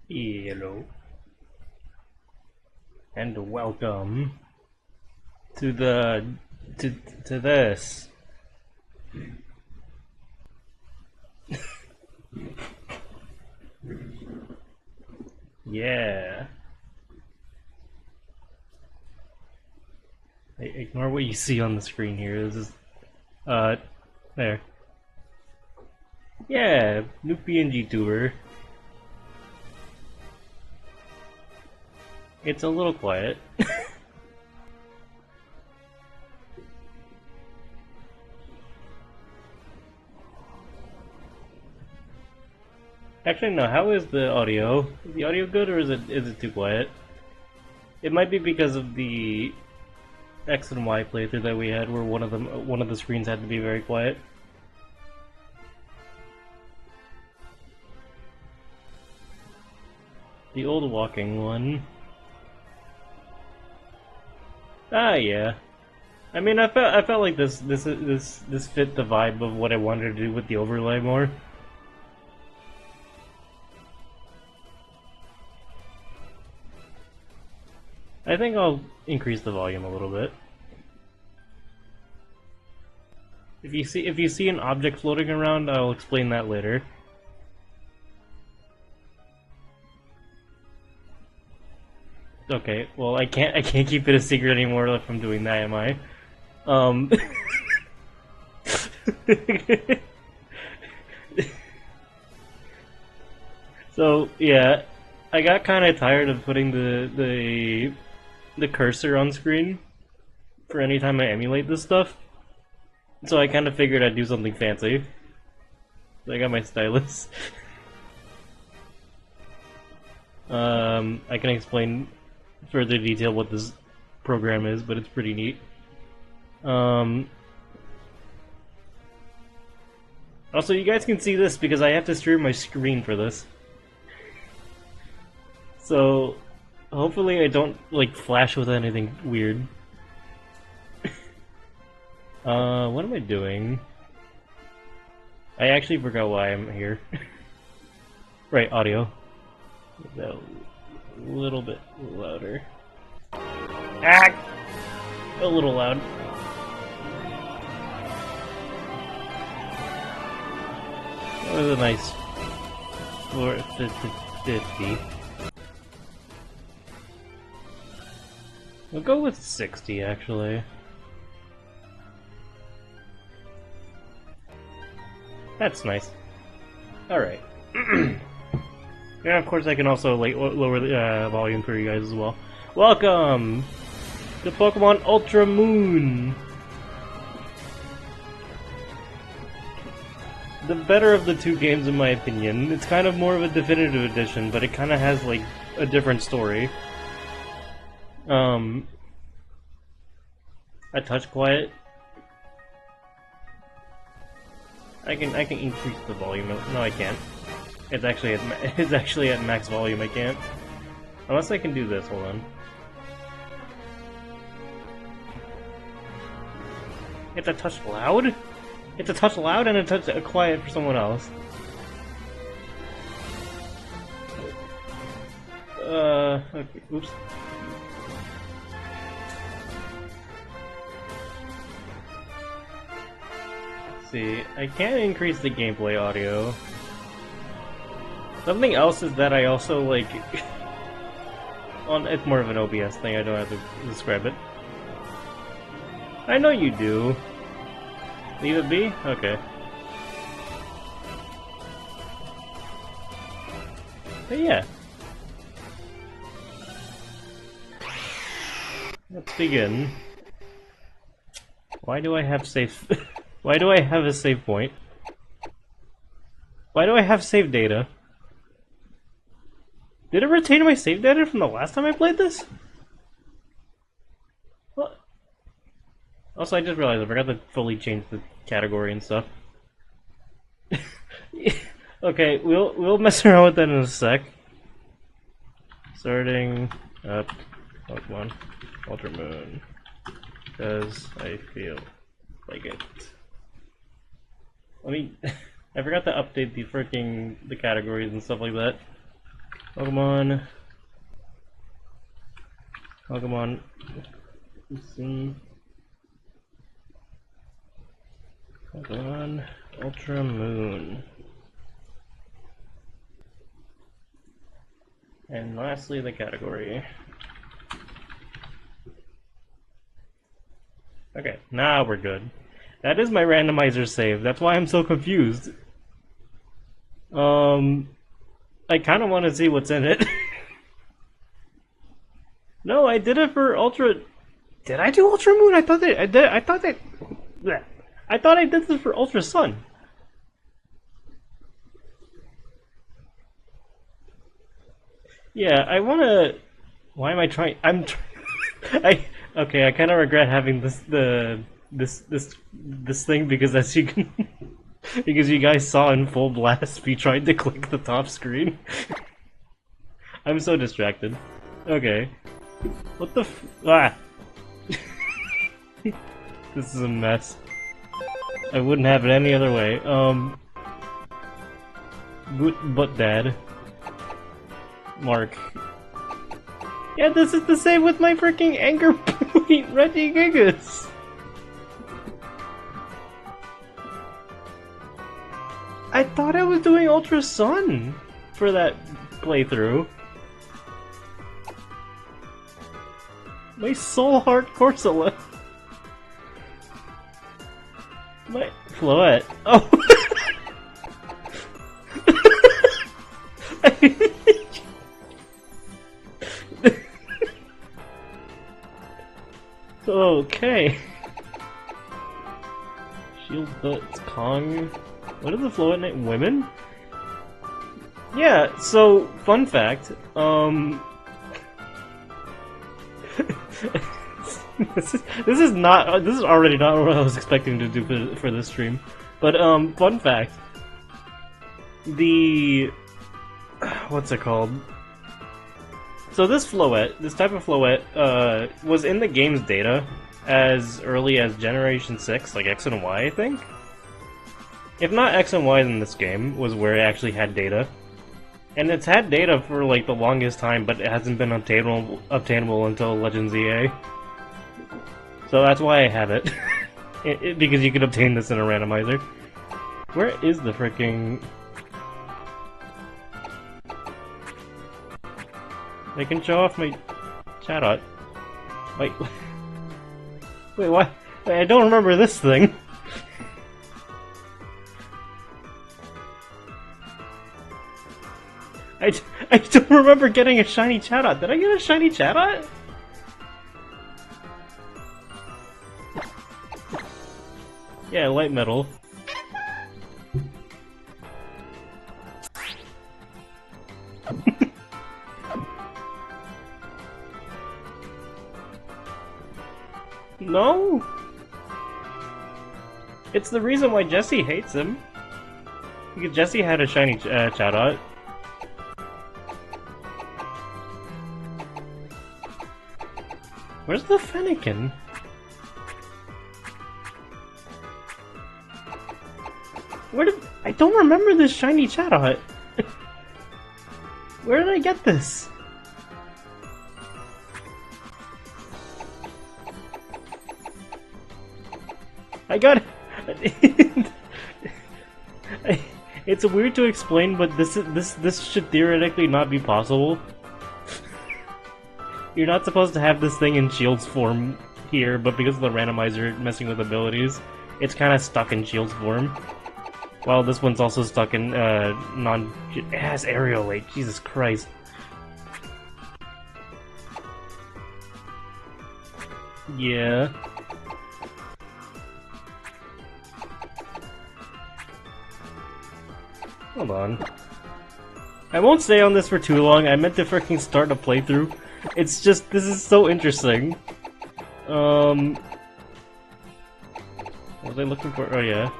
Hello and welcome to the to this. Yeah. Ignore what you see on the screen here. This is there. Yeah, new PNG tuber. It's a little quiet. Actually, no. How is the audio? Is the audio good or is it too quiet? It might be because of the X and Y playthrough that we had, where one of the screens had to be very quiet. The old walking one. Ah, yeah. I mean, I felt like this fit the vibe of what I wanted to do with the overlay more. I think I'll increase the volume a little bit. If you see an object floating around, I'll explain that later. Okay, well I can't keep it a secret anymore if I'm doing that, am I? Um So yeah, I got kind of tired of putting the cursor on screen for any time I emulate this stuff. So I kind of figured I'd do something fancy. So I got my stylus. I can explain further detail what this program is, but it's pretty neat. Also, you guys can see this because I have to steer my screen for this. So, hopefully I don't, like, flash with anything weird. What am I doing? I actually forgot why I'm here. Right, audio. A little bit louder. Ah! A little loud. That was a nice 50. We'll go with 60, actually. That's nice. Alright. And of course I can also lower the volume for you guys as well. Welcome to Pokemon Ultramoon! The better of the two games in my opinion. It's kind of more of a definitive edition, but it kind of has like a different story. I touch quiet. I can increase the volume. No, I can't. It's actually at max volume. I can't. Unless I can do this. Hold on. It's a touch loud. It's a touch loud and a touch quiet for someone else. Okay. Oops. See, I can increase the gameplay audio. Something else is that I also like it's more of an OBS thing, I don't have to describe it. I know you do. Leave it be? Okay. But yeah. Let's begin. Why do I have safe Why do I have a save point? Why do I have save data? Did it retain my save data from the last time I played this? What? Also, I just realized I forgot to fully change the category and stuff. Okay, we'll mess around with that in a sec. Starting up Pokemon Ultramoon. Because I feel like it. Let me I forgot to update the categories and stuff like that. Pokemon. Pokemon. Listen. Pokemon Ultramoon. And lastly, the category. Okay, now we're good. That is my randomizer save. That's why I'm so confused. I kind of want to see what's in it. No, I did it for Ultra. Did I do Ultramoon? I thought that I did. I thought that. Bleh. I thought I did this for Ultra Sun. Yeah, I wanna. Why am I trying? I okay. I kind of regret having this thing because as you can because you guys saw in full blast, we tried to click the top screen. I'm so distracted. Okay. What the ah. This is a mess. I wouldn't have it any other way. But Dad. Mark. Yeah, this is the same with my freaking Anger Point Regigigas! I thought I was doing Ultra Sun for that playthrough. My Soul Heart Corsola. My Floette. Oh! Okay. Shield Butts Kong. What is the Floette name? Women? Yeah, so, fun fact, this is already not what I was expecting to do for this stream. But, fun fact. What's it called? So this type of Floette, was in the game's data as early as Generation 6, like X and Y, I think? If not X and Y, then this game was where it actually had data. And it's had data for, like, the longest time, but it hasn't been obtainable until Legends EA. So that's why I have it. Because you can obtain this in a randomizer. Where is the freaking... I can show off my Chatot. Wait, wait, what? Wait, I don't remember this thing. I don't remember getting a shiny Chatot. Did I get a shiny Chatot? Yeah, light metal. No? It's the reason why Jesse hates him. Because Jesse had a shiny Chatot. Where's the Fennekin? I don't remember this shiny Chatot. Where did I get this? I got it. It's weird to explain, but this should theoretically not be possible. You're not supposed to have this thing in Shield's form here, but because of the randomizer messing with abilities, it's kind of stuck in Shield's form. While this one's also stuck in it has Aerial Lake. Jesus Christ. Yeah. Hold on. I won't stay on this for too long. I meant to freaking start a playthrough. It's just, this is so interesting. What was I looking for? Oh yeah.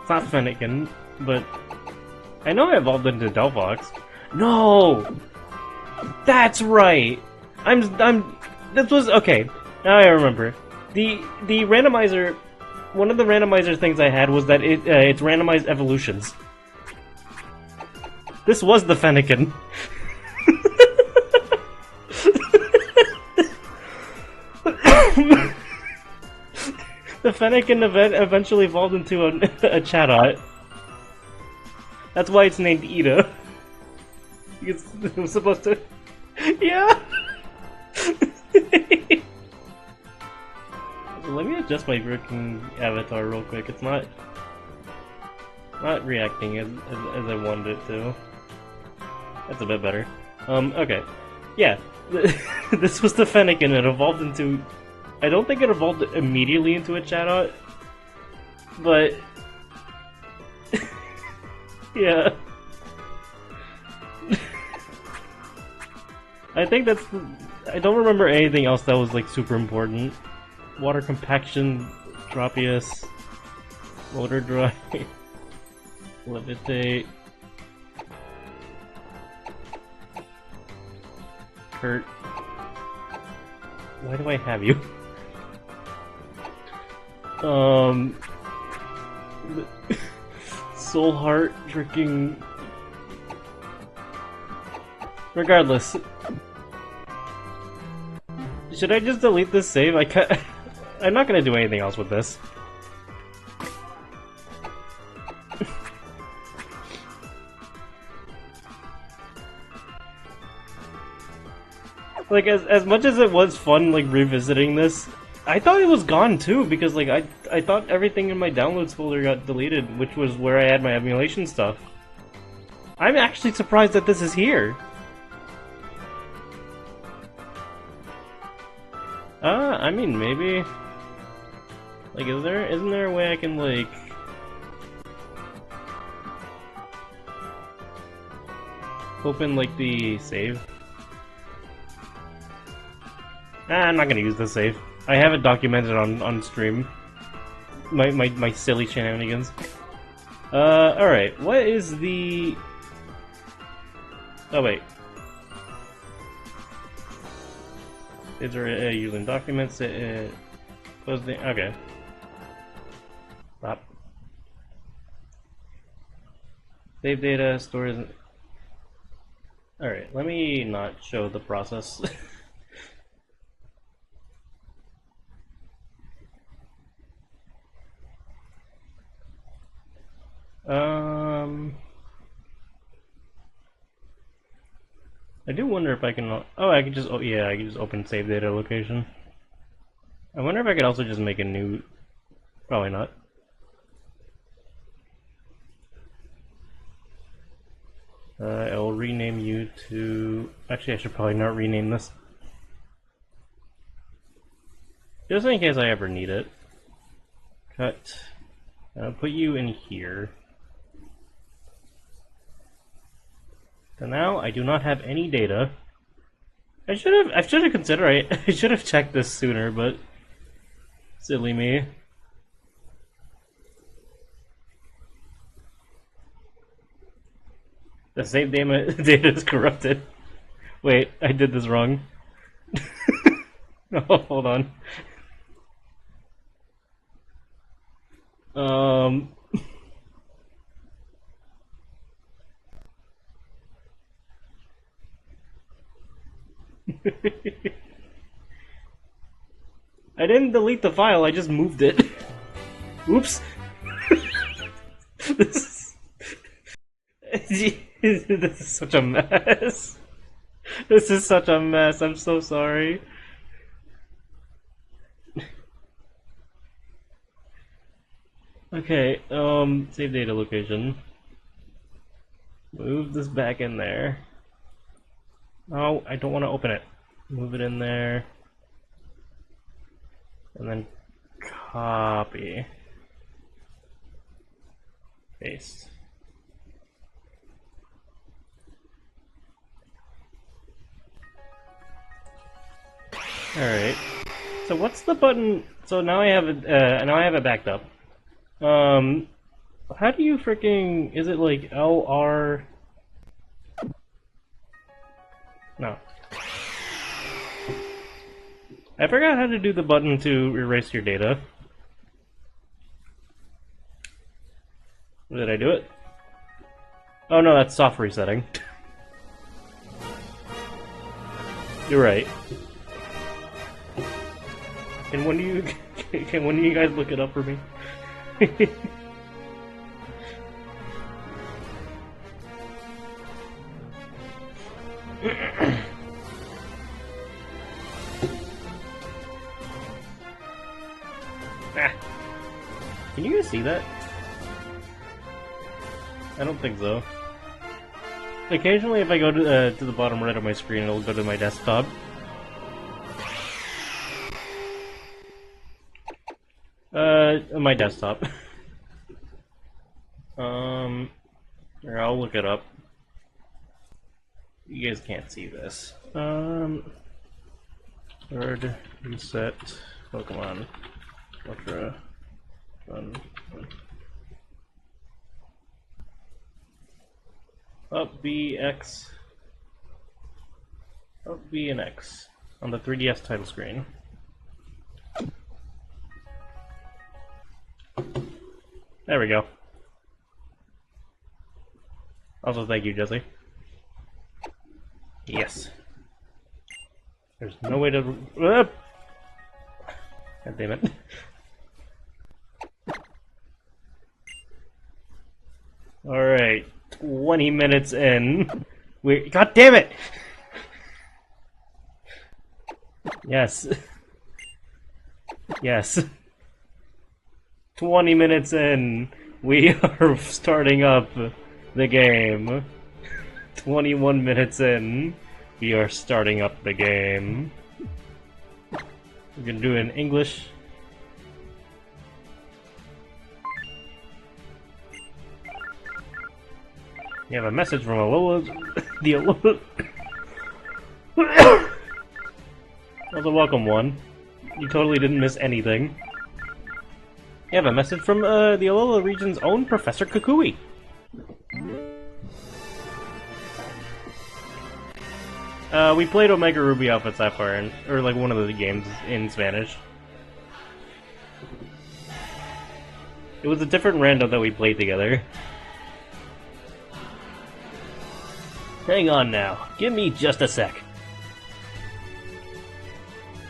It's not Fennekin, but I know I evolved into Delphox. No! That's right! This was, okay. Now I remember. The randomizer, one of the randomizer things I had was that it's randomized evolutions. This was the Fennekin. Fennekin event eventually evolved into a Chatot. That's why it's named Ida. Because it was supposed to... Yeah! Let me adjust my freaking avatar real quick. It's not reacting as I wanted it to. That's a bit better. Okay. Yeah. This was the Fennekin. It evolved into... I don't think it evolved immediately into a Chatot. But... yeah. I think that's... I don't remember anything else that was, like, super important. Water compaction, Tropius, motor drive, levitate, Kurt. Why do I have you? Soul Heart, freaking. Regardless. Should I just delete this save? I'm not gonna do anything else with this. Like, as much as it was fun, like, revisiting this, I thought it was gone too, because, like, I thought everything in my downloads folder got deleted, which was where I had my emulation stuff. I'm actually surprised that this is here. I mean, maybe... Like, isn't there a way I can, like... open, like, the save? I'm not gonna use the save. I have it documented on stream. My silly shenanigans. Alright, what is the... Oh, wait. Is there using documents? Close the... Okay. Stop. Save data, stores... Alright, let me not show the process. I do wonder if I can... Oh, I can just... Oh, yeah, I can just open save data location. I wonder if I could also just make a new... Probably not. I will rename you to... Actually, I should probably not rename this. Just in case I ever need it. Cut. I'll put you in here. So now I do not have any data. I should have considered I should have checked this sooner, but silly me. The save data is corrupted. Wait, I did this wrong. Oh, hold on. I didn't delete the file, I just moved it. Oops. This is such a mess. This is such a mess, I'm so sorry. Okay, save data location. Move this back in there. Oh, I don't want to open it. Move it in there. And then copy. Paste. Alright. So what's the button? So now I have it backed up. How do you freaking... Is it like LR... No. I forgot how to do the button to erase your data. Did I do it? Oh no, that's soft resetting. You're right. And when do you... Can one of you guys look it up for me? Ah. Can you guys see that? I don't think so. Occasionally, if I go to the bottom right of my screen, it'll go to my desktop. My desktop. Here, I'll look it up. You guys can't see this. Word reset Pokemon Ultra Run. Up B, X. Up B and X on the 3DS title screen. There we go. Also, thank you, Jesse. Yes. There's no way to. God damn it. Alright. 20 minutes in. God damn it! Yes. Yes. 20 minutes in. We are starting up the game. 21 minutes in. We are starting up the game. We're gonna do it in English. You have a message from Alola. The Alola. That's a welcome one. You totally didn't miss anything. You have a message from the Alola region's own Professor Kukui. We played Omega Ruby Alpha Sapphire, or like one of the games in Spanish. It was a different random that we played together. Hang on now, give me just a sec.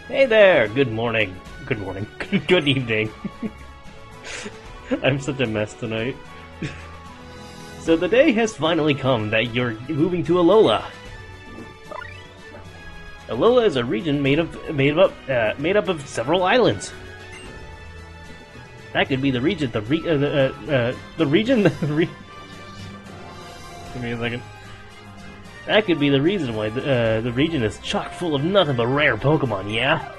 Hey there, good morning. Good morning. Good evening. I'm such a mess tonight. So the day has finally come that you're moving to Alola. Alola is a region made up of several islands. That could be the region. The region. Give me a second. That could be the reason why the region is chock full of nothing but rare Pokemon. Yeah.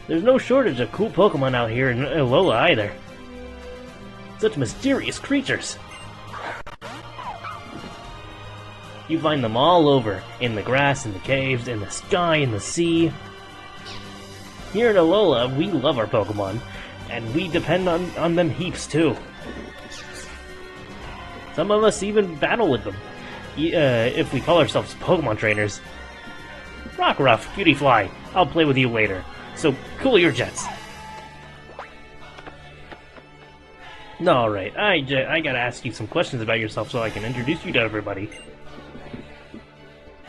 There's no shortage of cool Pokemon out here in Alola either. Such mysterious creatures. You find them all over, in the grass, in the caves, in the sky, in the sea. Here in Alola, we love our Pokemon, and we depend on them heaps too. Some of us even battle with them, if we call ourselves Pokemon trainers. Rockruff, Beautyfly, I'll play with you later, so cool your jets. Alright, I gotta ask you some questions about yourself so I can introduce you to everybody.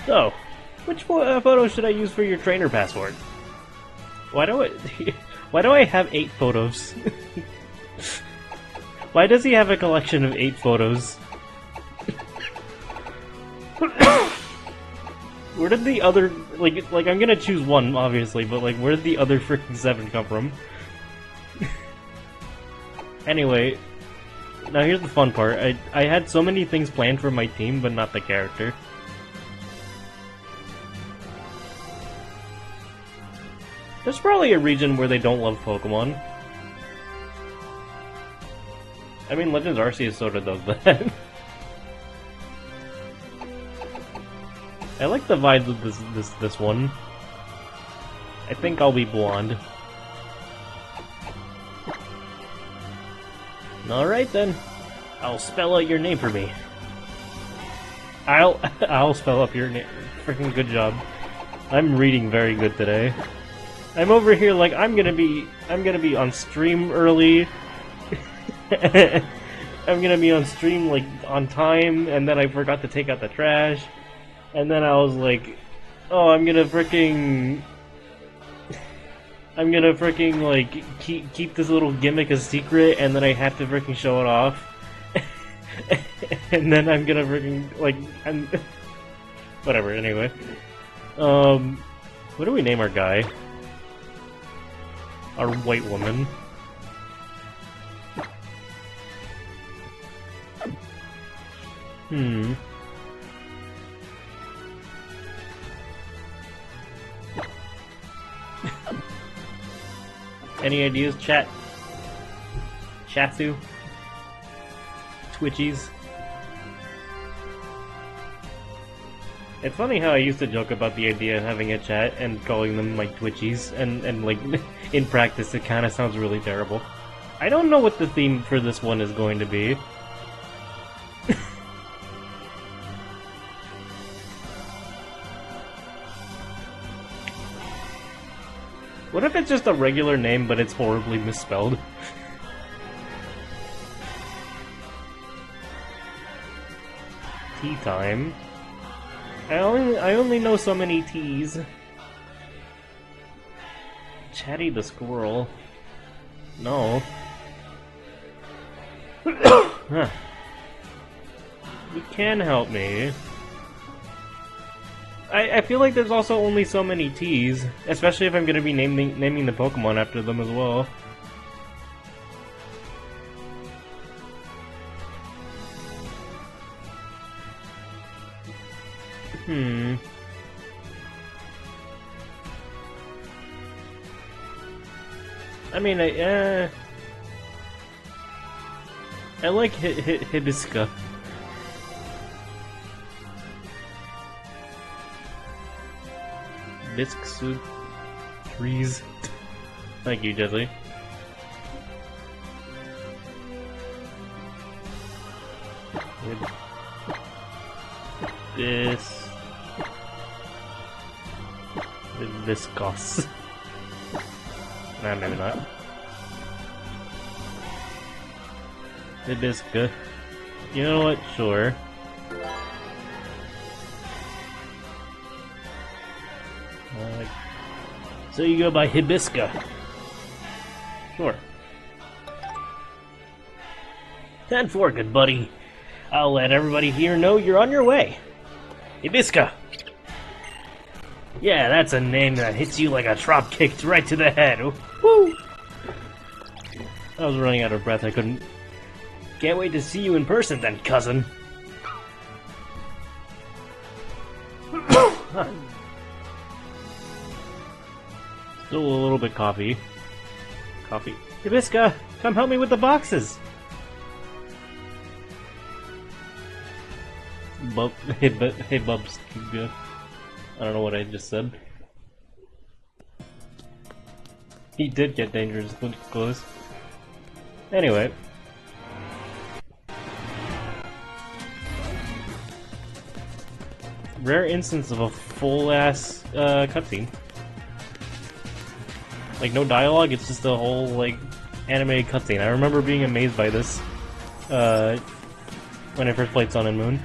So, which photo should I use for your trainer password? Why do I have 8 photos? Why does he have a collection of 8 photos? Where did the other like I'm gonna choose one obviously, but like where did the other freaking 7 come from? Anyway, now here's the fun part. I had so many things planned for my team, but not the character. There's probably a region where they don't love Pokemon. I mean, Legends Arceus sorta does that. I like the vibes of this one. I think I'll be blonde. Alright then. I'll spell out your name for me. I'll spell up your name. Freaking good job. I'm reading very good today. I'm over here like I'm gonna be on stream early. I'm gonna be on stream like on time, and then I forgot to take out the trash, and then I was like, oh, I'm gonna I'm gonna freaking like keep this little gimmick a secret, and then I have to freaking show it off, and then I'm gonna freaking like whatever. Anyway, what do we name our guy? Our white woman. Hmm. Any ideas, chat? Chatsu? Twitchies? It's funny how I used to joke about the idea of having a chat and calling them like Twitchies, and like in practice it kinda sounds really terrible. I don't know what the theme for this one is going to be. What if it's just a regular name, but it's horribly misspelled? Tea time. I only know so many T's. Chatty the squirrel. No. Huh. You can help me. I feel like there's also only so many T's, especially if I'm gonna be naming the Pokemon after them as well. Hmm. I mean, I like Hibisca. Bisques trees. Thank you, Jesse. Viscous. Nah, maybe not. Hibisca. You know what? Sure. So you go by Hibisca. Sure. 10-4, good buddy. I'll let everybody here know you're on your way. Hibisca. Yeah, that's a name that hits you like a drop kick right to the head. Woo! I was running out of breath, I couldn't. Can't wait to see you in person then, cousin. Huh. Still a little bit coffee. Hibisca, come help me with the boxes! Hey Bubs. I don't know what I just said. He did get dangerously close. Anyway. Rare instance of a full-ass cutscene. Like, no dialogue, it's just a whole, like, animated cutscene. I remember being amazed by this when I first played Sun and Moon.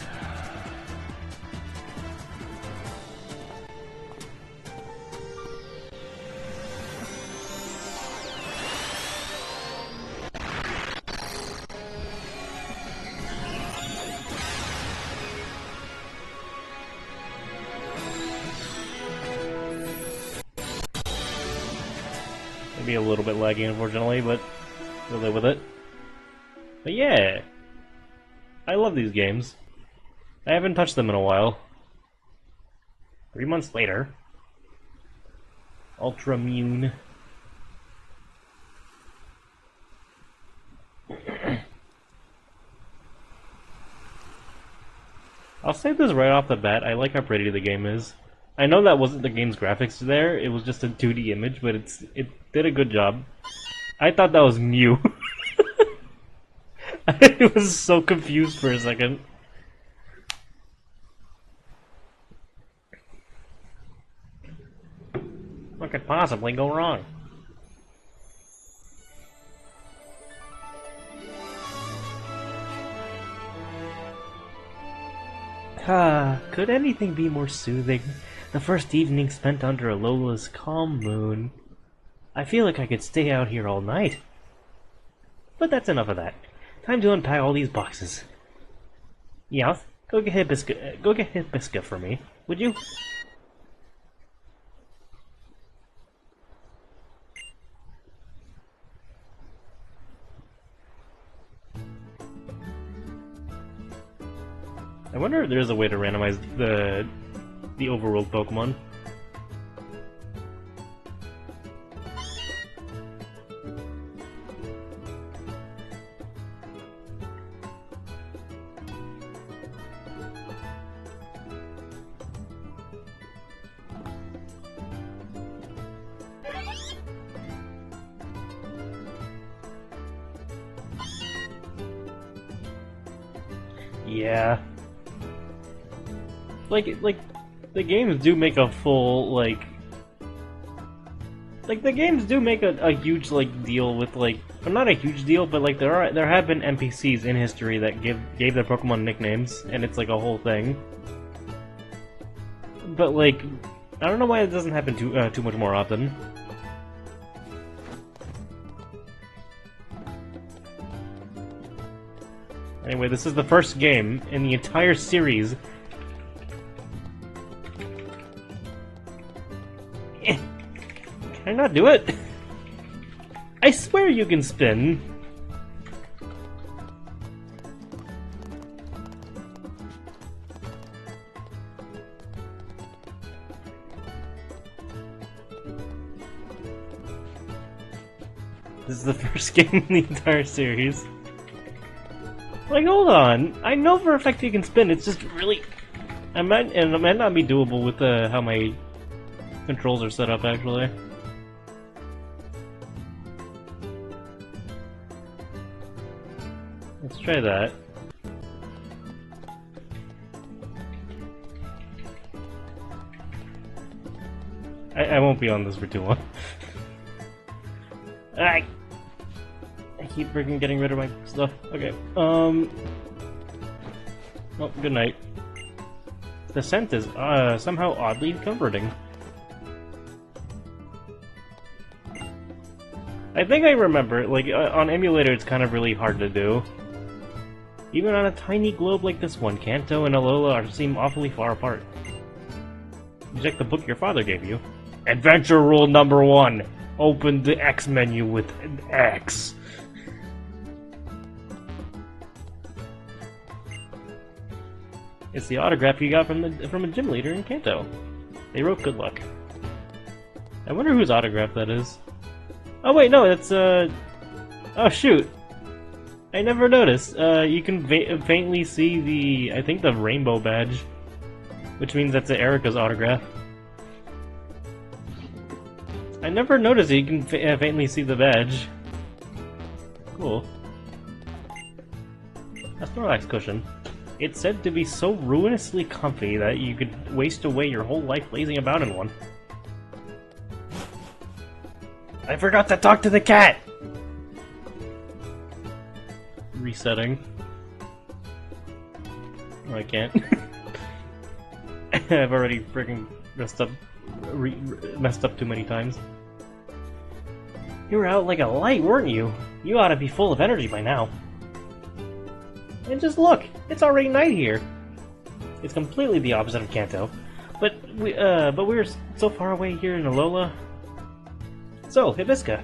Maybe a little bit laggy, unfortunately, but we'll live with it. But yeah, I love these games. I haven't touched them in a while. 3 months later. Ultramoon. I'll say this right off the bat, I like how pretty the game is. I know that wasn't the game's graphics there, it was just a 2D image, but it did a good job. I thought that was Mew. I was so confused for a second. What could possibly go wrong? Could anything be more soothing? The first evening spent under a Lola's calm moon. I feel like I could stay out here all night. But that's enough of that. Time to unpack all these boxes. Meowth, go get Hibisca for me, would you? I wonder if there's a way to randomize the overworld Pokemon. Yeah. Like, the games do make a full, like, the games do make a huge, like, deal with, like, well, not a huge deal, but, like, there have been NPCs in history that gave their Pokemon nicknames, and it's, like, a whole thing. But, like, I don't know why it doesn't happen too much more often. Anyway, this is the first game in the entire series. Can I not do it? I swear you can spin. This is the first game in the entire series. Like, hold on. I know for a fact you can spin, it's just really... it might not be doable with how my controls are set up, actually. Let's try that. I won't be on this for too long. I keep freaking getting rid of my stuff. Okay, oh, good night. The scent is, somehow oddly comforting. I think I remember, like, on emulator it's kind of really hard to do. Even on a tiny globe like this one, Kanto and Alola seem awfully far apart. Check the book your father gave you. Adventure rule number 1. Open the X menu with an X. It's the autograph you got from a gym leader in Kanto. They wrote good luck. I wonder whose autograph that is. Oh wait, no, that's oh shoot. I never noticed. You can faintly see I think the rainbow badge, which means that's Erica's autograph. I never noticed that you can faintly see the badge. Cool. A Snorlax cushion. It's said to be so ruinously comfy that you could waste away your whole life lazing about in one. I forgot to talk to the cat! Resetting. No, I can't. I've already freaking messed up too many times. You were out like a light, weren't you? You ought to be full of energy by now. And just look, it's already night here. It's completely the opposite of Kanto, but we're so far away here in Alola. So, Hibisca,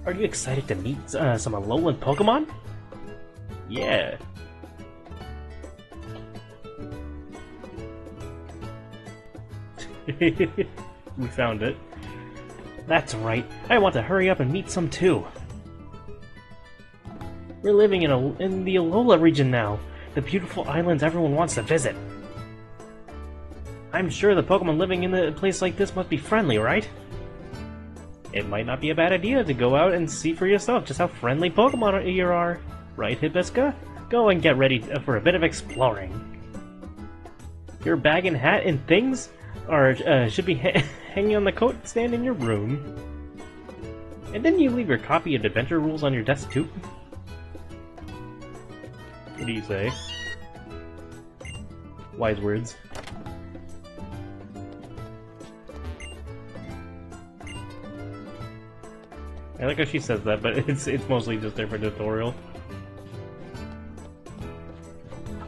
are you excited to meet some Alolan Pokemon? Yeah. We found it. That's right. I want to hurry up and meet some too. We're living in the Alola region now, the beautiful islands everyone wants to visit. I'm sure the Pokemon living in a place like this must be friendly, right? It might not be a bad idea to go out and see for yourself just how friendly Pokemon here are. Right, Hibisca? Go and get ready for a bit of exploring. Your bag and hat and things should be hanging on the coat stand in your room. And didn't you leave your copy of Adventure Rules on your desk too? What do you say? Wise words. I like how she says that, but it's mostly just there for tutorial.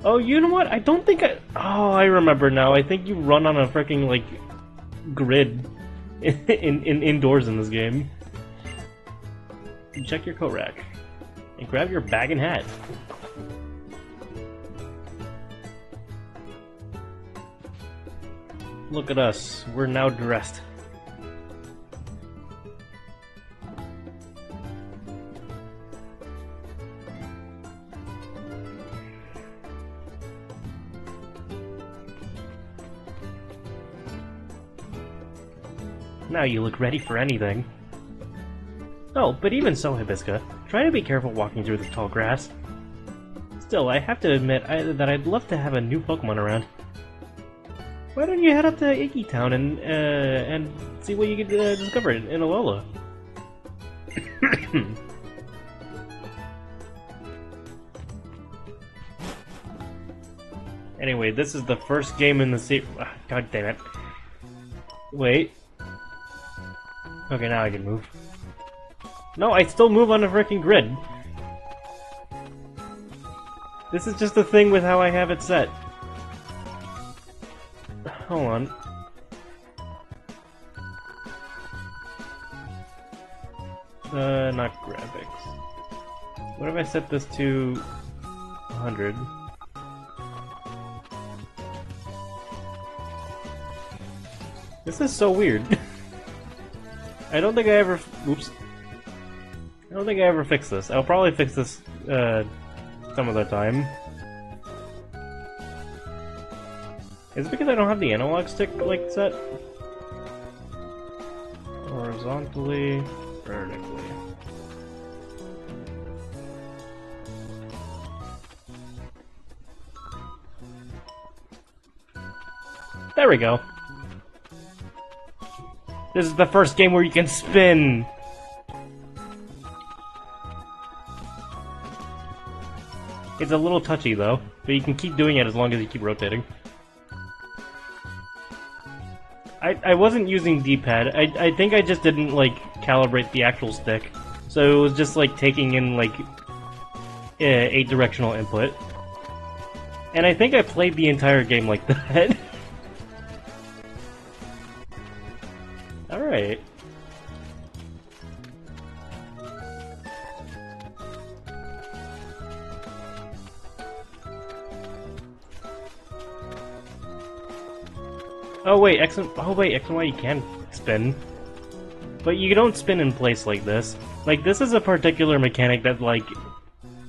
Oh, you know what? I don't think I... Oh, I remember now. I think you run on a freaking, like, grid indoors in this game. Check your coat rack. And grab your bag and hat. Look at us. We're now dressed. Now you look ready for anything. Oh, but even so, Hibisca, try to be careful walking through the tall grass. Still, I have to admit that I'd love to have a new Pokemon around. Why don't you head up to Iggy Town and see what you can discover in Alola? Anyway, this is the first game in the series. God damn it. Wait. Okay, now I can move. No, I still move on the freaking grid. This is just the thing with how I have it set. Hold on. Not graphics. What if I set this to 100? This is so weird. I don't think I ever... Oops. I don't think I ever fixed this. I'll probably fix this, some other time. Is it because I don't have the analog stick, like, set? Horizontally, vertically. There we go. This is the first game where you can spin! It's a little touchy though, but you can keep doing it as long as you keep rotating. I wasn't using D-pad. I think I just didn't, like, calibrate the actual stick. So it was just, like, taking in, like, 8-directional input. And I think I played the entire game like that. Alright. Oh wait, X and Y you can spin. But you don't spin in place like this. Like, this is a particular mechanic that, like,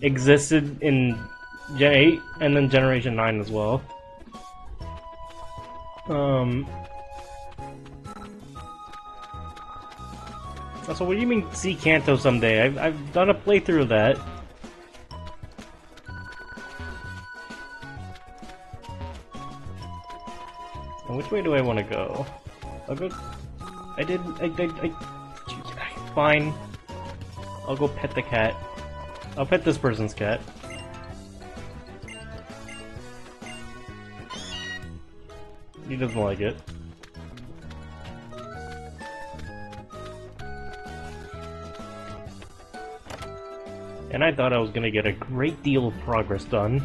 existed in Gen 8 and then Generation 9 as well. So what do you mean see Kanto someday? I've done a playthrough of that. And which way do I want to go? I'll go... Fine. I'll go pet the cat. I'll pet this person's cat. He doesn't like it. And I thought I was gonna get a great deal of progress done.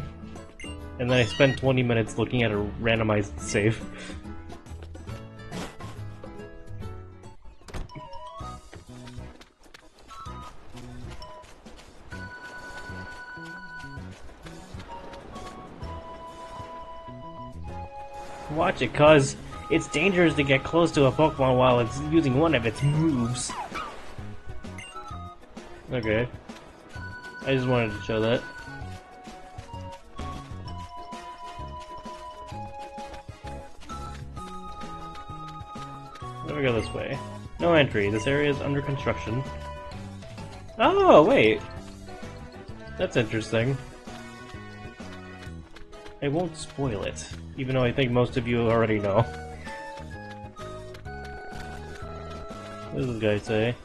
And then I spent 20 minutes looking at a randomized save. Watch it, cuz it's dangerous to get close to a Pokemon while it's using one of its moves. Okay. I just wanted to show that. Let me go this way. No entry. This area is under construction. Oh, wait. That's interesting. I won't spoil it, even though I think most of you already know. What does this guy say?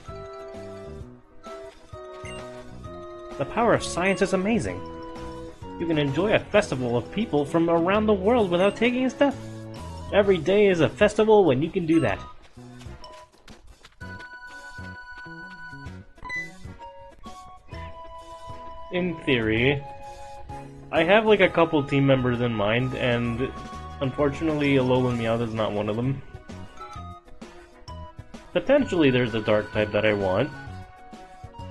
The power of science is amazing. You can enjoy a festival of people from around the world without taking a step. Every day is a festival when you can do that. in theory, I have like a couple team members in mind, and unfortunately Alolan Meowth is not one of them. Potentially there's a dark type that I want.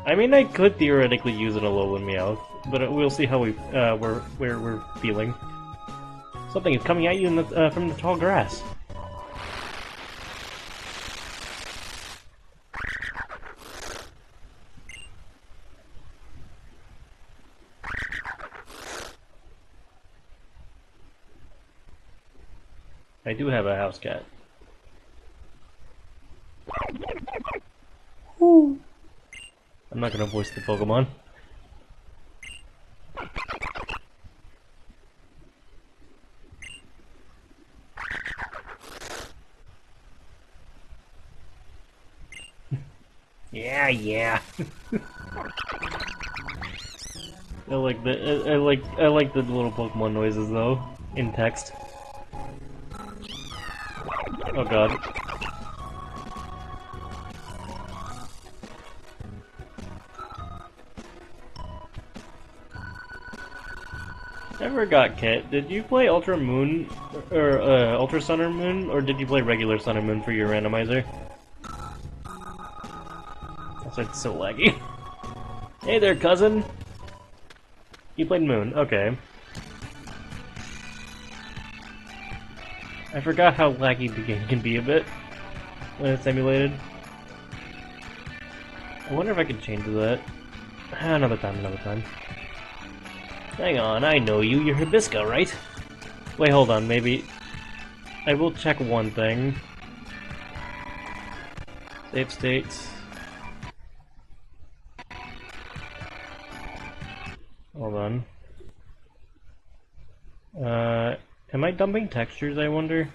I mean, I could theoretically use an Alolan Meowth, but we'll see how we're feeling. Something is coming at you in the, from the tall grass. I do have a house cat. Woo. I'm not gonna voice the Pokemon. Yeah. I like the little Pokemon noises though in text. Oh god. I forgot, Kit. Did you play Ultramoon or Ultra Sun or Moon, or did you play regular Sun and Moon for your randomizer? That's so laggy. Hey there, cousin. You played Moon. Okay. I forgot how laggy the game can be a bit when it's emulated. I wonder if I could change that. Another time. Hang on, I know you. You're Hibisco, right? Wait, hold on. Maybe I will check one thing. Save states. Hold on. Am I dumping textures, I wonder?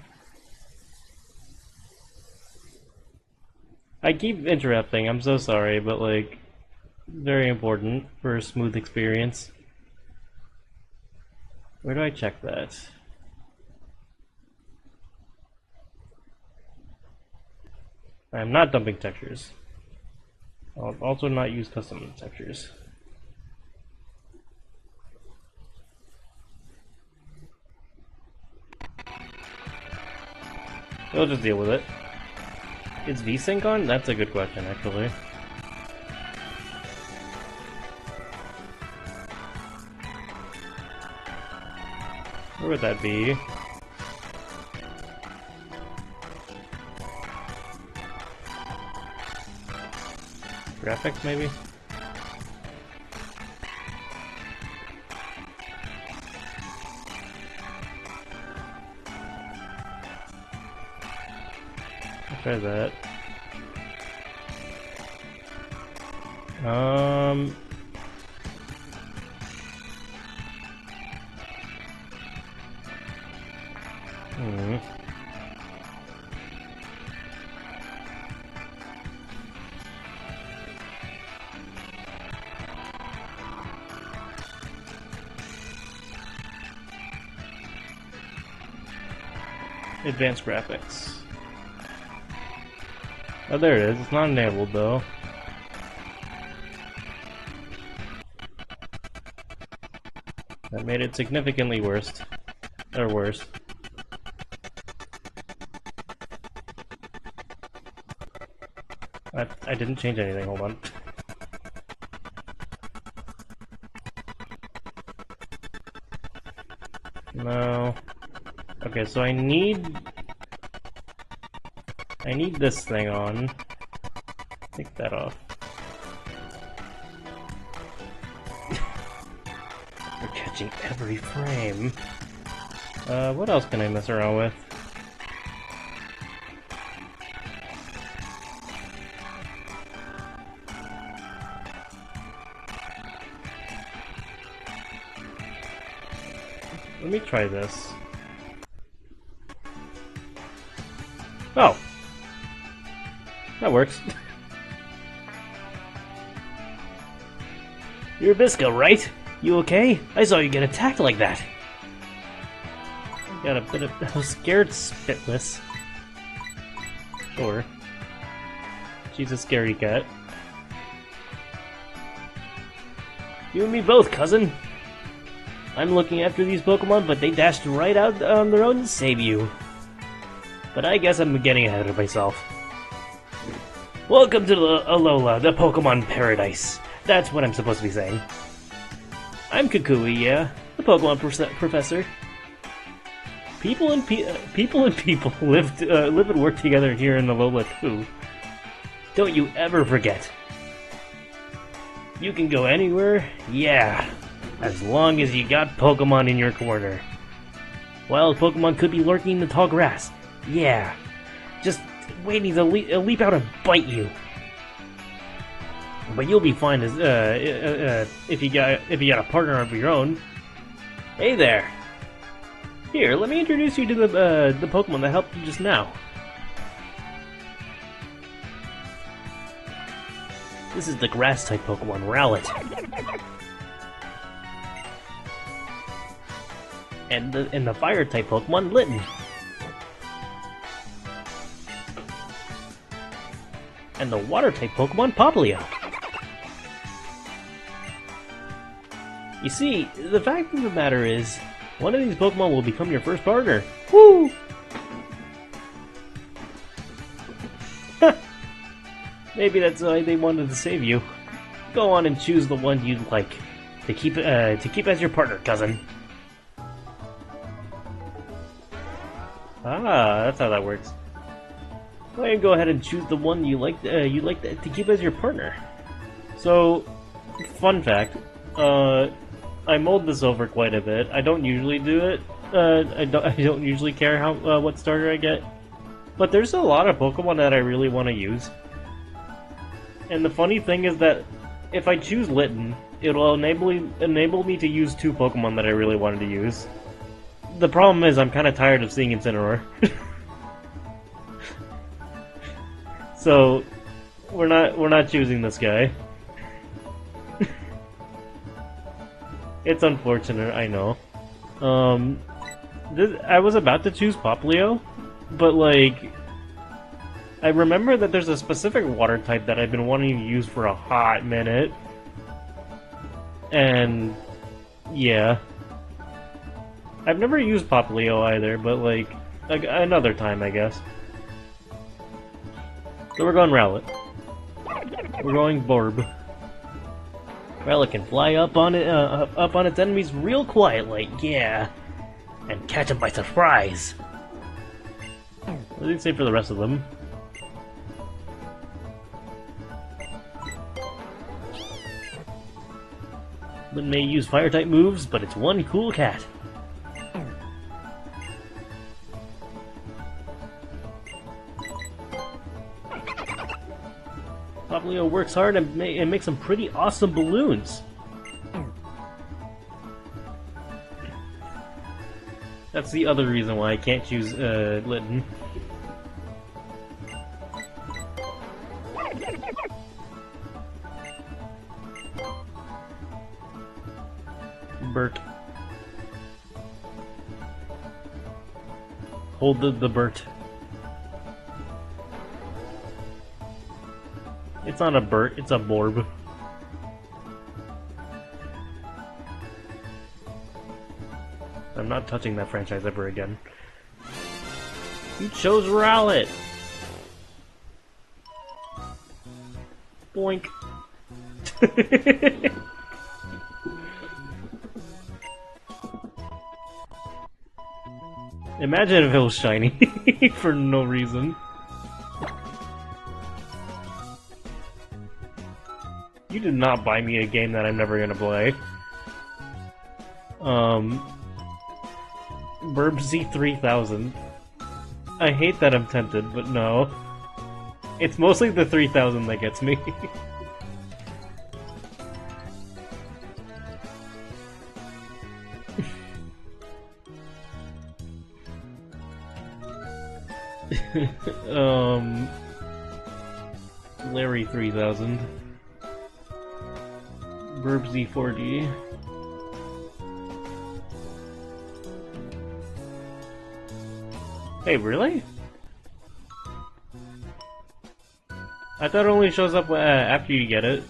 I keep interrupting, I'm so sorry, but like, very important for a smooth experience. Where do I check that? I'm not dumping textures. I'll also not use custom textures. We'll just deal with it. Is VSync on? That's a good question, actually. Where would that be? Graphics, maybe? I'll try that. Advanced graphics. Oh, there it is. It's not enabled though. That made it significantly worse. Or worse. I didn't change anything, hold on. No. Okay, so I need this thing on. Take that off. We're catching every frame. What else can I mess around with? Let me try this. Oh! That works. You're Bisco, right? You okay? I saw you get attacked like that. I got a bit of... I was scared spitless. Sure. She's a scary cat. You and me both, cousin. I'm looking after these Pokemon, but they dashed right out on their own to save you. But I guess I'm getting ahead of myself. Welcome to Alola, the Pokemon Paradise. That's what I'm supposed to be saying. I'm Kukui, yeah, the Pokemon professor. People and people live and work together here in Alola too. Don't you ever forget. You can go anywhere, yeah, as long as you got Pokemon in your corner. Wild Pokemon could be lurking in the tall grass, yeah, just waiting to leap out and bite you. But you'll be fine as if you got a partner of your own. Hey there. Here, let me introduce you to the Pokemon that helped you just now. This is the Grass-type Pokemon, Rowlet. And the Fire-type Pokemon, Litten. And the Water-type Pokemon, Popplio. You see, the fact of the matter is, one of these Pokemon will become your first partner. Woo! Maybe that's why they wanted to save you. Go on and choose the one you'd like to keep as your partner, cousin. Ah, that's how that works. Go ahead and go ahead and choose the one you like to keep as your partner. So, fun fact, I mulled this over quite a bit. I don't usually do it. I don't usually care how what starter I get, but there's a lot of Pokemon that I really want to use. And the funny thing is that if I choose Litten, it'll enable me to use 2 Pokemon that I really wanted to use. The problem is I'm kind of tired of seeing Incineroar. So we're not choosing this guy. It's unfortunate, I know. I was about to choose Popplio, but like, I remember that there's a specific water type that I've been wanting to use for a hot minute. And yeah. I've never used Popplio either, but like, another time, I guess. So we're going Rowlet. We're going Borb. Rowlet can fly up on its enemies real quiet, like, yeah, and catch them by surprise. What did it say for the rest of them? It may use fire-type moves, but it's one cool cat. Popplio works hard and makes some pretty awesome balloons. That's the other reason why I can't choose Litten. Bert. Hold the Bert. It's not a Bert, it's a Borb. I'm not touching that franchise ever again. You chose Rowlet! Boink. Imagine if it was shiny for no reason. You did not buy me a game that I'm never gonna play. Burbsy 3000. I hate that I'm tempted, but no. It's mostly the 3000 that gets me. Larry 3000. Burbsy 4D. Hey, really? I thought it only shows up after you get it.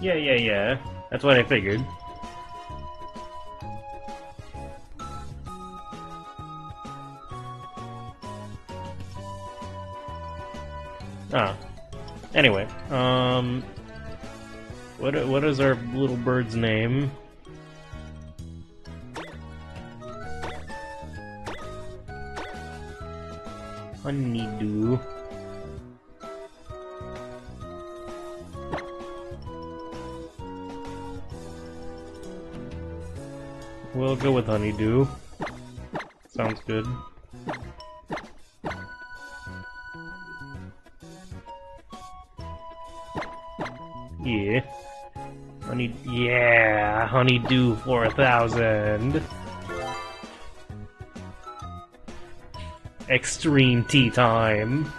Yeah. That's what I figured. Ah. Anyway, what is our little bird's name? Honeydew. We'll go with Honeydew. Sounds good. Yeah. Honeydew 4000. Extreme tea time.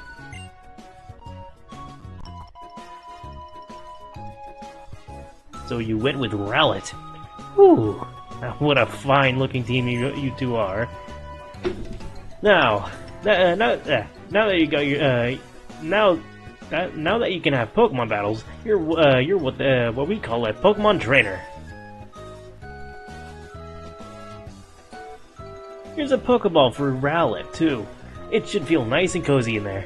So you went with Rowlet. Whew. What a fine-looking team you two are. Now that you got your now that you can have Pokemon battles, you're what we call a Pokemon trainer. Here's a Pokeball for Rowlet too. It should feel nice and cozy in there.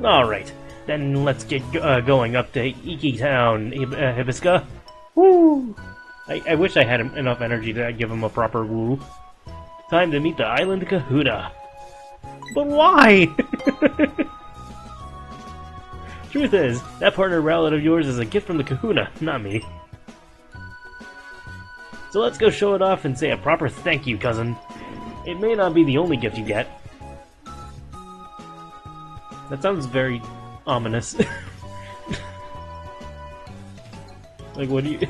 All right, then let's get going up to Iki Town, Hibisca. Woo! I wish I had enough energy to give him a proper woo. Time to meet the Island Kahuna. But why? Truth is, that partner Rowlet of yours is a gift from the Kahuna, not me. So let's go show it off and say a proper thank you, cousin. It may not be the only gift you get. That sounds very ominous. Like, what do you...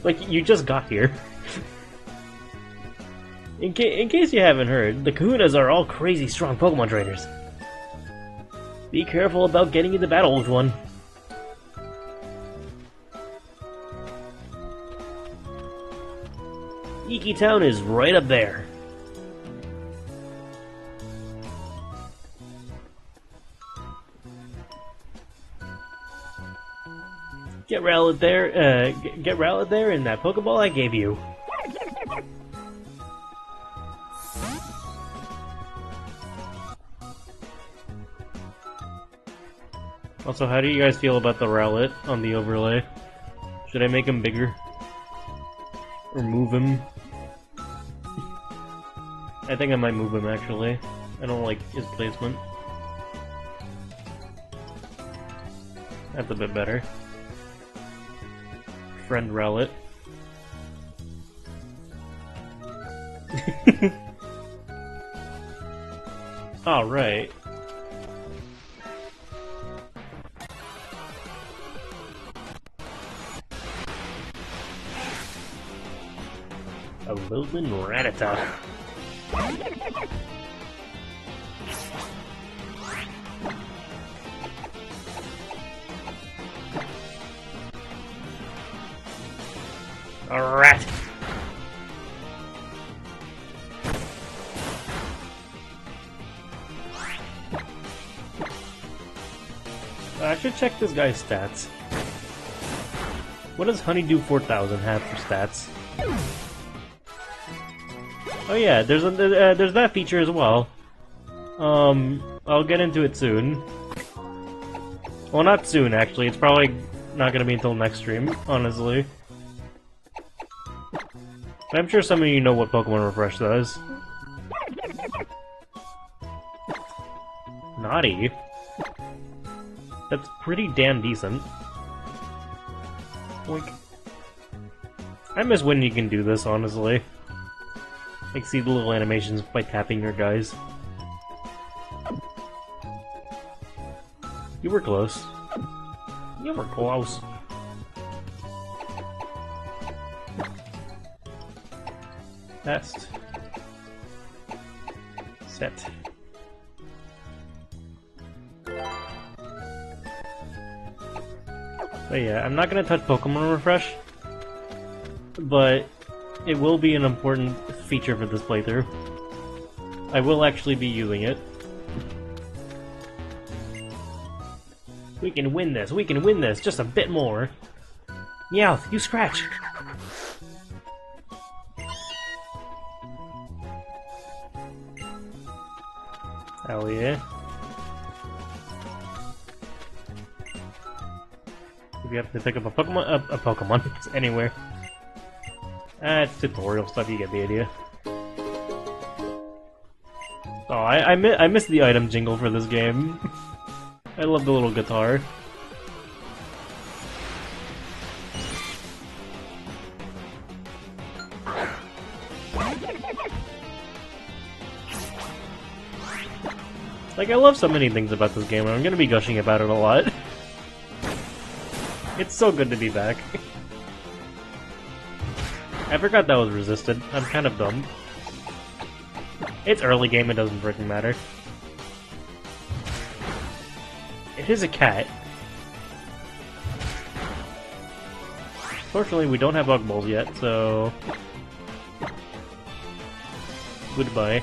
like, you just got here. In case you haven't heard, the Kahunas are all crazy strong Pokemon trainers. Be careful about getting into battle with one. Iki Town is right up there. Get Rowlet there, get Rowlet there in that Pokeball I gave you. Also, how do you guys feel about the Rowlet on the overlay? Should I make him bigger? Or move him? I think I might move him, actually. I don't like his placement. That's a bit better. Friend Rowlet. Alright. A Lolan Rattata. A rat. I should check this guy's stats. What does Honeydew 4000 have for stats? Oh yeah, there's that feature as well. I'll get into it soon. Well, not soon actually. It's probably not gonna be until next stream, honestly. But I'm sure some of you know what Pokemon Refresh does. Naughty. That's pretty damn decent. Like, I miss when you can do this, honestly. Like, see the little animations by tapping your guys. You were close. You were close. Test. Set. But yeah, I'm not gonna touch Pokemon Refresh, but it will be an important feature for this playthrough. I will actually be using it. We can win this, we can win this, just a bit more. Meowth, you scratch! Hell yeah. If you have to pick up a Pokemon, it's anywhere. It's tutorial stuff, you get the idea. Oh, I missed the item jingle for this game. I love the little guitar. Like, I love so many things about this game, and I'm gonna be gushing about it a lot. It's so good to be back. I forgot that was resisted. I'm kind of dumb. It's early game, it doesn't freaking matter. It is a cat. Fortunately, we don't have Bug Balls yet, so... Goodbye.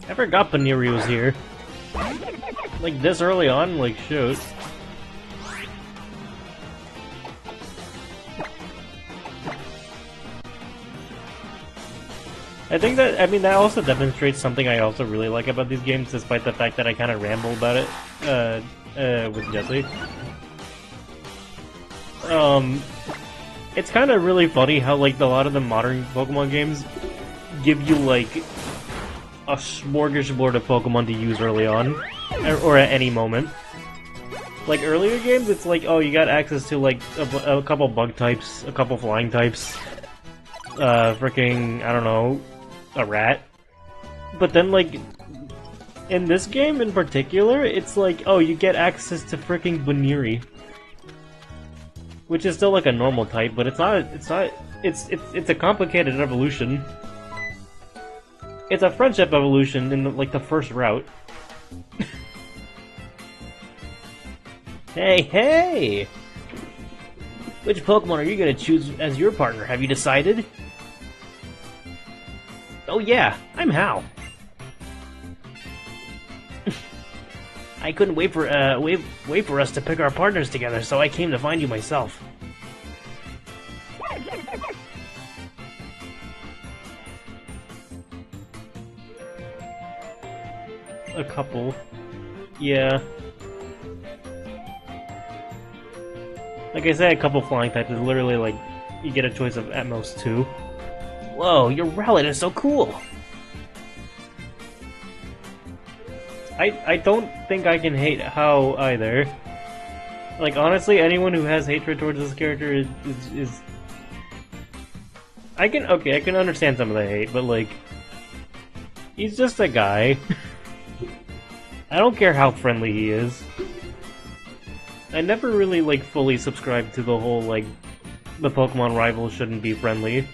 I forgot Baniri was here. Like, this early on? Like, shoot. I think that, I mean, that also demonstrates something I also really like about these games, despite the fact that I kind of ramble about it, with Jesse. It's kind of really funny how, like, a lot of the modern Pokemon games give you, like, a smorgasbord of Pokemon to use early on, or at any moment. Like, earlier games, it's like, oh, you got access to, like, a couple bug types, a couple flying types, fricking, I don't know, a rat. But then, like, in this game in particular, it's like, oh, you get access to fricking Baniri. Which is still, like, a normal type, but it's a complicated evolution. It's a friendship evolution in, like, the first route. Hey, hey! Which Pokemon are you gonna choose as your partner? Have you decided? Oh yeah, I'm Hal. I couldn't wait for us to pick our partners together, so I came to find you myself. A couple. Yeah. Like I said, a couple flying types is literally like, you get a choice of at most 2. Whoa, your Rowlet is so cool! I don't think I can hate How either. Like, honestly, anyone who has hatred towards this character is... I can understand some of the hate, but like... He's just a guy. I don't care how friendly he is. I never really, like, fully subscribed to the whole, like, the Pokemon rivals shouldn't be friendly.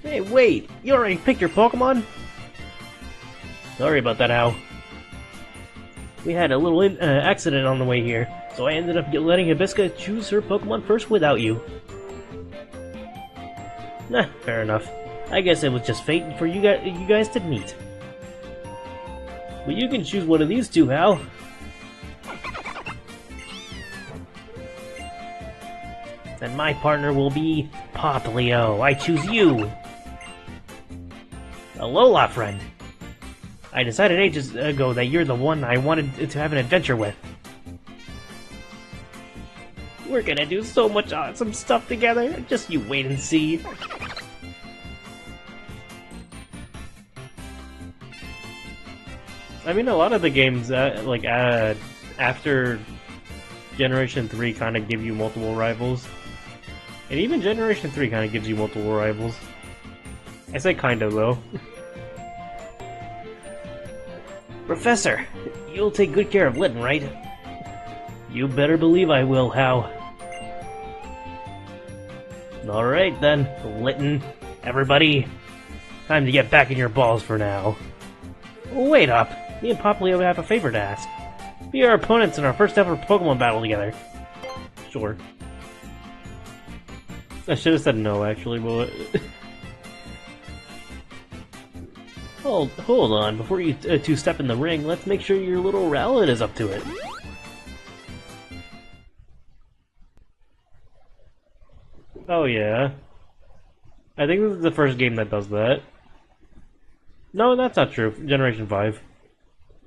Hey, wait! You already picked your Pokemon? Sorry about that, Hal. We had a little accident on the way here, so I ended up letting Hibisca choose her Pokemon first without you. Nah, fair enough. I guess it was just fate for you guys to meet. But you can choose one of these two, Hal. Then my partner will be Poplio. I choose you. Alola, friend. I decided ages ago that you're the one I wanted to have an adventure with. We're gonna do so much awesome stuff together. Just you wait and see. I mean, a lot of the games, after Generation 3 kind of give you multiple rivals. And even Generation 3 kind of gives you multiple rivals. I say kind of, though. Professor, you'll take good care of Litten, right? You better believe I will, Hal. Alright then, Litten, everybody, Time to get back in your balls for now. Wait up! Me and Poplio have a favor to ask. Be our opponents in our first ever Pokemon battle together. Sure. I should have said no, actually, but... hold on. Before you two step in the ring, let's make sure your little Rowlet is up to it. Oh, yeah. I think this is the first game that does that. No, that's not true. Generation 5.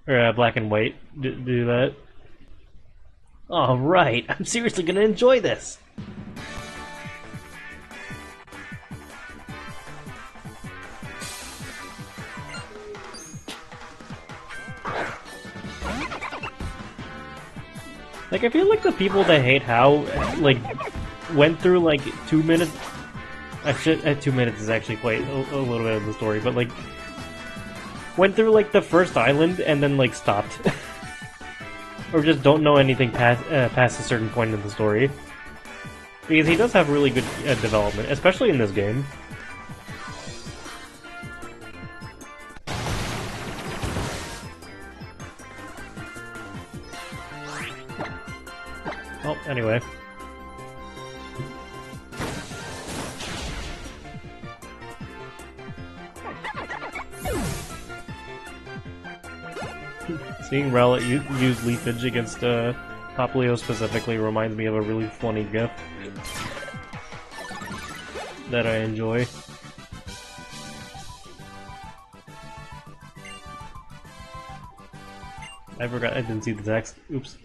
Or Black and White do that. Alright, I'm seriously gonna enjoy this! Like, I feel like the people that hate how, like, went through, like, 2 minutes... 2 minutes is actually quite a little bit of the story, but, like... Went through, like, the first island and then, like, stopped. Or just don't know anything past a certain point in the story. Because he does have really good development, especially in this game. Oh, anyway. Seeing Rowlet use Leafage against Poplio specifically reminds me of a really funny gif that I enjoy. I forgot, I didn't see the text. Oops.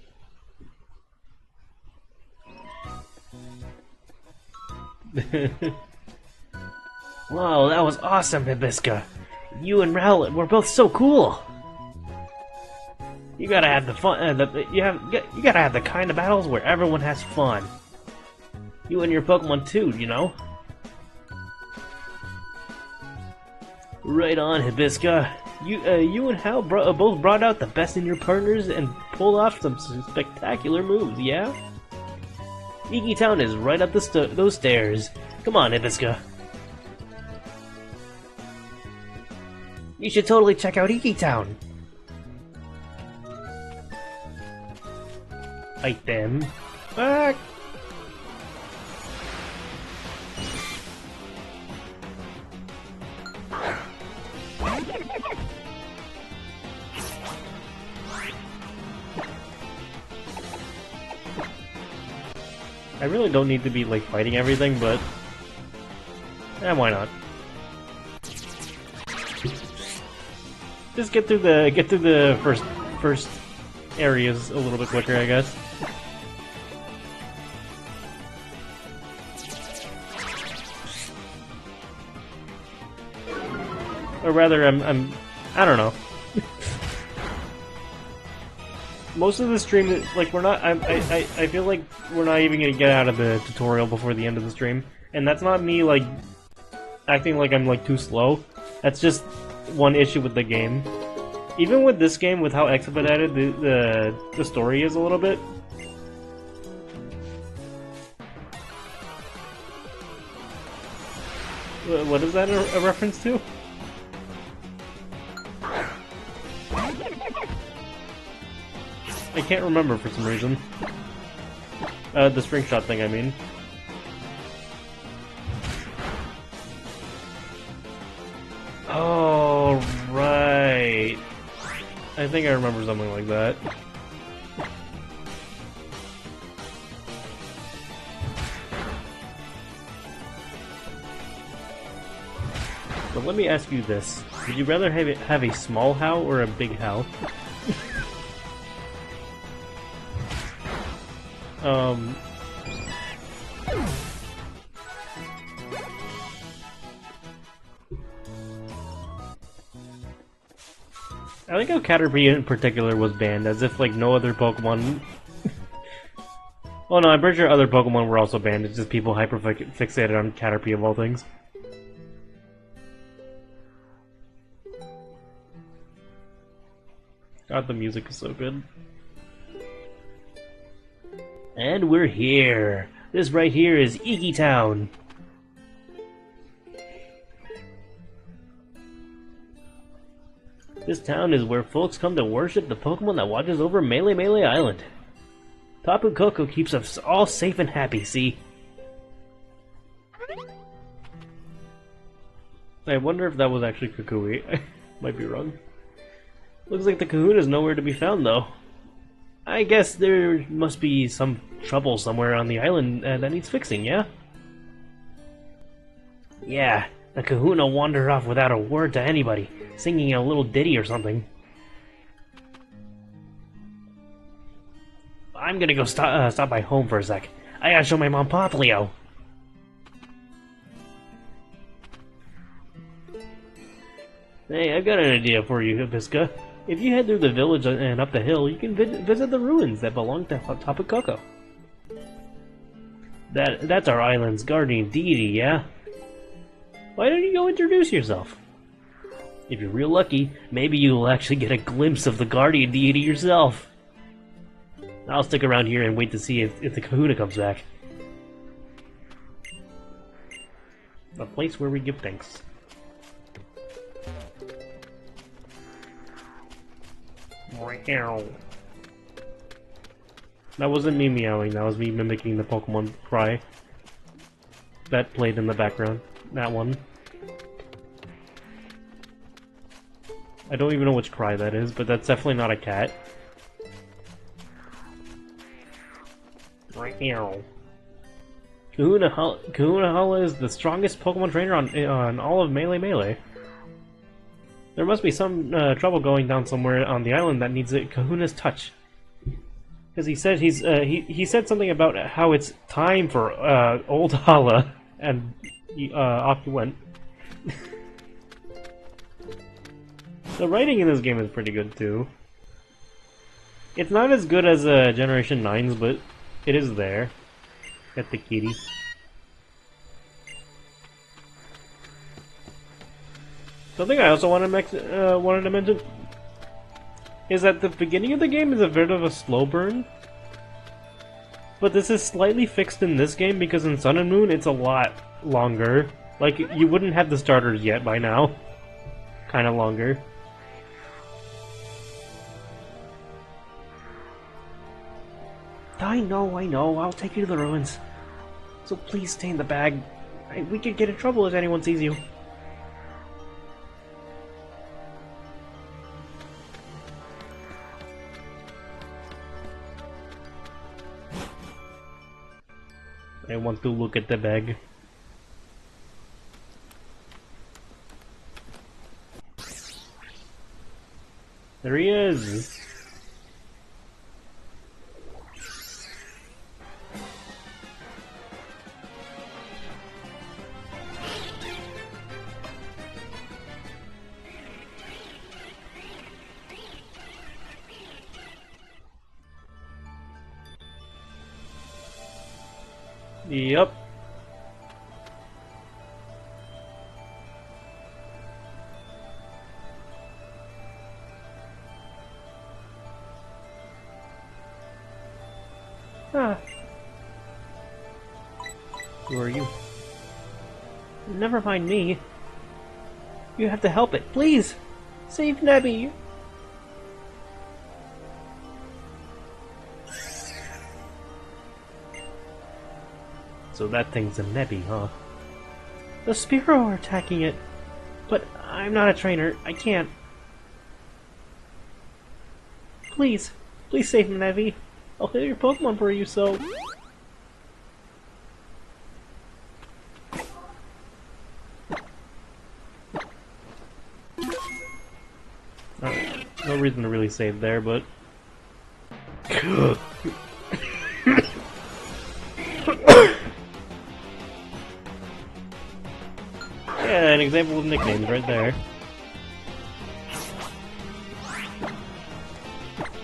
Wow, that was awesome, Hibisca! You and Rowlet were both so cool! You gotta have the fun. You gotta have the kind of battles where everyone has fun. You and your Pokemon too, you know. Right on, Hibisca. You and Hal both brought out the best in your partners and pulled off some spectacular moves. Yeah. Iki Town is right up those stairs. Come on, Hibisca. You should totally check out Iki Town. Item. Back. I really don't need to be like fighting everything, but why not? Just get through the first areas a little bit quicker, I guess. Or rather, I don't know. Most of the stream, like, we're not. I feel like we're not even gonna get out of the tutorial before the end of the stream, and that's not me like acting like I'm like too slow. That's just one issue with the game. Even with this game, with how expedited the story is a little bit. What is that a reference to? I can't remember for some reason. The string shot thing, I mean. Oh, right. I think I remember something like that. But let me ask you this. Would you rather have a small How or a big How? I like how Caterpie in particular was banned, as if like no other Pokemon... Oh no, I'm pretty sure other Pokemon were also banned, it's just people hyper-fixated on Caterpie of all things. God, the music is so good. And we're here! This right here is Iki Town! This town is where folks come to worship the Pokemon that watches over Melee Island. Tapu Koko keeps us all safe and happy, see? I wonder if that was actually Kukui. I might be wrong. Looks like the Kahuna's nowhere to be found, though. I guess there must be some trouble somewhere on the island that needs fixing, yeah? Yeah, the Kahuna wandered off without a word to anybody, singing a little ditty or something. I'm gonna go stop by home for a sec. I gotta show my mom Poplio. Hey, I've got an idea for you, Hibisca. If you head through the village and up the hill, you can visit the ruins that belong to Tapu Koko. That's our island's guardian deity, yeah? Why don't you go introduce yourself? If you're real lucky, maybe you'll actually get a glimpse of the guardian deity yourself. I'll stick around here and wait to see if the Kahuna comes back. A place where we give thanks. That wasn't me meowing, that was me mimicking the Pokemon cry that played in the background. That one. I don't even know which cry that is, but that's definitely not a cat. Kahuna Hala is the strongest Pokemon trainer on all of Melee. There must be some trouble going down somewhere on the island that needs Kahuna's touch. Because he said he said something about how it's time for old Hala, and off he went. The writing in this game is pretty good too. It's not as good as Generation 9's, but it is there. At the kitty. Something I also wanted to mention is that the beginning of the game is a bit of a slow burn. But this is slightly fixed in this game because in Sun and Moon it's a lot longer. Like, you wouldn't have the starters yet by now. Kinda longer. I know, I'll take you to the ruins. So please stay in the bag. We could get in trouble if anyone sees you. I want to look at the bag. There he is! Yep. Ah. Who are you? Never mind me. You have to help it, please! Save Nebby! So that thing's a Nebby, huh? The Spearow are attacking it! But I'm not a trainer, I can't. Please, please save Nebby. I'll hit your Pokemon for you, so... No reason to really save there, but... Yeah, an example of nicknames right there.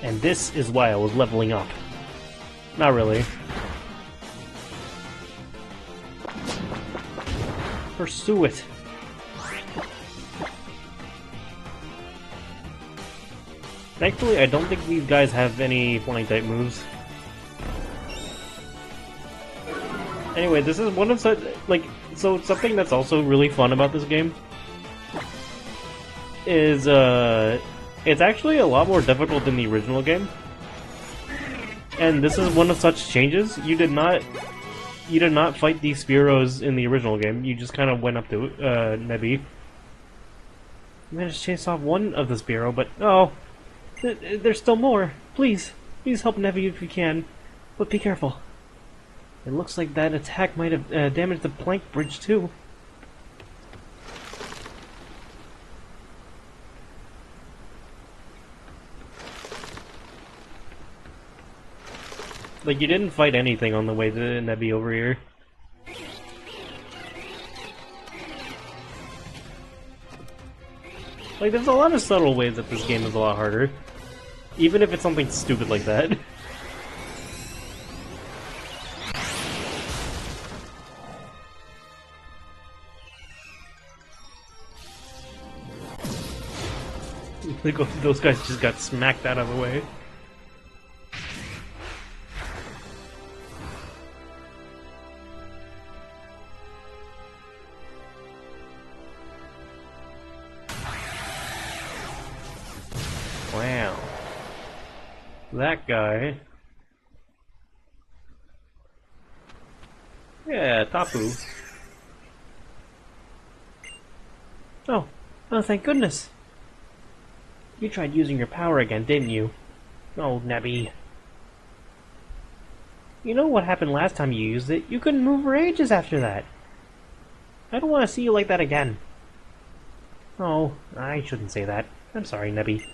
And this is why I was leveling up. Not really. Pursue it. Thankfully, I don't think these guys have any flying type moves. Anyway, this is one of such, like, so something that's also really fun about this game is it's actually a lot more difficult than the original game. And this is one of such changes. You did not fight these Spearows in the original game. You just kind of went up to Nebby. You managed to chase off one of the Spearow, but oh, there's still more. Please help Nebby if you can, but be careful. It looks like that attack might have damaged the plank bridge too. Like, you didn't fight anything on the way to Nebby over here. Like, there's a lot of subtle ways that this game is a lot harder. Even if it's something stupid like that. Those guys just got smacked out of the way. Wow. That guy. Yeah, Tapu. Oh, thank goodness. You tried using your power again, didn't you? Oh, Nebby. You know what happened last time you used it? You couldn't move for ages after that. I don't want to see you like that again. Oh, I shouldn't say that. I'm sorry, Nebby.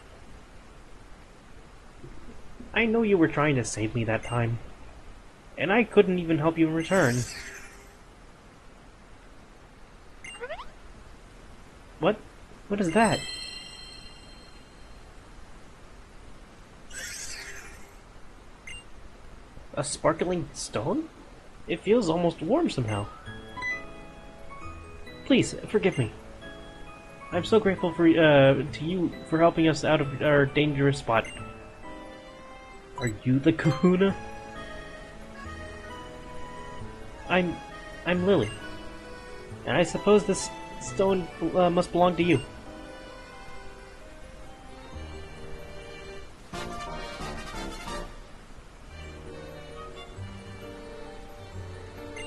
I know you were trying to save me that time. And I couldn't even help you in return. What? What is that? A sparkling stone? It feels almost warm somehow. Please, forgive me. I'm so grateful for to you for helping us out of our dangerous spot. Are you the Kahuna? I'm Lily. And I suppose this stone must belong to you.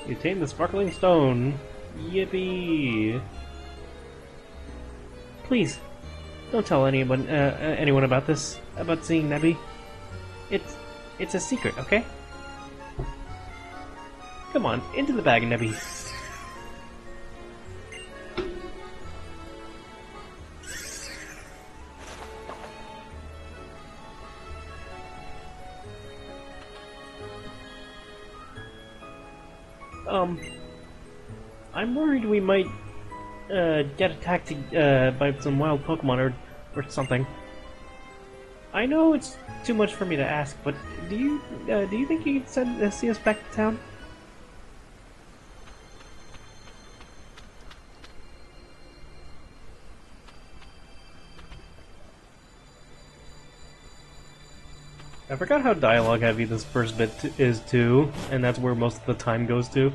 You tamed the sparkling stone. Yippee! Please, don't tell anyone about this, about seeing Nebby. It's a secret, okay? Come on, into the bag, Nebby. I'm worried we might get attacked by some wild Pokemon or something. I know it's too much for me to ask, but do you think you can see us back to town? I forgot how dialogue heavy this first bit is too, and that's where most of the time goes to.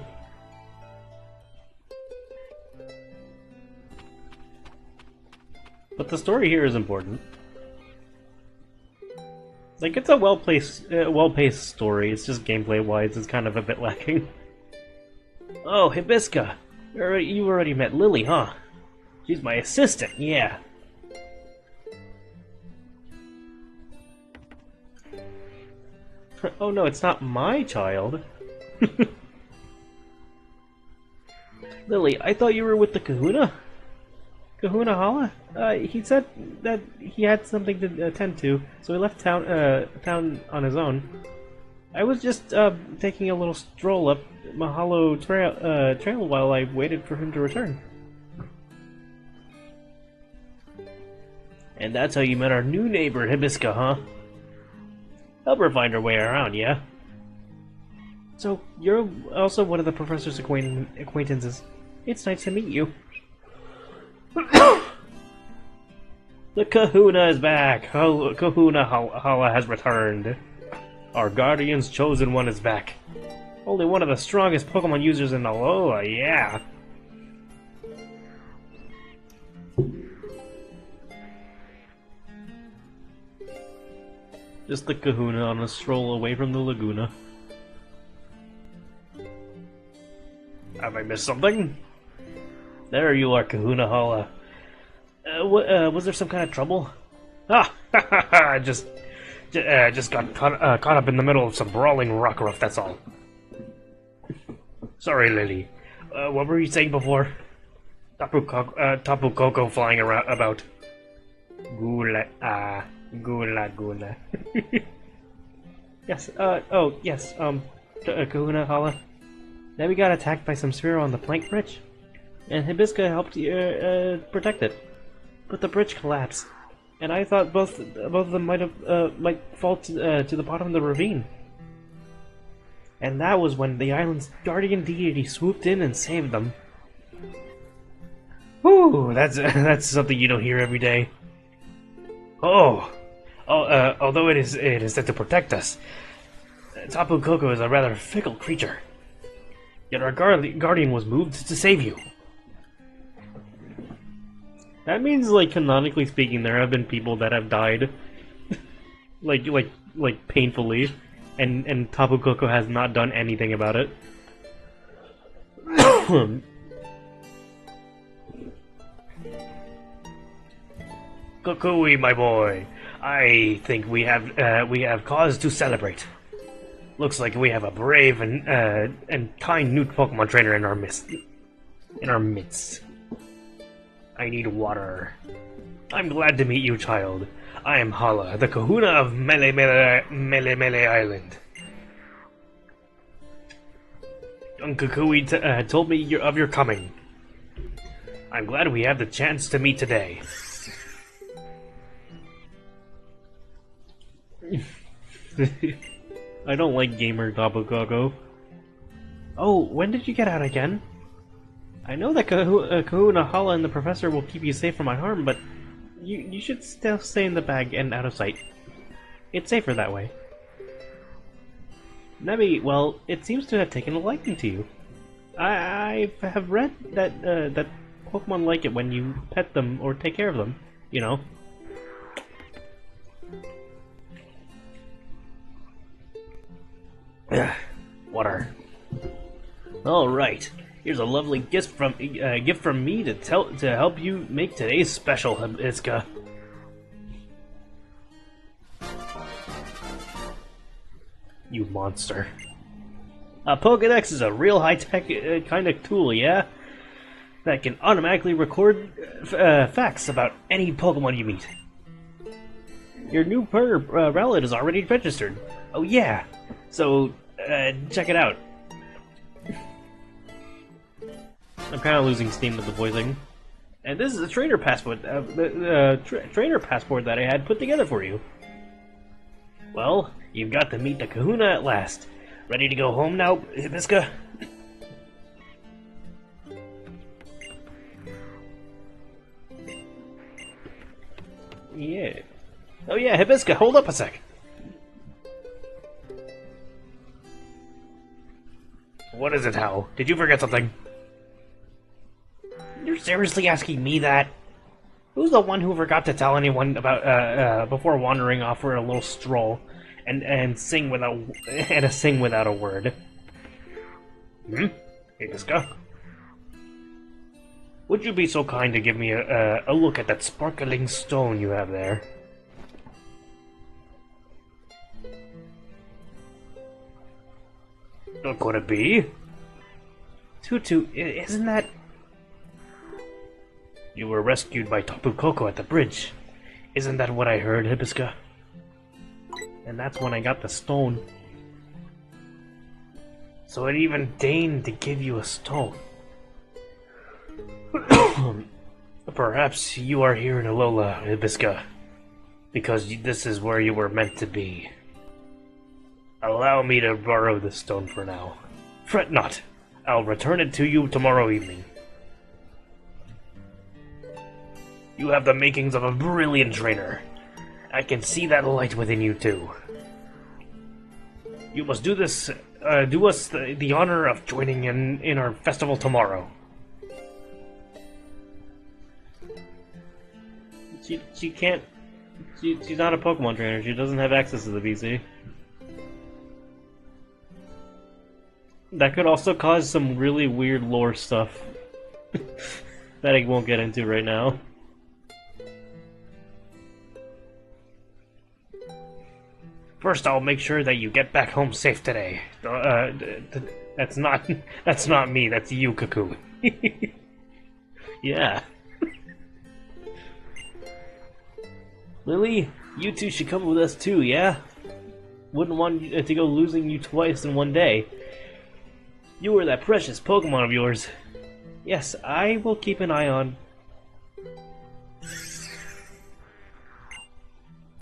But the story here is important. Like, it's a well-paced story. It's just gameplay-wise, it's kind of a bit lacking. Oh, Hibisca! You already met Lily, huh? She's my assistant, yeah. Oh no, it's not my child. Lily, I thought you were with the Kahuna? Kahuna Hala? He said that he had something to attend to, so he left town on his own. I was just taking a little stroll up Mahalo trail while I waited for him to return. And that's how you met our new neighbor, Hibisca, huh? Help her find her way around, yeah? So, you're also one of the professor's acquaintances. It's nice to meet you. The Kahuna is back! Kahuna Hala has returned. Our guardian's chosen one is back. Only one of the strongest Pokemon users in Alola, yeah! Just the kahuna on a stroll away from the Laguna. Have I missed something? There you are, Kahuna Hala. Was there some kind of trouble? Ah, I just got caught up in the middle of some brawling rockruff, that's all. Sorry, Lily. What were you saying before? Tapu Koko flying around about. Gula. Yes, yes, Kahuna Hala. Then we got attacked by some Sphero on the plank bridge, and Hibisca helped protect it. But the bridge collapsed, and I thought both of them might fall to the bottom of the ravine. And that was when the island's guardian deity swooped in and saved them. Whew, that's something you don't hear every day. Although it is said to protect us, Tapu Koko is a rather fickle creature. Yet our guardian was moved to save you. That means, like, canonically speaking, there have been people that have died, like painfully, and Tapu Koko has not done anything about it. Kukui, my boy, I think we have cause to celebrate. Looks like we have a brave and kind new Pokemon trainer in our midst. I need water. I'm glad to meet you, child. I am Hala, the Kahuna of Mele Island. Young Kukui told me of your coming. I'm glad we have the chance to meet today. I don't like gamer Tapu Koko. Oh, when did you get out again? I know that Kahuna Hala and the professor will keep you safe from my harm, but you should still stay in the bag and out of sight. It's safer that way. Nebby, well, it seems to have taken a liking to you. I have read that that Pokemon like it when you pet them or take care of them, you know. Water. All right. Here's a lovely gift from me to help you make today's special, Hibisca. You monster. A Pokédex is a real high-tech kind of tool, yeah? That can automatically record facts about any Pokemon you meet. Your new Rowlet is already registered. Oh yeah, so check it out. I'm kind of losing steam with the voicing. And this is a trainer passport, trainer passport that I had put together for you. Well, you've got to meet the Kahuna at last. Ready to go home now, Hibisca? Yeah. Oh yeah, Hibisca, hold up a sec. What is it, Hal? Did you forget something? You're seriously asking me that? Who's the one who forgot to tell anyone about before wandering off for a little stroll and sing without a word? Hibisca? Would you be so kind to give me a look at that sparkling stone you have there? What could it be? Tutu, isn't that... You were rescued by Tapu Koko at the bridge. Isn't that what I heard, Hibisca? And that's when I got the stone. So it even deigned to give you a stone. Perhaps you are here in Alola, Hibisca, because this is where you were meant to be. Allow me to borrow the stone for now. Fret not. I'll return it to you tomorrow evening. You have the makings of a brilliant trainer. I can see that light within you too. You must do us the honor of joining in our festival tomorrow. She can't She's not a Pokemon trainer. She doesn't have access to the VC. That could also cause some really weird lore stuff that I won't get into right now. First, I'll make sure that you get back home safe today. That's not me. That's you, Cuckoo. Yeah. Lily, you two should come with us too, yeah? Wouldn't want to go losing you twice in one day. You were that precious Pokemon of yours. Yes, I will keep an eye on.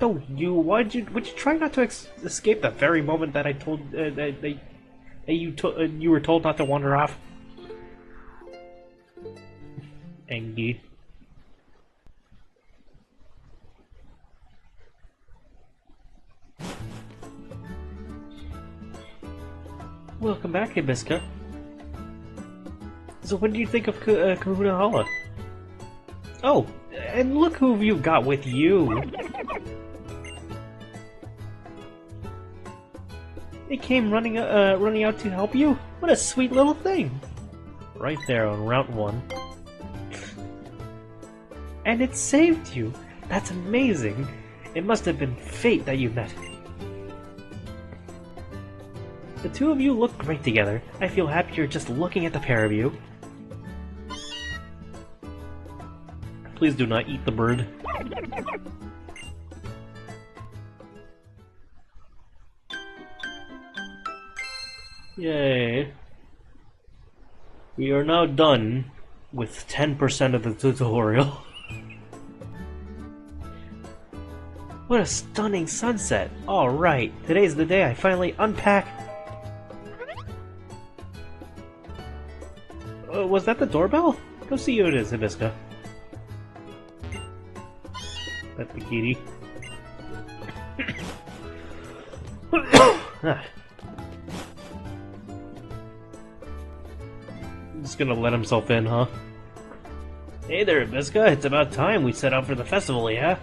Oh, would you try not to escape the very moment that I told that you were told not to wander off? Angie. Welcome back, Hibisca. So what do you think of Kahuna Hala? Oh, and look who you've got with you! It came running out to help you? What a sweet little thing! Right there on Route 1. And it saved you! That's amazing! It must have been fate that you met. The two of you look great together. I feel happier just looking at the pair of you. Please do not eat the bird. Yay. We are now done with 10% of the tutorial. What a stunning sunset! Alright, today's the day I finally unpack. Was that the doorbell? Go see who it is, Hibisca. That's the kitty. Just gonna let himself in, huh? Hey there, Hibisca. It's about time we set out for the festival, yeah?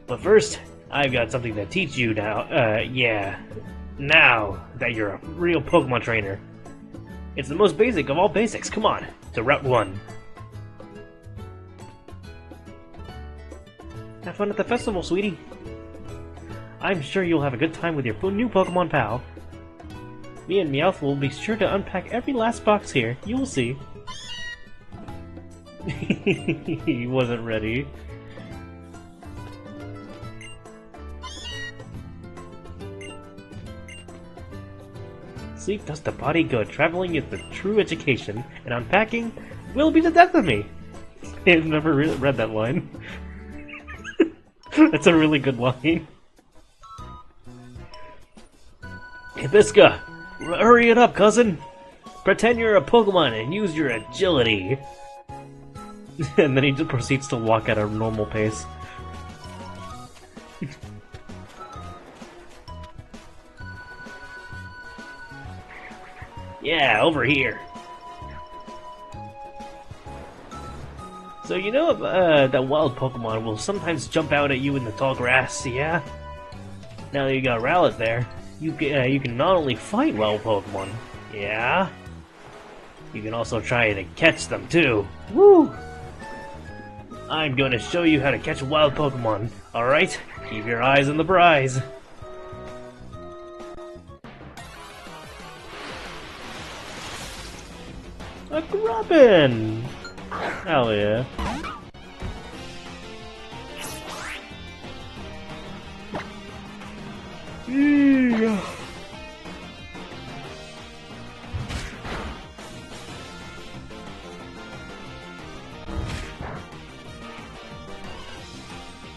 But first, I've got something to teach you now. Yeah. Now that you're a real Pokemon trainer. It's the most basic of all basics. Come on, to Route 1. Have fun at the festival, sweetie. I'm sure you'll have a good time with your new Pokemon pal. Me and Meowth will be sure to unpack every last box here. You'll see. He wasn't ready. Sleep does the body good. Traveling is the true education, and unpacking will be the death of me. I've never read that line. That's a really good line. Hibisca, hurry it up, cousin. Pretend you're a Pokemon and use your agility. And then he just proceeds to walk at a normal pace. Yeah, over here. So you know that wild Pokemon will sometimes jump out at you in the tall grass, yeah? Now that you got Rowlet there, you can not only fight wild Pokemon, yeah? You can also try to catch them too. Woo! I'm going to show you how to catch a wild Pokemon, alright? Keep your eyes on the prize. A Grubbin! Hell yeah. Yeah.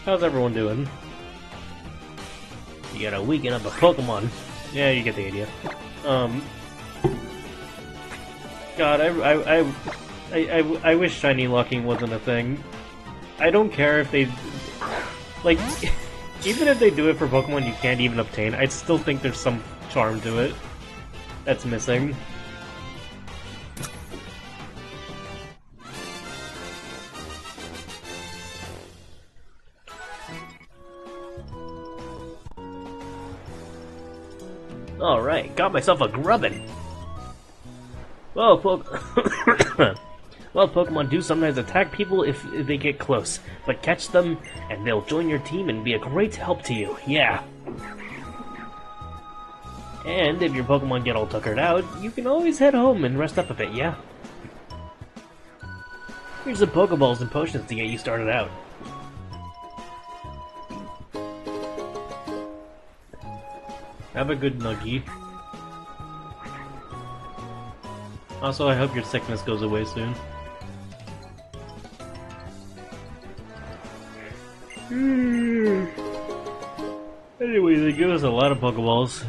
How's everyone doing? You gotta weaken up a Pokemon. Yeah, you get the idea. God, I wish shiny locking wasn't a thing. I don't care if they... Like, even if they do it for Pokemon you can't even obtain, I still think there's some charm to it that's missing. Alright, got myself a grubbin. Well, well, Pokemon do sometimes attack people if they get close, but catch them and they'll join your team and be a great help to you, yeah. And if your Pokemon get all tuckered out, you can always head home and rest up a bit, yeah? Here's some Pokeballs and potions to get you started out. Have a good nuggie. Also, I hope your sickness goes away soon. Anyway, they give us a lot of Pokeballs.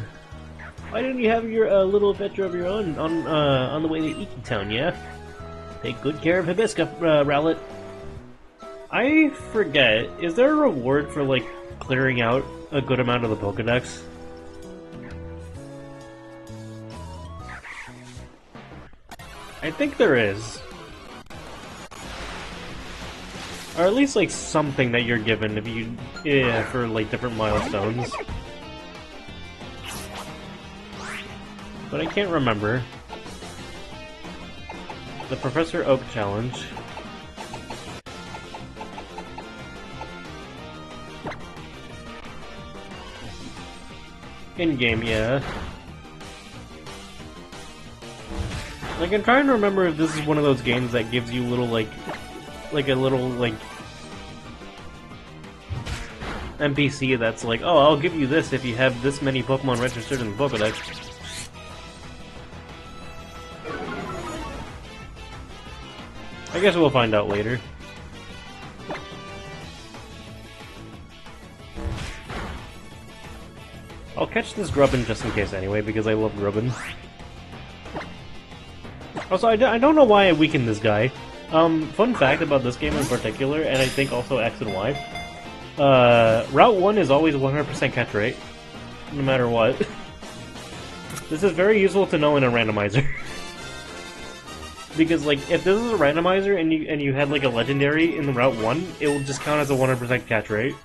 Why didn't you have your little adventure of your own on the way to Iki Town, yeah? Take good care of Hibiscus, Rowlet. I forget, is there a reward for, like, clearing out a good amount of the Pokedex? I think there is. Or at least, like, something that you're given if you... yeah, for, like, different milestones. But I can't remember. The Professor Oak Challenge. In-game, yeah. Like, I'm trying to remember if this is one of those games that gives you little, like a little, like, NPC that's like, oh, I'll give you this if you have this many Pokemon registered in the Pokedex. I guess we'll find out later. I'll catch this Grubbin just in case anyway, because I love Grubbin. Also, I don't know why I weakened this guy. Fun fact about this game in particular, and I think also X and Y. Route 1 is always 100% catch rate, no matter what. This is very useful to know in a randomizer. Because, like, if this is a randomizer and you had, like, a legendary in the Route 1, it will just count as a 100% catch rate.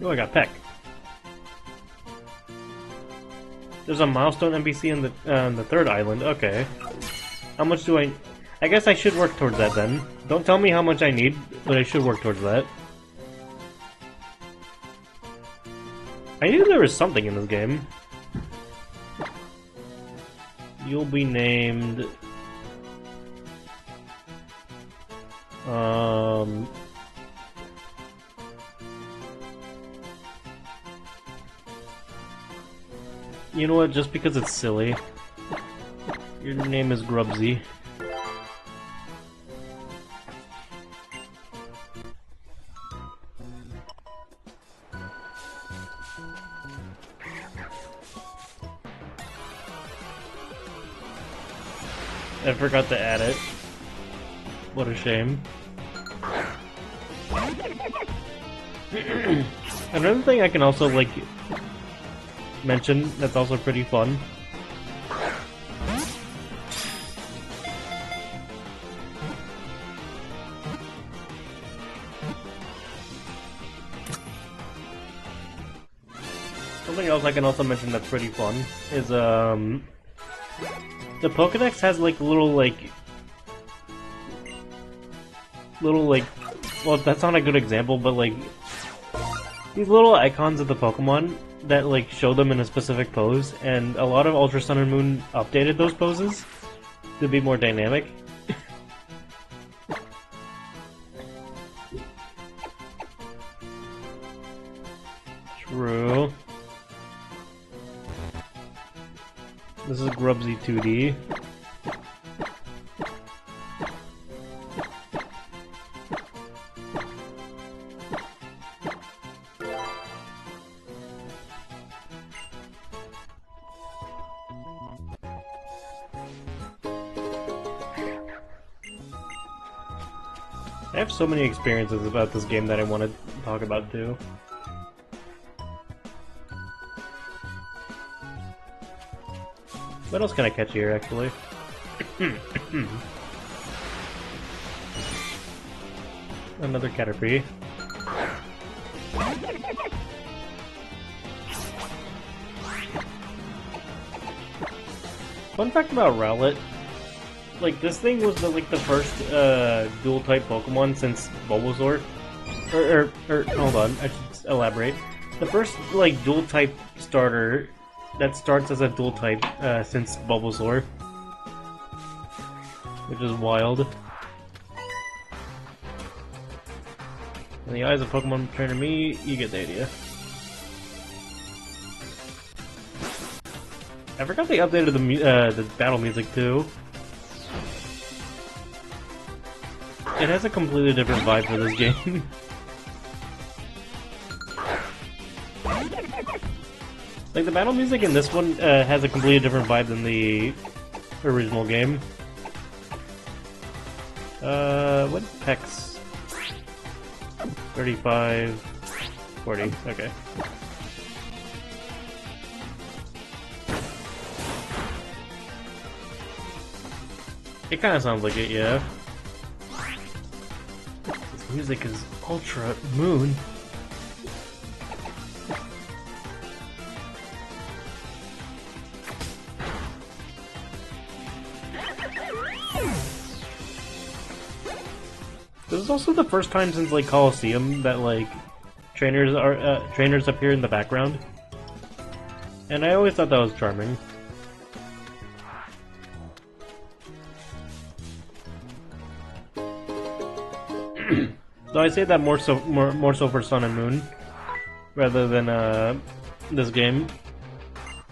Oh, I got Peck. There's a milestone NPC in the third island. Okay. How much do I guess I should work towards that then. Don't tell me how much I need, but I should work towards that. I knew there was something in this game. You'll be named... You know what, just because it's silly. Your name is Grubsy. I forgot to add it. What a shame. Another thing I can also, like, mention that's also pretty fun. Something else I can also mention that's pretty fun is, the Pokedex has, like, little, well, that's not a good example, but, like, these little icons of the Pokemon that, like, show them in a specific pose, and a lot of Ultra Sun and Moon updated those poses to be more dynamic. True. This is Grubsy 2D. I have so many experiences about this game that I want to talk about too. What else can I catch here, actually? Another Caterpie. Fun fact about Rowlet, like this thing was the first dual type Pokemon since Bulbasaur. Or hold on, I should elaborate. The first like dual type starter that starts as a dual type since Bulbasaur, which is wild. In the eyes of Pokemon trainer me, you get the idea. I forgot they updated the battle music too. It has a completely different vibe for this game. Like the battle music in this one has a completely different vibe than the original game. What Pex? 35, 40. Okay. It kind of sounds like it, yeah. This music is Ultramoon. This is also the first time since like Coliseum that like trainers appear in the background, and I always thought that was charming. So I say that more so for Sun and Moon rather than this game.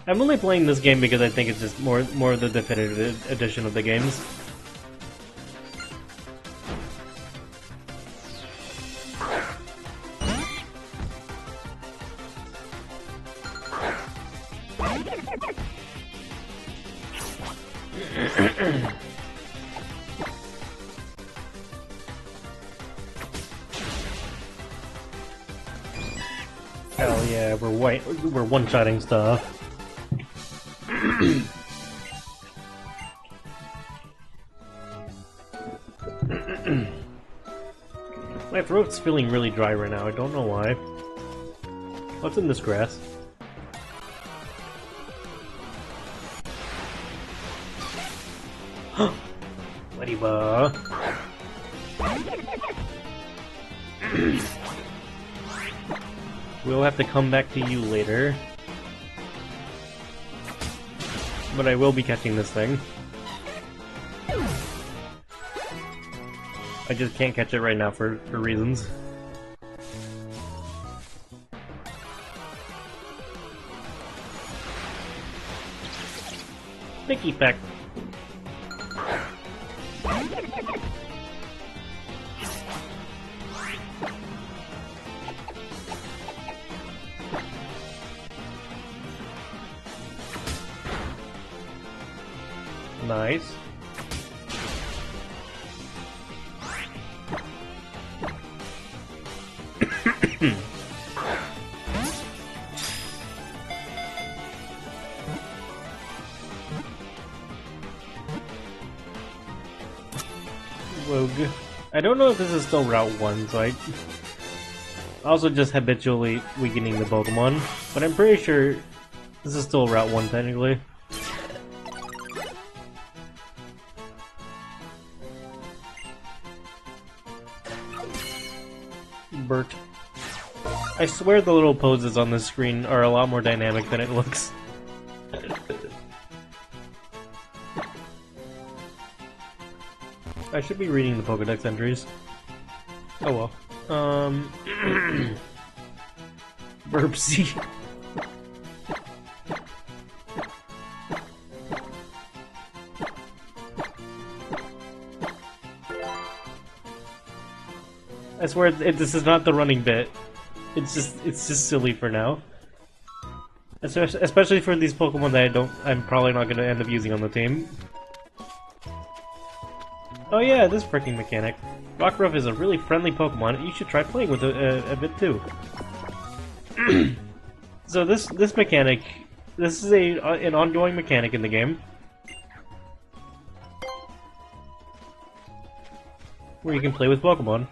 I'm only playing this game because I think it's just more the definitive edition of the games. Hell yeah, we're one-shotting stuff. My throat's feeling really dry right now, I don't know why. What's in this grass? Ladybug. We'll have to come back to you later. But I will be catching this thing. I just can't catch it right now for reasons. Sticky Peck. Nice. Rogue. I don't know if this is still Route 1, so I also just habitually weakening the Pokemon, but I'm pretty sure this is still Route 1 technically. Bert. I swear the little poses on this screen are a lot more dynamic than it looks. I should be reading the Pokedex entries. Oh well. Burpsy. I swear this is not the running bit. It's just silly for now. Especially for these Pokemon that I'm probably not gonna end up using on the team. Oh yeah, this freaking mechanic. Rockruff is a really friendly Pokemon. You should try playing with it a bit too. So this mechanic, this is an ongoing mechanic in the game, where you can play with Pokemon.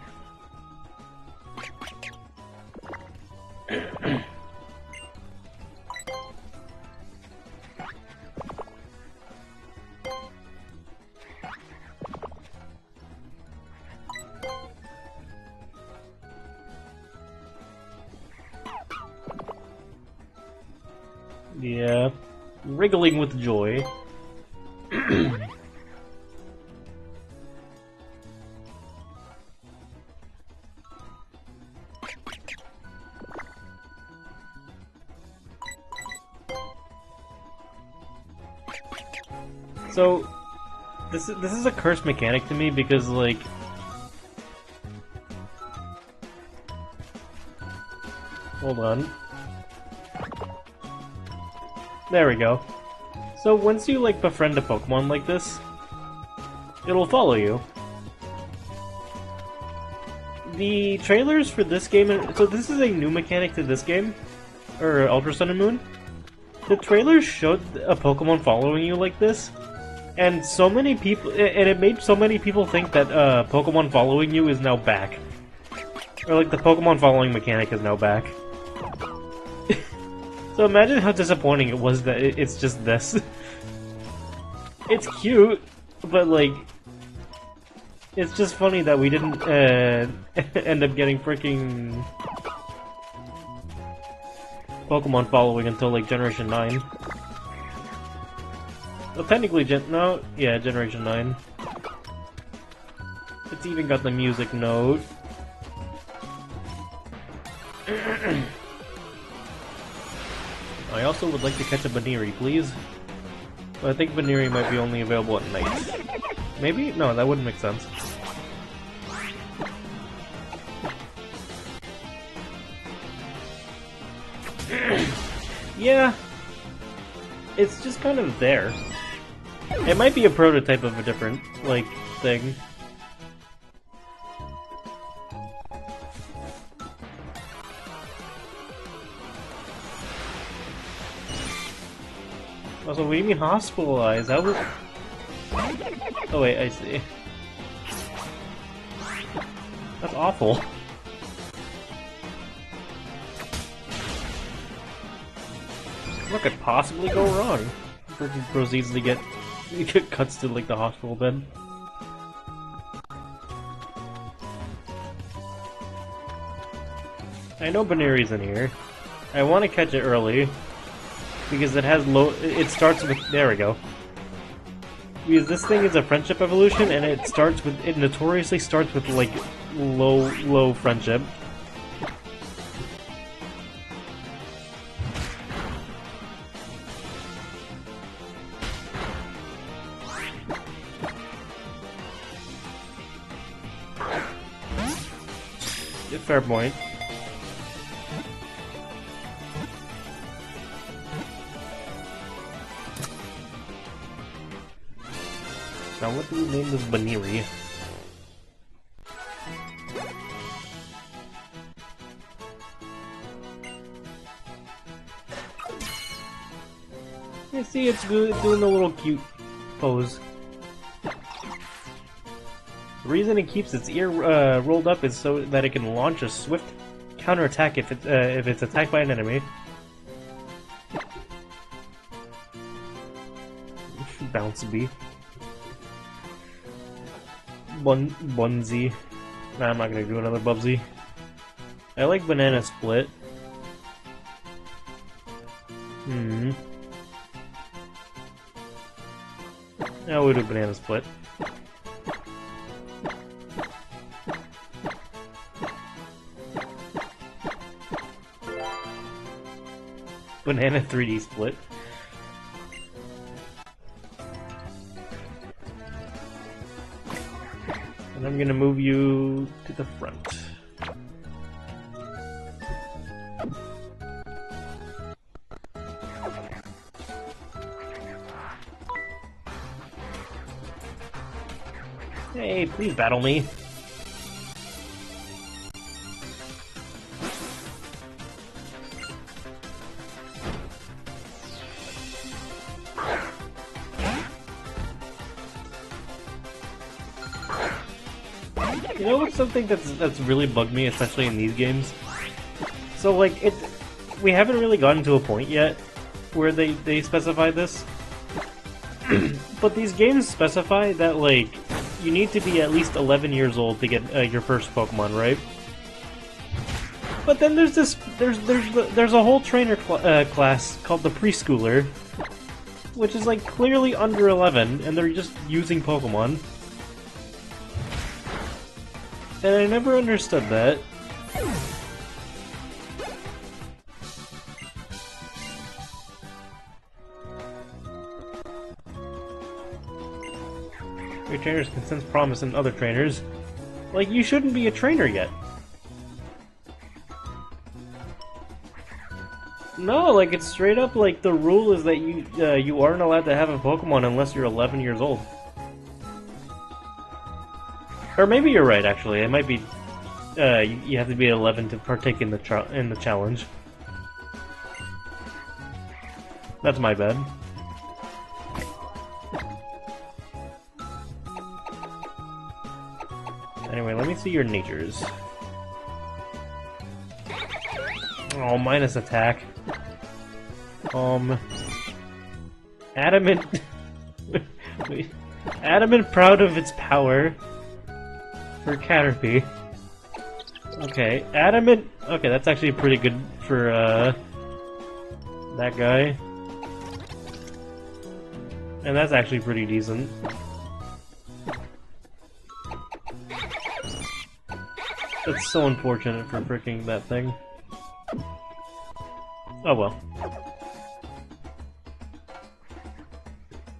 Yeah. Wriggling with joy. So, this is a cursed mechanic to me because, like, hold on. There we go. So once you, like, befriend a Pokemon like this, it'll follow you. The trailers for this game, so this is a new mechanic to this game, or Ultra Sun and Moon. The trailers showed a Pokemon following you like this, and so many people, and it made so many people think that Pokemon following you is now back. Or like the Pokemon following mechanic is now back. So imagine how disappointing it was that it's just this. It's cute, but like, it's just funny that we didn't end up getting freaking Pokemon following until like Generation 9. Well, technically, Generation 9. It's even got the music note. I also would like to catch a Baniri, please. But I think Baniri might be only available at night. Maybe? No, that wouldn't make sense. Yeah. It's just kind of there. It might be a prototype of a different, like, thing. Also, what do you mean hospitalized? How was... Oh wait, I see. That's awful. What could possibly go wrong? Freaking proceeds to get cuts to like the hospital bed. I know Baneri's in here. I want to catch it early because it has low. It starts with. There we go. Because this thing is a friendship evolution, and it starts with. It notoriously starts with like low friendship. Fair point. Now what do we name this Baneri? You see, it's doing a little cute pose. The reason it keeps its ear rolled up is so that it can launch a swift counterattack if it's attacked by an enemy. Bounce B. Bunsy. Nah, I'm not gonna do another Bubsy. I like Banana Split. Yeah, we'll do Banana Split. Banana 3D Split. And I'm gonna move you to the front. Hey, please battle me. You know what's something that's really bugged me, especially in these games? So like we haven't really gotten to a point yet where they specify this. But these games specify that like you need to be at least 11 years old to get your first Pokemon, right? But then there's this, there's a whole trainer class called the preschooler, which is like clearly under 11, and they're just using Pokemon. And I never understood that. Your trainers can sense promise in other trainers. Like, you shouldn't be a trainer yet. No, like, it's straight up, like, the rule is that you aren't allowed to have a Pokemon unless you're 11 years old. Or maybe you're right, actually. It might be, you have to be 11 to partake in the challenge. That's my bad. Anyway, let me see your natures. Oh, minus attack. Adamant... Adamant proud of its power. For Caterpie. Okay, adamant... Okay, that's actually pretty good for, that guy. And that's actually pretty decent. That's so unfortunate for fricking that thing. Oh well.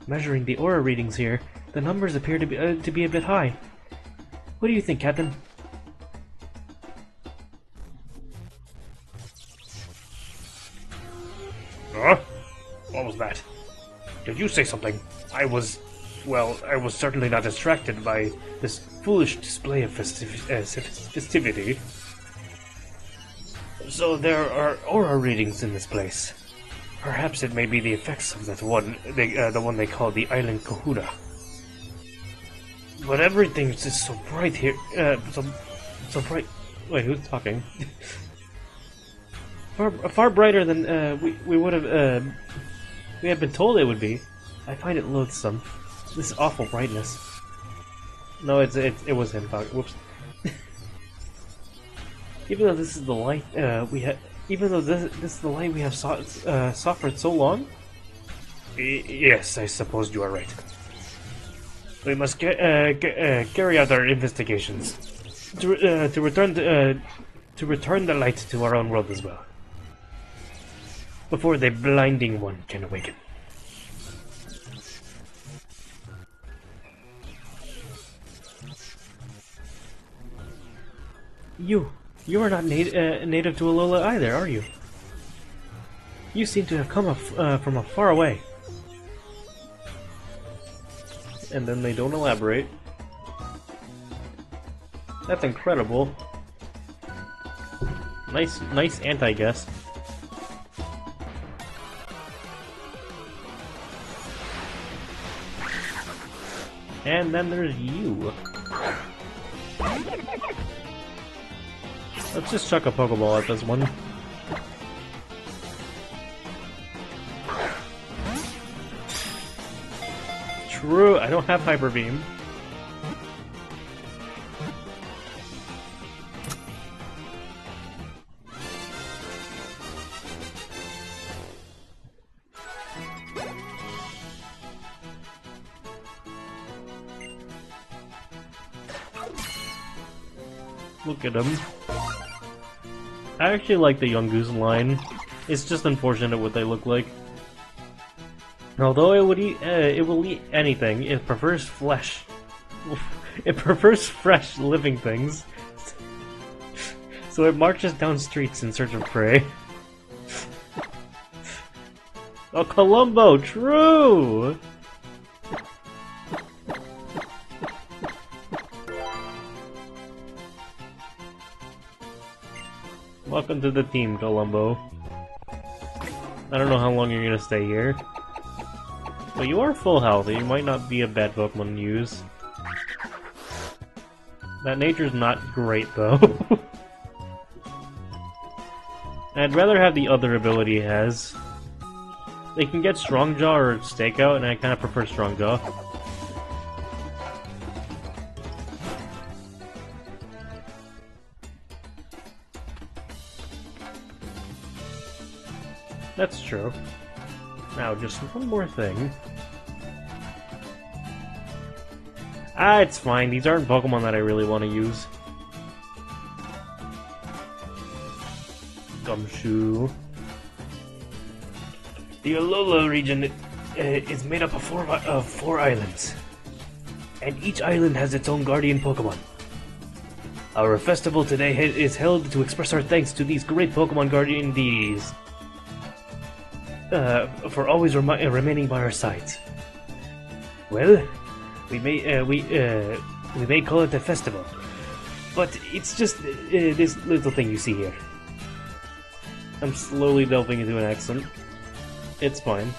Measuring the aura readings here, the numbers appear to be a bit high. What do you think, Captain? Huh? What was that? Did you say something? I was certainly not distracted by this foolish display of festivity. So there are aura readings in this place. Perhaps it may be the effects of that one, the one they call the Island Kahuna. But everything is just so bright here, so bright. Wait, who's talking? far brighter than we would have we had been told it would be. I find it loathsome. This awful brightness. No, it was him talking. Whoops. Even though this is the light even though this is the light we have suffered so long. Yes, I suppose you are right. We must carry out our investigations to return the light to our own world as well, before the blinding one can awaken. You are not native to Alola either, are you? You seem to have come from far away. And then they don't elaborate. That's incredible. Nice anti-guess. And then there's you. Let's just chuck a Pokeball at this one. True, I don't have Hyper Beam. Look at him. I actually like the Young Goose line. It's just unfortunate what they look like. Although it will eat anything, it prefers flesh. It prefers fresh, living things. So it marches down streets in search of prey. Oh, Columbo, true! Welcome to the team, Columbo. I don't know how long you're gonna stay here. But you are full health, you might not be a bad Pokemon to use. That nature's not great, though. I'd rather have the other ability it has. They can get Strong Jaw or Stakeout, and I kind of prefer Strong Jaw. That's true. Now, just one more thing. Ah, it's fine. These aren't Pokemon that I really want to use. Gumshoe. The Alola region is made up of four islands, and each island has its own guardian Pokemon. Our festival today is held to express our thanks to these great Pokemon guardian deities for always remaining by our sides. Well, we may call it a festival, but it's just this little thing you see here. I'm slowly delving into an accent. It's fine.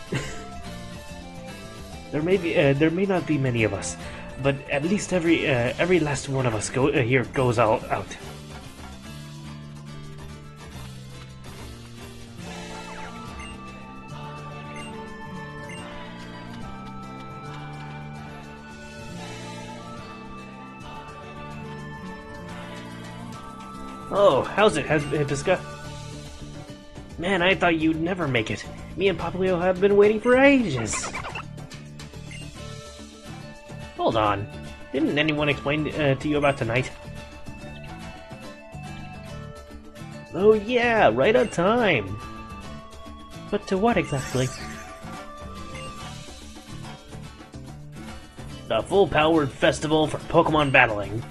There may not be many of us, but at least every last one of us here goes all out. Oh, how's it, Hibisca? Man, I thought you'd never make it. Me and Popplio have been waiting for ages. Hold on. Didn't anyone explain to you about tonight? Oh yeah, right on time. But to what exactly? The full-powered festival for Pokemon battling.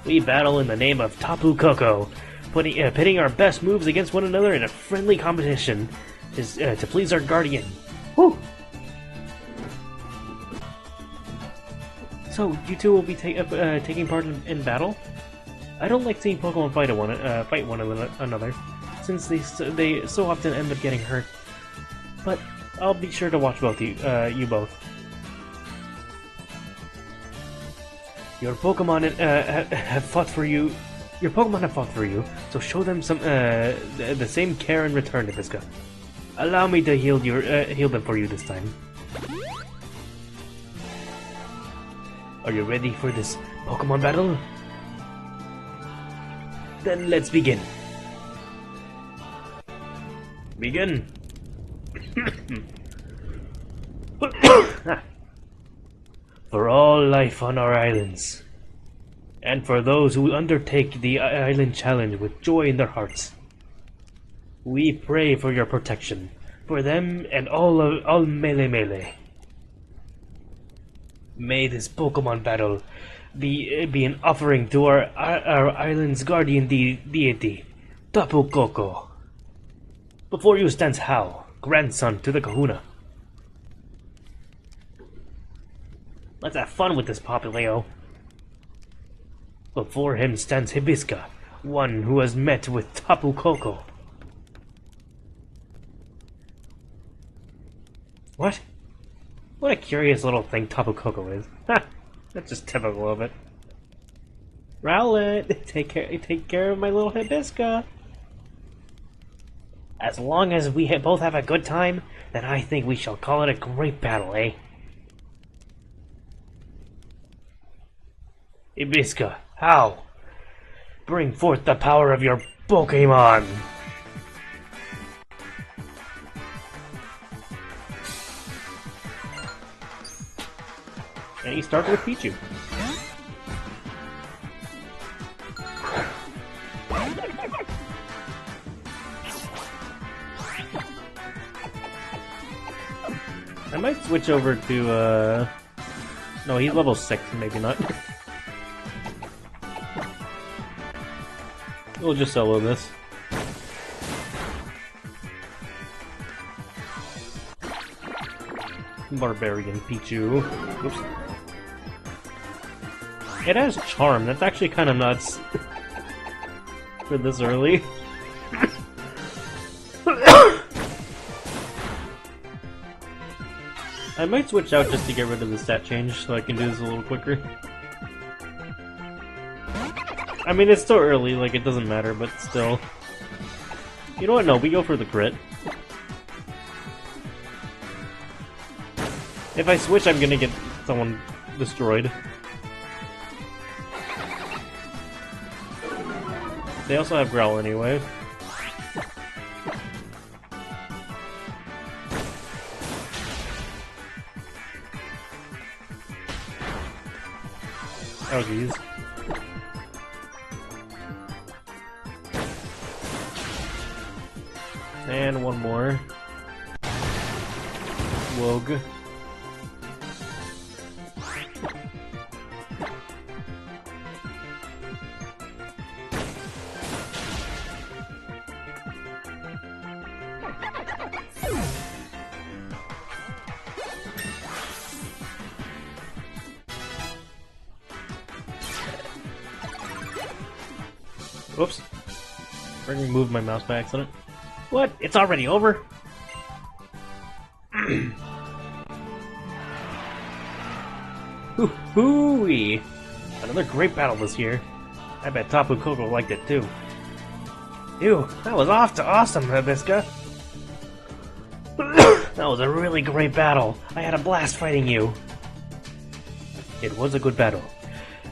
We battle in the name of Tapu Koko, pitting our best moves against one another in a friendly competition to please our guardian. Woo! So, you two will be taking part in battle? I don't like seeing Pokemon fight one another, since they so often end up getting hurt. But I'll be sure to watch both you both. Your Pokemon have fought for you. Your Pokemon have fought for you, so show them some the same care in return, Hibisca. Allow me to heal them for you this time. Are you ready for this Pokemon battle? Then let's begin. Begin. For all life on our islands, and for those who undertake the island challenge with joy in their hearts, we pray for your protection, for them and all Melee. May this Pokemon battle be an offering to our island's guardian deity, Tapu Koko. Before you stands Hao, grandson to the Kahuna. Let's have fun with this, Popplio. Before him stands Hibisca, one who has met with Tapu Koko. What? What a curious little thing Tapu Koko is. Ha! That's just typical of it. Rowlet, take care of my little Hibisca. As long as we both have a good time, then I think we shall call it a great battle, eh? Hibisca, how? Bring forth the power of your Pokemon! And you start with Pichu. I might switch over to, no, he's level 6, maybe not. We'll just solo this. Barbarian Pichu. Oops. It has Charm. That's actually kind of nuts. For this early. I might switch out just to get rid of the stat change so I can do this a little quicker. I mean, it's still early, like, it doesn't matter, but still. You know what? No, we go for the crit. If I switch, I'm gonna get someone destroyed. They also have Growl anyway. Oh geez. And one more. Wogue. Oops. I removed my mouse by accident. What? It's already over? Hoo-hoo-wee! Another great battle this year. I bet Tapu Koko liked it too. Ew, that was awesome, Hibisca. That was a really great battle. I had a blast fighting you. It was a good battle.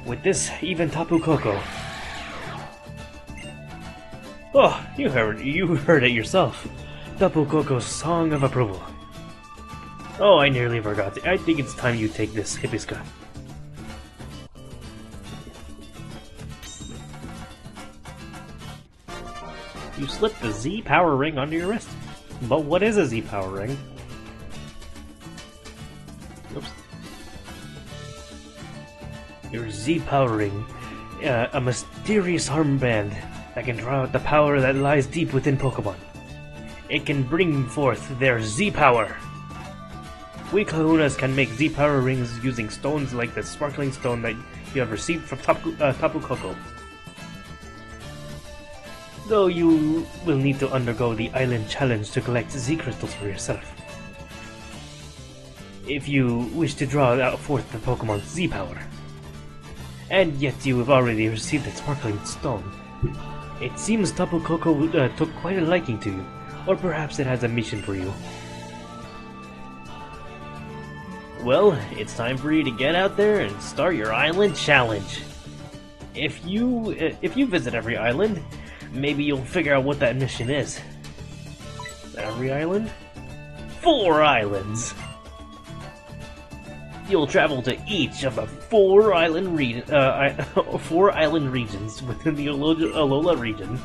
With this, even Tapu Koko. Oh, you heard it yourself. Tapu Koko's song of approval. Oh, I nearly forgot. I think it's time you take this, Hibisca. You slipped the Z power ring onto your wrist. But what is a Z power ring? Oops. Your Z power ring, a mysterious armband that can draw out the power that lies deep within Pokemon. It can bring forth their Z power. We Kahunas can make Z power rings using stones like the sparkling stone that you have received from Tapu Koko. Though you will need to undergo the Island Challenge to collect Z crystals for yourself. If you wish to draw out forth the Pokemon's Z power. And yet you have already received that sparkling stone. It seems Tapu Koko took quite a liking to you, or perhaps it has a mission for you. Well, it's time for you to get out there and start your Island Challenge. If you visit every island, maybe you'll figure out what that mission is. Every island? 4 islands! You'll travel to each of the 4 island regions within the Alola region.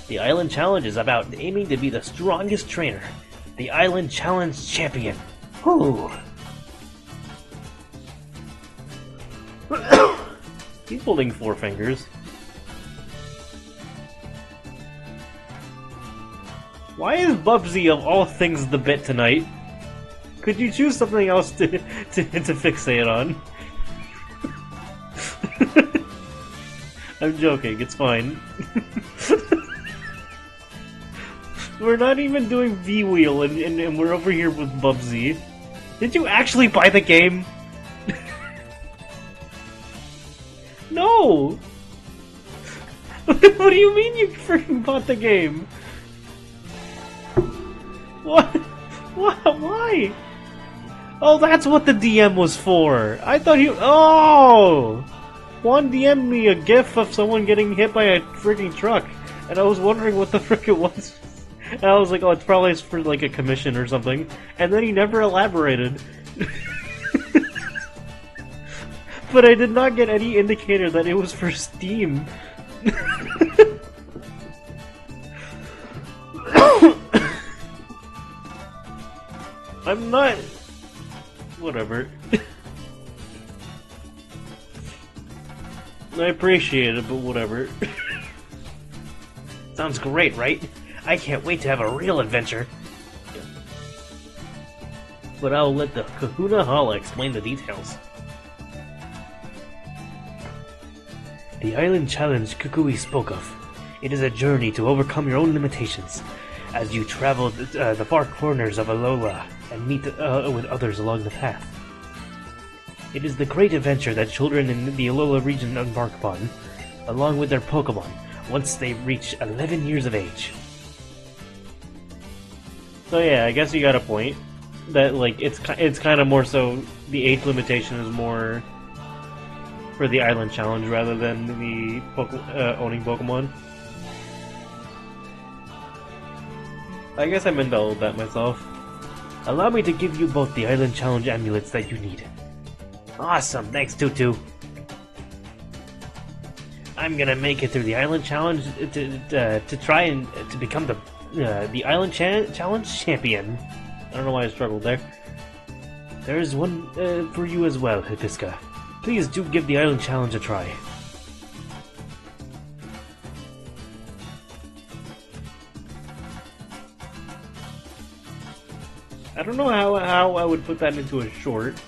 The Island Challenge is about aiming to be the strongest trainer, the Island Challenge champion. Whew. He's holding 4 fingers. Why is Bubsy of all things the bit tonight? Could you choose something else to fixate on? I'm joking, it's fine. We're not even doing V-Wheel and we're over here with Bubsy. Did you actually buy the game? No! What do you mean you freaking bought the game? What? What? Why? Oh, that's what the DM was for. I thought you. Oh! Juan DM'd me a gif of someone getting hit by a freaking truck, and I was wondering what the frick it was. And I was like, oh, it's probably for like a commission or something. And then he never elaborated. But I did not get any indicator that it was for Steam. I'm not... Whatever. I appreciate it, but whatever. Sounds great, right? I can't wait to have a real adventure. But I'll let the Kahuna Hala explain the details. The Island Challenge Kukui spoke of. It is a journey to overcome your own limitations as you travel the far corners of Alola and meet with others along the path. It is the great adventure that children in the Alola region embark upon, along with their Pokemon, once they reach 11 years of age. So yeah, I guess you got a point. That, like, it's kind of more so, the age limitation is more for the Island Challenge rather than the owning Pokemon. I guess I meant all of that myself. Allow me to give you both the Island Challenge amulets that you need. Awesome, thanks, Tutu. I'm gonna make it through the island challenge to try and to become the island challenge champion. I don't know why I struggled there. There's one for you as well, Hipiska. Please do give the island challenge a try. I don't know how I would put that into a short,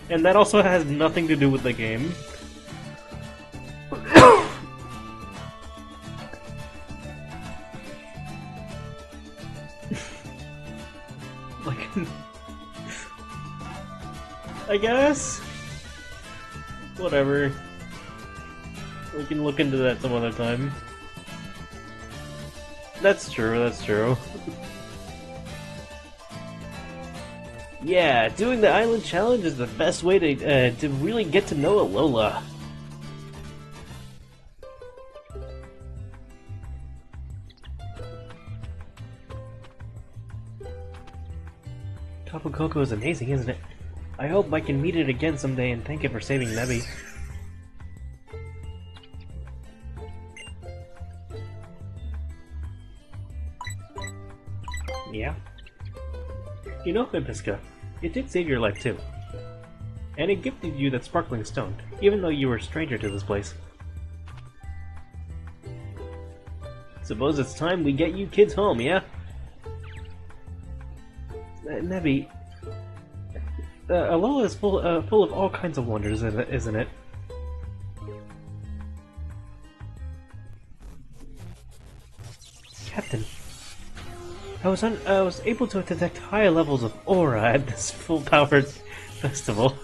and that also has nothing to do with the game. Like, I guess. Whatever. We can look into that some other time. That's true, that's true. Yeah, doing the island challenge is the best way to really get to know Alola. Tapu Koko is amazing, isn't it? I hope I can meet it again someday and thank it for saving Nebby. Yeah. You know, Impiska, it did save your life too. And it gifted you that sparkling stone, even though you were a stranger to this place. Suppose it's time we get you kids home, yeah? Nebby, Alola is full of all kinds of wonders, isn't it? Captain, I was able to detect high levels of aura at this full-powered festival.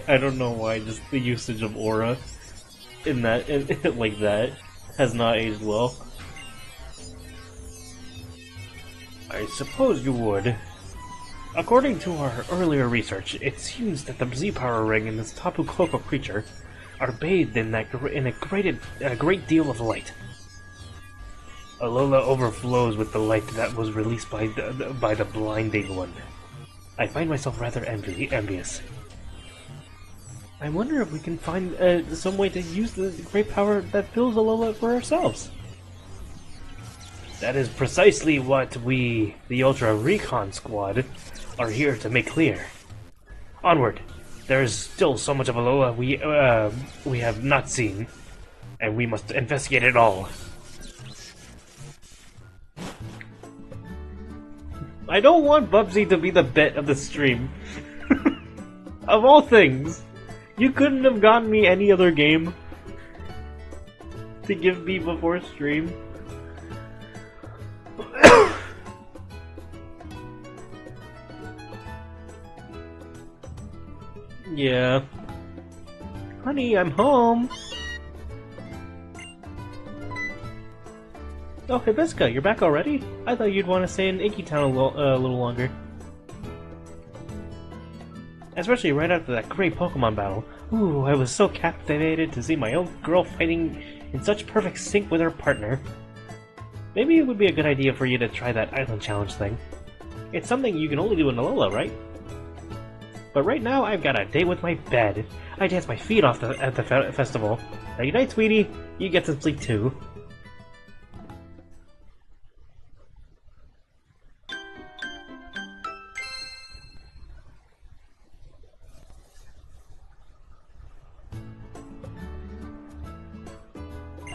I don't know why, just the usage of aura in that, like that, has not aged well. I suppose you would. According to our earlier research, it seems that the Z-Power Ring and this Tapu Koko creature are bathed in a great deal of light. Alola overflows with the light that was released by the blinding one. I find myself rather envious. I wonder if we can find some way to use the great power that fills Alola for ourselves. That is precisely what we, the Ultra Recon Squad, are here to make clear. Onward! There is still so much of Alola we have not seen, and we must investigate it all. I don't want Bubsy to be the bet of the stream. Of all things, you couldn't have gotten me any other game to give me before stream. Yeah. Honey, I'm home! Oh, Hibisca, you're back already? I thought you'd want to stay in Inky Town a little longer. Especially right after that great Pokemon battle. Ooh, I was so captivated to see my own girl fighting in such perfect sync with her partner. Maybe it would be a good idea for you to try that island challenge thing. It's something you can only do in Alola, right? But right now, I've got a date with my bed. I danced my feet off at the festival. Now, good night, sweetie. You get some sleep too.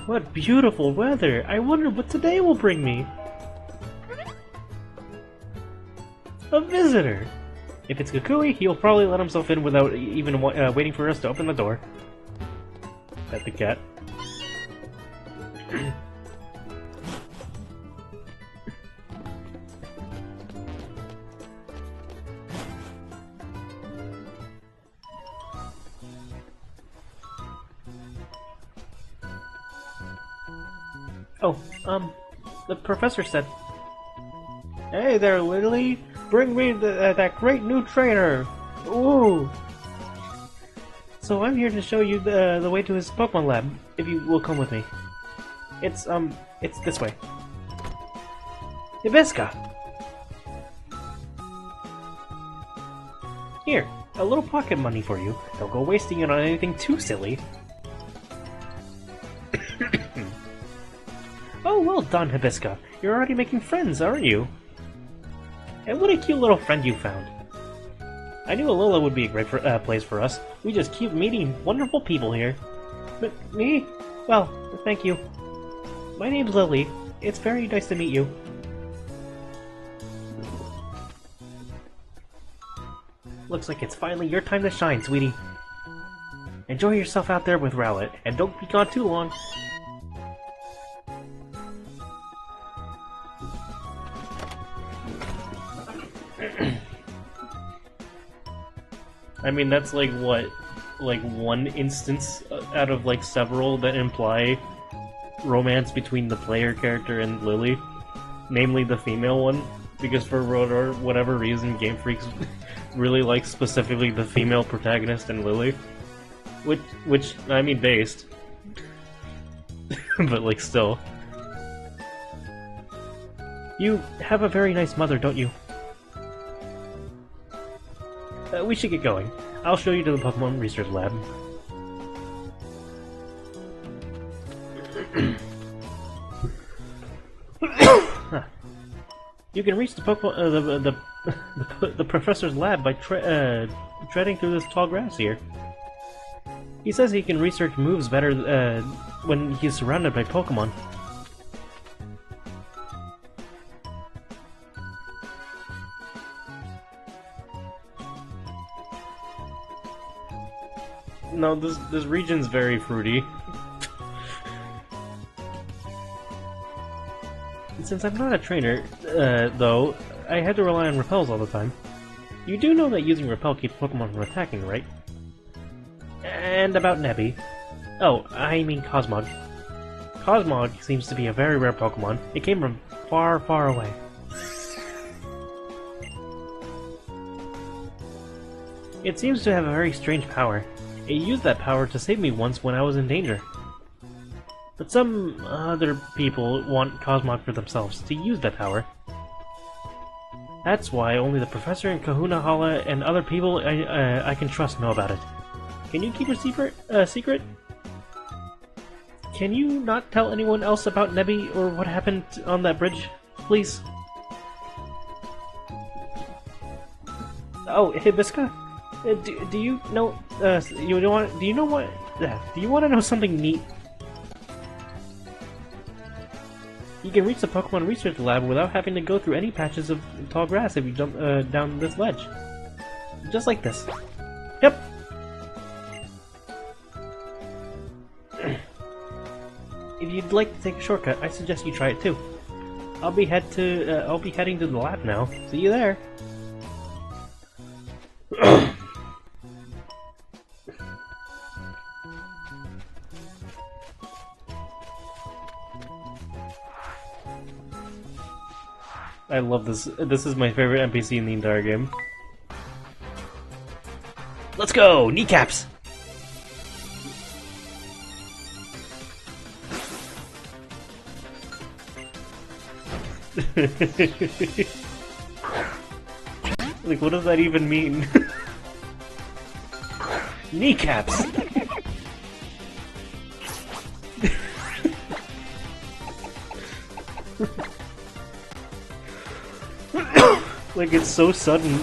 What beautiful weather! I wonder what today will bring me. A visitor! If it's Kukui, he'll probably let himself in without even waiting for us to open the door. Pet the cat. Oh, the professor said, "Hey there, Lily! Bring me that great new trainer! Ooh!" So I'm here to show you the way to his Pokemon lab, if you will come with me. It's this way. Hibisca! Here, a little pocket money for you. Don't go wasting it on anything too silly. Oh, well done, Hibisca. You're already making friends, aren't you? And what a cute little friend you found. I knew Alola would be a great place for us. We just keep meeting wonderful people here. But me? Well, thank you. My name's Lily. It's very nice to meet you. Looks like it's finally your time to shine, sweetie. Enjoy yourself out there with Rowlet, and don't be gone too long. I mean, that's like, what? Like one instance out of like several that imply romance between the player character and Lily. Namely the female one. Because for whatever reason, Game Freaks really like specifically the female protagonist and Lily. Which, I mean, based. But like, still. You have a very nice mother, don't you? We should get going. I'll show you to the Pokemon Research Lab. You can reach the Pokemon, the professor's lab by treading through this tall grass here. He says he can research moves better when he's surrounded by Pokemon. No, this region's very fruity. Since I'm not a trainer, though, I had to rely on repels all the time. You do know that using repel keeps Pokemon from attacking, right? And about Nebby. Oh, I mean Cosmog. Cosmog seems to be a very rare Pokemon. It came from far, far away. It seems to have a very strange power. It used that power to save me once when I was in danger. But some other people want Cosmog for themselves, to use that power. That's why only the Professor and Kahuna Hala and other people I can trust know about it. Can you keep a secret? Can you not tell anyone else about Nebby or what happened on that bridge, please? Oh, Hibisca? Do you know? Do you know what? Do you want to know something neat? You can reach the Pokemon Research Lab without having to go through any patches of tall grass if you jump down this ledge. Just like this. Yep. If you'd like to take a shortcut, I suggest you try it too. I'll be heading to the lab now. See you there. I love this. This is my favorite NPC in the entire game. Let's go! Kneecaps! Like, what does that even mean? Kneecaps! Like, it's so sudden.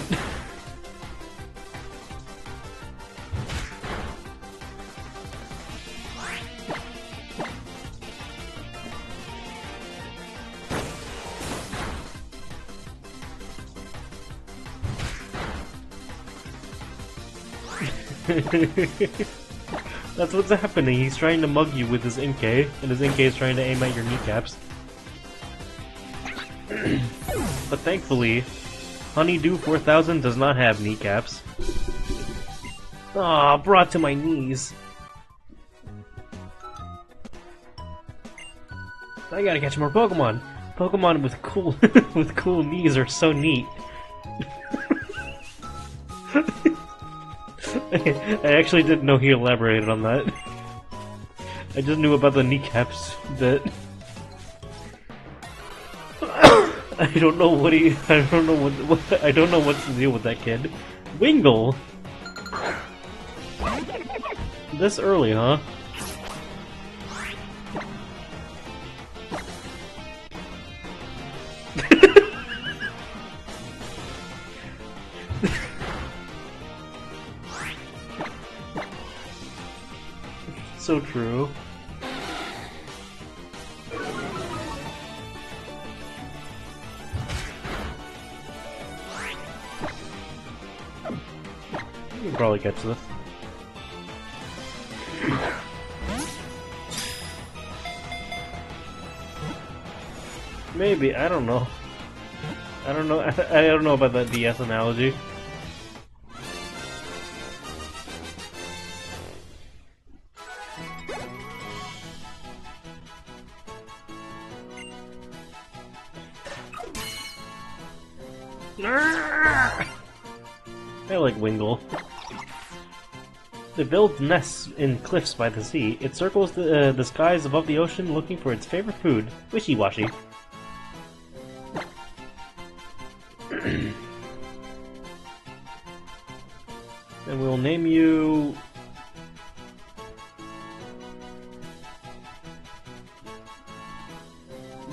That's what's happening. He's trying to mug you with his Inkay, and his Inkay is trying to aim at your kneecaps. But thankfully, Honeydew 4000 does not have kneecaps. Aw, brought to my knees. I gotta catch more Pokemon. Pokemon with cool with cool knees are so neat. I actually didn't know he elaborated on that. I just knew about the kneecaps bit. I don't know what to deal with that kid. Wingle! This early, huh? So true. You can probably catch this. Maybe, I don't know. I don't know. I don't know about that DS analogy. I like Wingle. It builds nests in cliffs by the sea. It circles the skies above the ocean looking for its favorite food, wishy-washy. And we'll name you...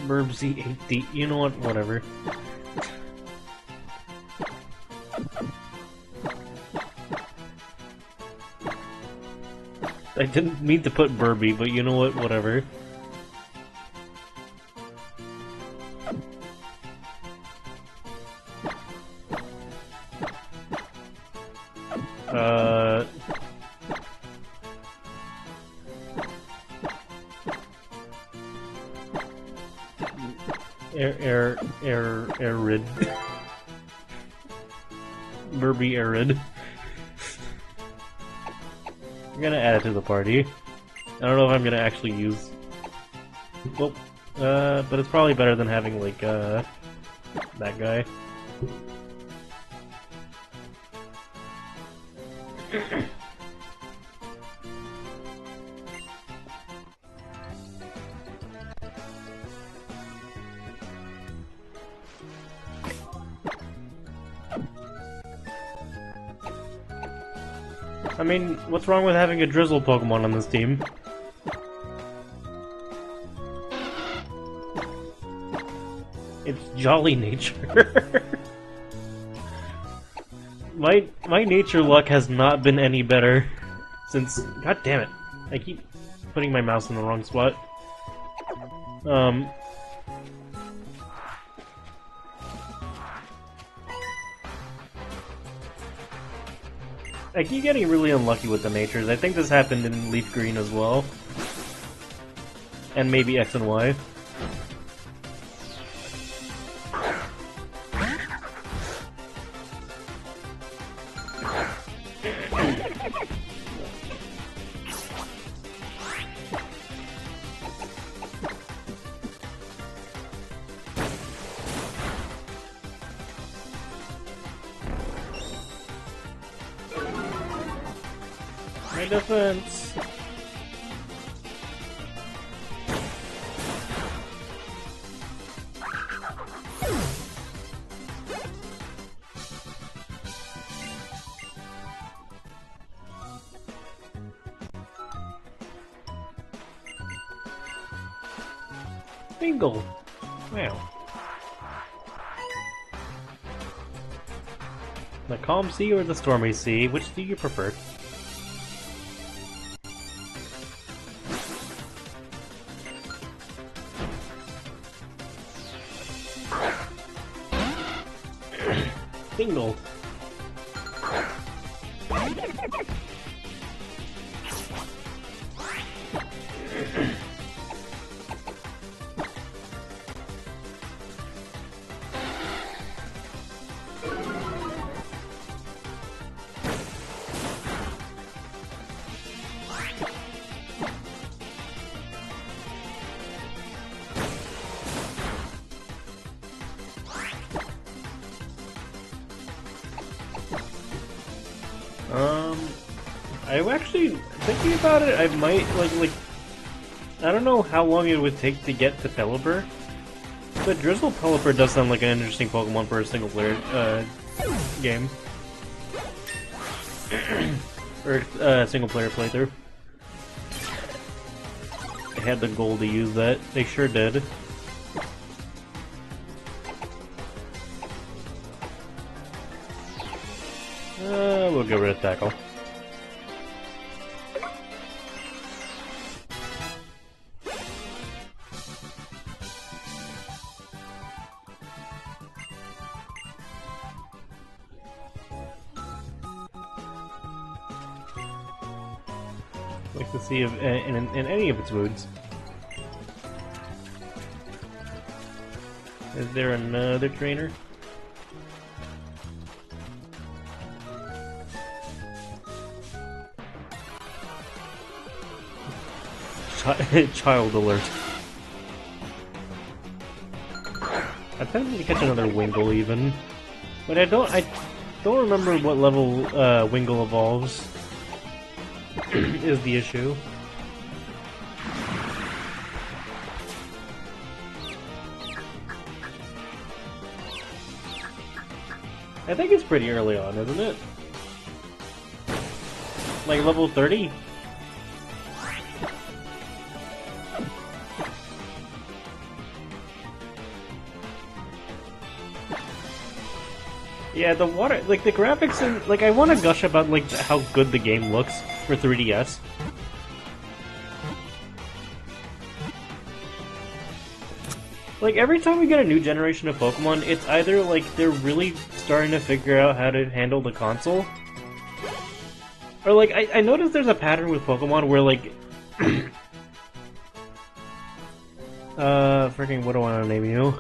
Burbsy 8D. You know what? Whatever. I didn't mean to put Burby, but you know what? Whatever. Arid. Burby Arid. I'm gonna add it to the party. I don't know if I'm gonna actually use... Well, but it's probably better than having, like, that guy. I mean, what's wrong with having a Drizzle Pokemon on this team? It's Jolly Nature. My nature luck has not been any better since... God damn it. I keep putting my mouse in the wrong spot. I keep getting really unlucky with the natures. I think this happened in Leaf Green as well. And maybe X and Y. My defense! Bingo! Wow. The calm sea or the stormy sea? Which do you prefer? Bingo! I'm actually thinking about it. I might like I don't know how long it would take to get to Pelipper, but Drizzle Pelipper does sound like an interesting Pokemon for a single player game. or single player playthrough. They had the goal to use that. They sure did. We'll get rid of tackle. Like to see if in any of its moods. Is there another trainer? Child alert. I think to catch another Wingle even, but I don't remember what level Wingle evolves. Is the issue. I think it's pretty early on, isn't it? Like level 30? Yeah, the water, like the graphics and like I want to gush about like how good the game looks for 3DS. Like every time we get a new generation of Pokemon, it's either like they're really starting to figure out how to handle the console, or like I noticed there's a pattern with Pokemon where like freaking what do I want to name you?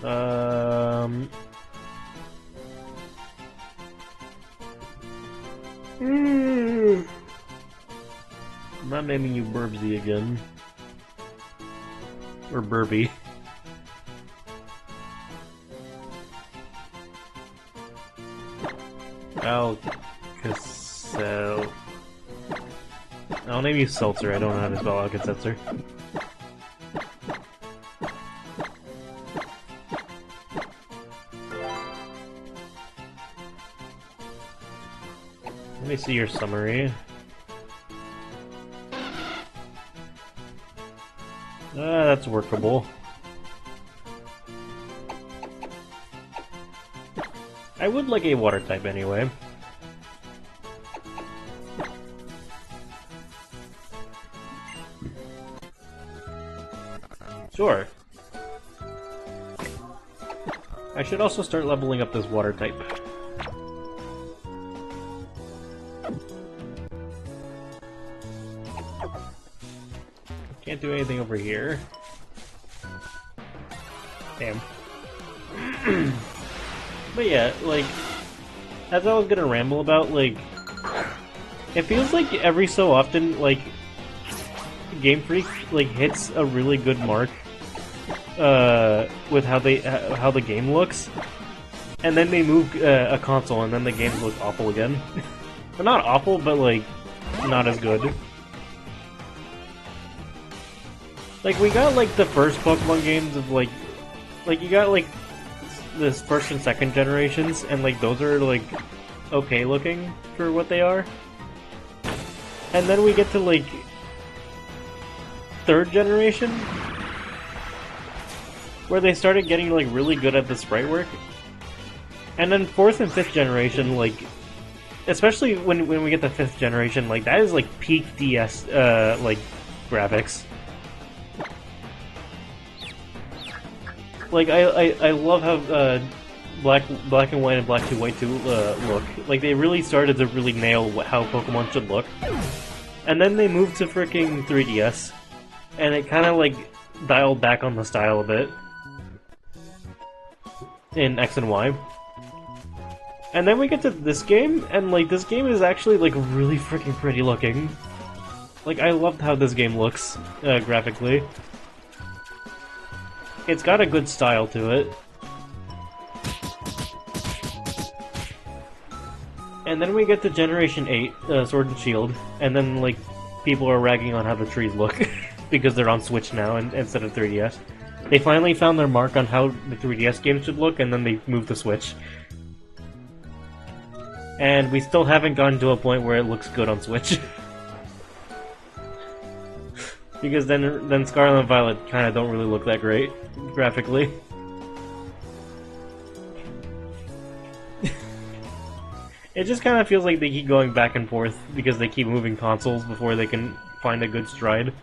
I'm not naming you Burbsy again. Or Burby. Alka-Seltzer. I'll name you Seltzer, I don't know how to spell Alka-Seltzer. Let me see your summary. That's workable. I would like a water type anyway. Sure. I should also start leveling up this water type. Can't do anything over here. Damn. But yeah, like, as I was gonna ramble about, like, it feels like every so often, like, Game Freak, like, hits a really good mark, with how the game looks, and then they move, a console, and then the games look awful again. Well, not awful, but, like, not as good. Like, we got, like, the first Pokemon games of, like, you got, like, this first and second generations, and, like, those are, like, okay looking for what they are. And then we get to, like, third generation, where they started getting, like, really good at the sprite work. And then fourth and fifth generation, like, especially when we get the fifth generation, like, that is, like, peak DS, like, graphics. Like, I love how black and white and black to white 2 look. Like, they really started to really nail how Pokemon should look. And then they moved to freaking 3DS, and it kind of like dialed back on the style a bit in X and Y. And then we get to this game, and like this game is actually like really freaking pretty looking. Like, I loved how this game looks graphically. It's got a good style to it. And then we get to Generation 8, Sword and Shield, and then, like, people are ragging on how the trees look, because they're on Switch now instead of 3DS. They finally found their mark on how the 3DS game should look, and then they moved the Switch. And we still haven't gotten to a point where it looks good on Switch. Because then Scarlet and Violet kind of don't really look that great, graphically. It just kind of feels like they keep going back and forth because they keep moving consoles before they can find a good stride.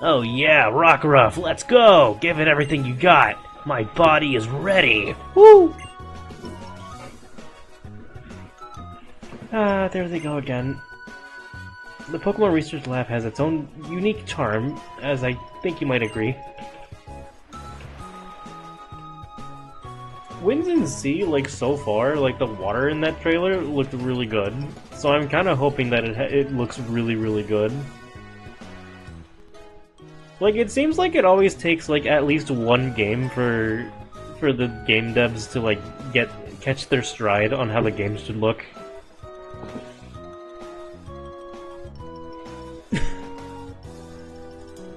Oh yeah, Rockruff, let's go! Give it everything you got! My body is ready! Woo! Ah, there they go again. The Pokemon Research Lab has its own unique charm, as I think you might agree. Winds and Sea, like, so far, like, the water in that trailer looked really good. So I'm kind of hoping that it looks really, really good. Like, it seems like it always takes, like, at least one game for the game devs to, like, catch their stride on how the game should look.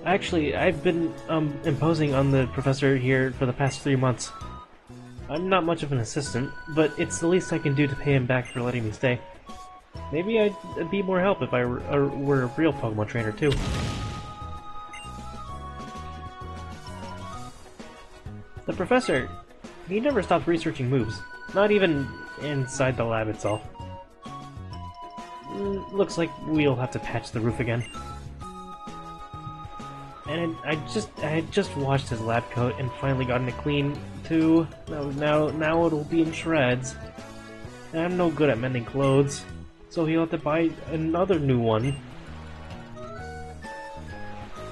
Actually, I've been, imposing on the professor here for the past 3 months. I'm not much of an assistant, but it's the least I can do to pay him back for letting me stay. Maybe I'd be more help if I were a real Pokemon trainer, too. The professor, he never stopped researching moves. Not even inside the lab itself. Looks like we'll have to patch the roof again. And I had just washed his lab coat and finally gotten it clean too. Now it'll be in shreds. And I'm no good at mending clothes, so he'll have to buy another new one.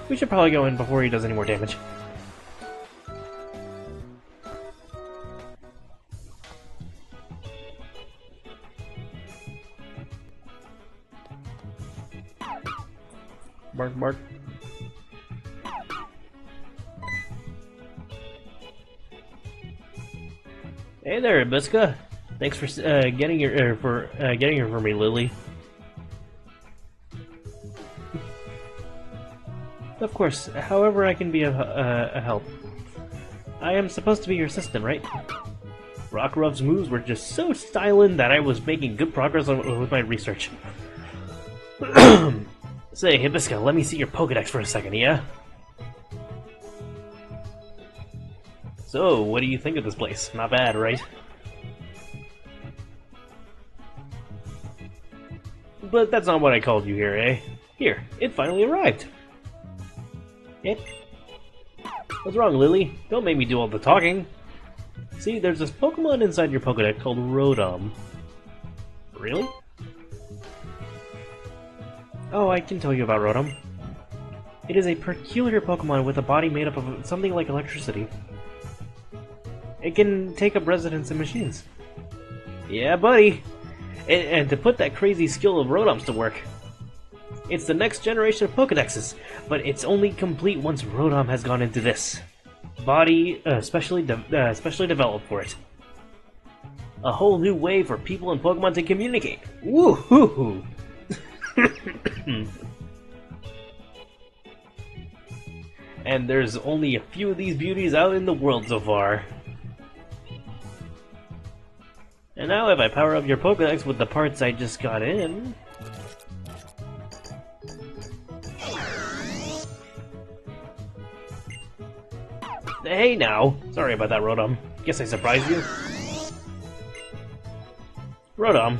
We should probably go in before he does any more damage. Bark, bark. Hey there, Ibiska. Thanks for getting here for me, Lily. Of course. However, I can be a help. I am supposed to be your assistant, right? Rockruff's moves were just so styling that I was making good progress with my research. Say, Ibiska, let me see your Pokedex for a second, yeah? So, what do you think of this place? Not bad, right? But that's not what I called you here, eh? Here, it finally arrived! Eh? What's wrong, Lily? Don't make me do all the talking! See, there's this Pokemon inside your Pokedex called Rotom. Really? Oh, I can tell you about Rotom. It is a peculiar Pokemon with a body made up of something like electricity. It can take up residence in machines. Yeah, buddy! And to put that crazy skill of Rotom's to work. It's the next generation of Pokedexes, but it's only complete once Rotom has gone into this body, specially developed for it. A whole new way for people and Pokemon to communicate. Woo-hoo-hoo! And there's only a few of these beauties out in the world so far. And now if I power up your Pokedex with the parts I just got in... Hey now! Sorry about that, Rotom. Guess I surprised you. Rotom,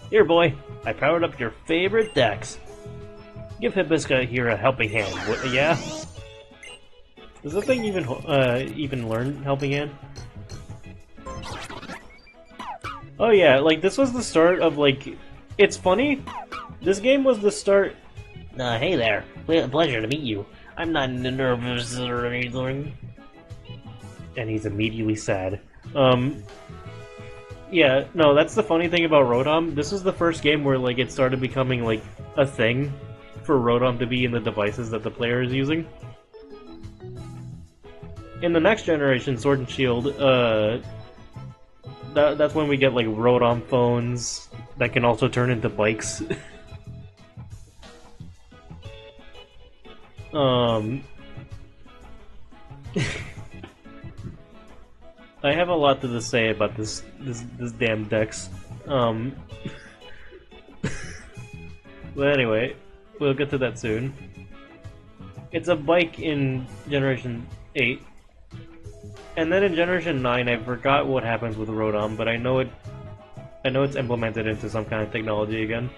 here boy, I powered up your favorite dex. Give Hibisca here a helping hand, yeah? Does this thing even learn helping hand? Oh yeah, like this was the start of like... It's funny, this game was the start... hey there, pleasure to meet you. I'm not nervous or anything. And he's immediately sad. Yeah, no, that's the funny thing about Rotom. This was the first game where like it started becoming like a thing for Rotom to be in the devices that the player is using. In the next generation, Sword and Shield, that's when we get like Rotom phones that can also turn into bikes. I have a lot to say about this damn Dex. Um, but anyway, we'll get to that soon. It's a bike in Generation 8, and then in Generation 9, I forgot what happens with Rotom, but I know it's implemented into some kind of technology again.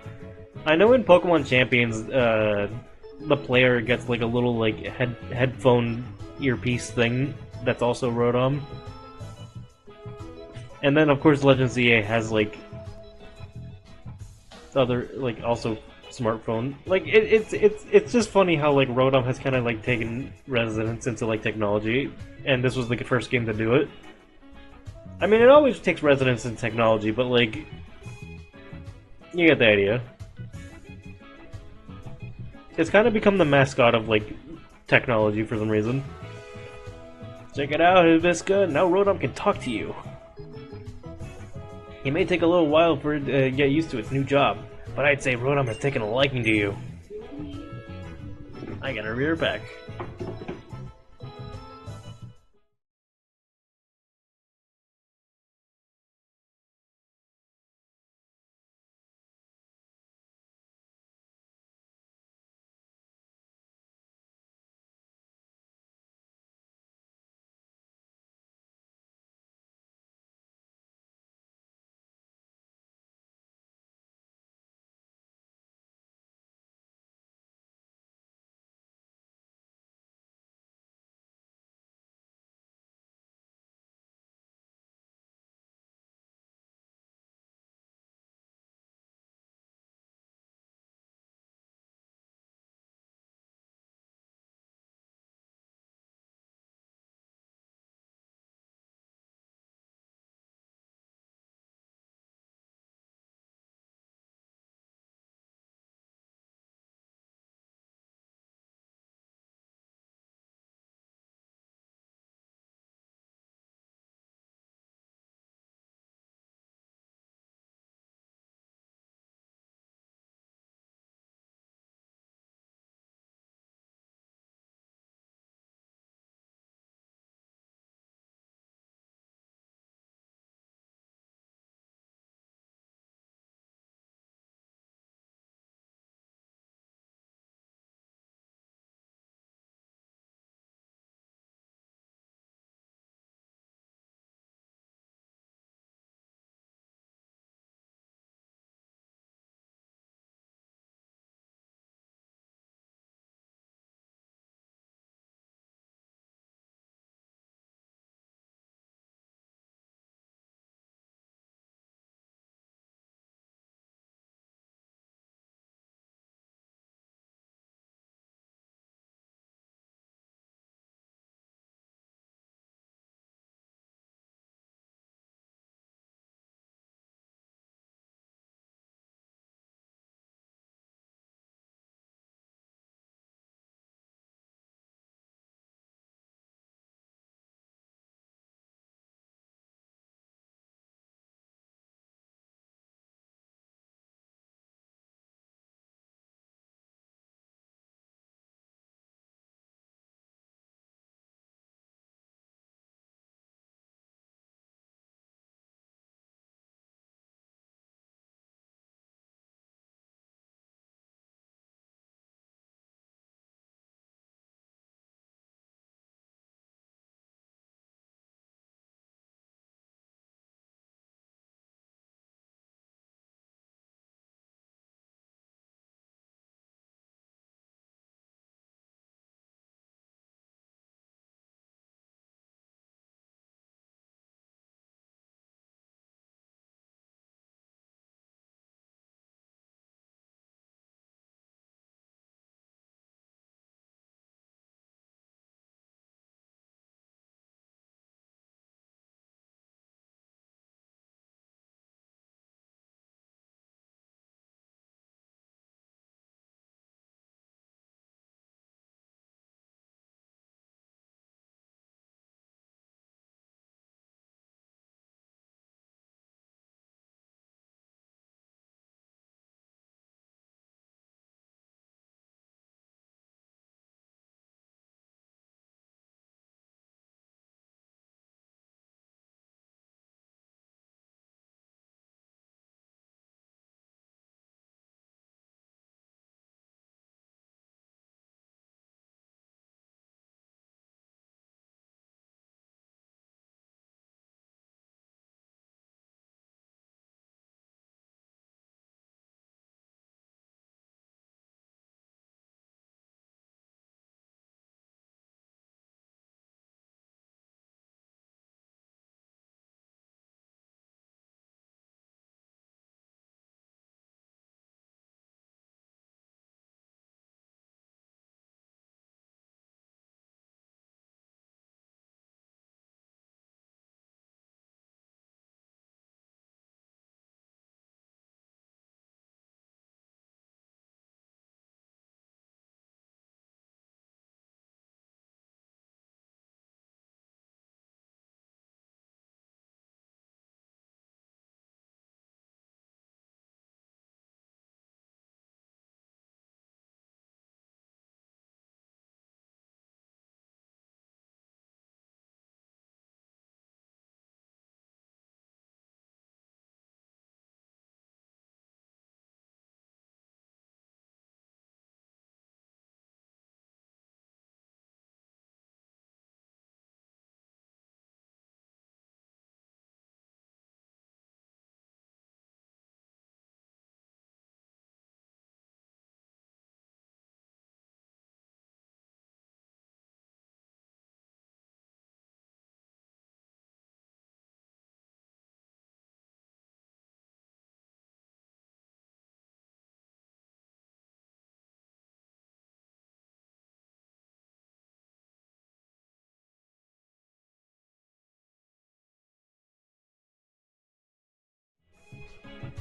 I know in Pokemon Champions, the player gets like a little like headphone earpiece thing that's also Rotom. And then of course Legends EA has like other like also smartphone. Like it's just funny how like Rotom has kind of like taken residence into like technology, and this was like the first game to do it. I mean, it always takes residence in technology, but like you get the idea. It's kind of become the mascot of like technology for some reason. Check it out, Hibisca. Now Rotom can talk to you. It may take a little while for it to get used to its new job, but I'd say Rotom has taken a liking to you. I gotta rear back.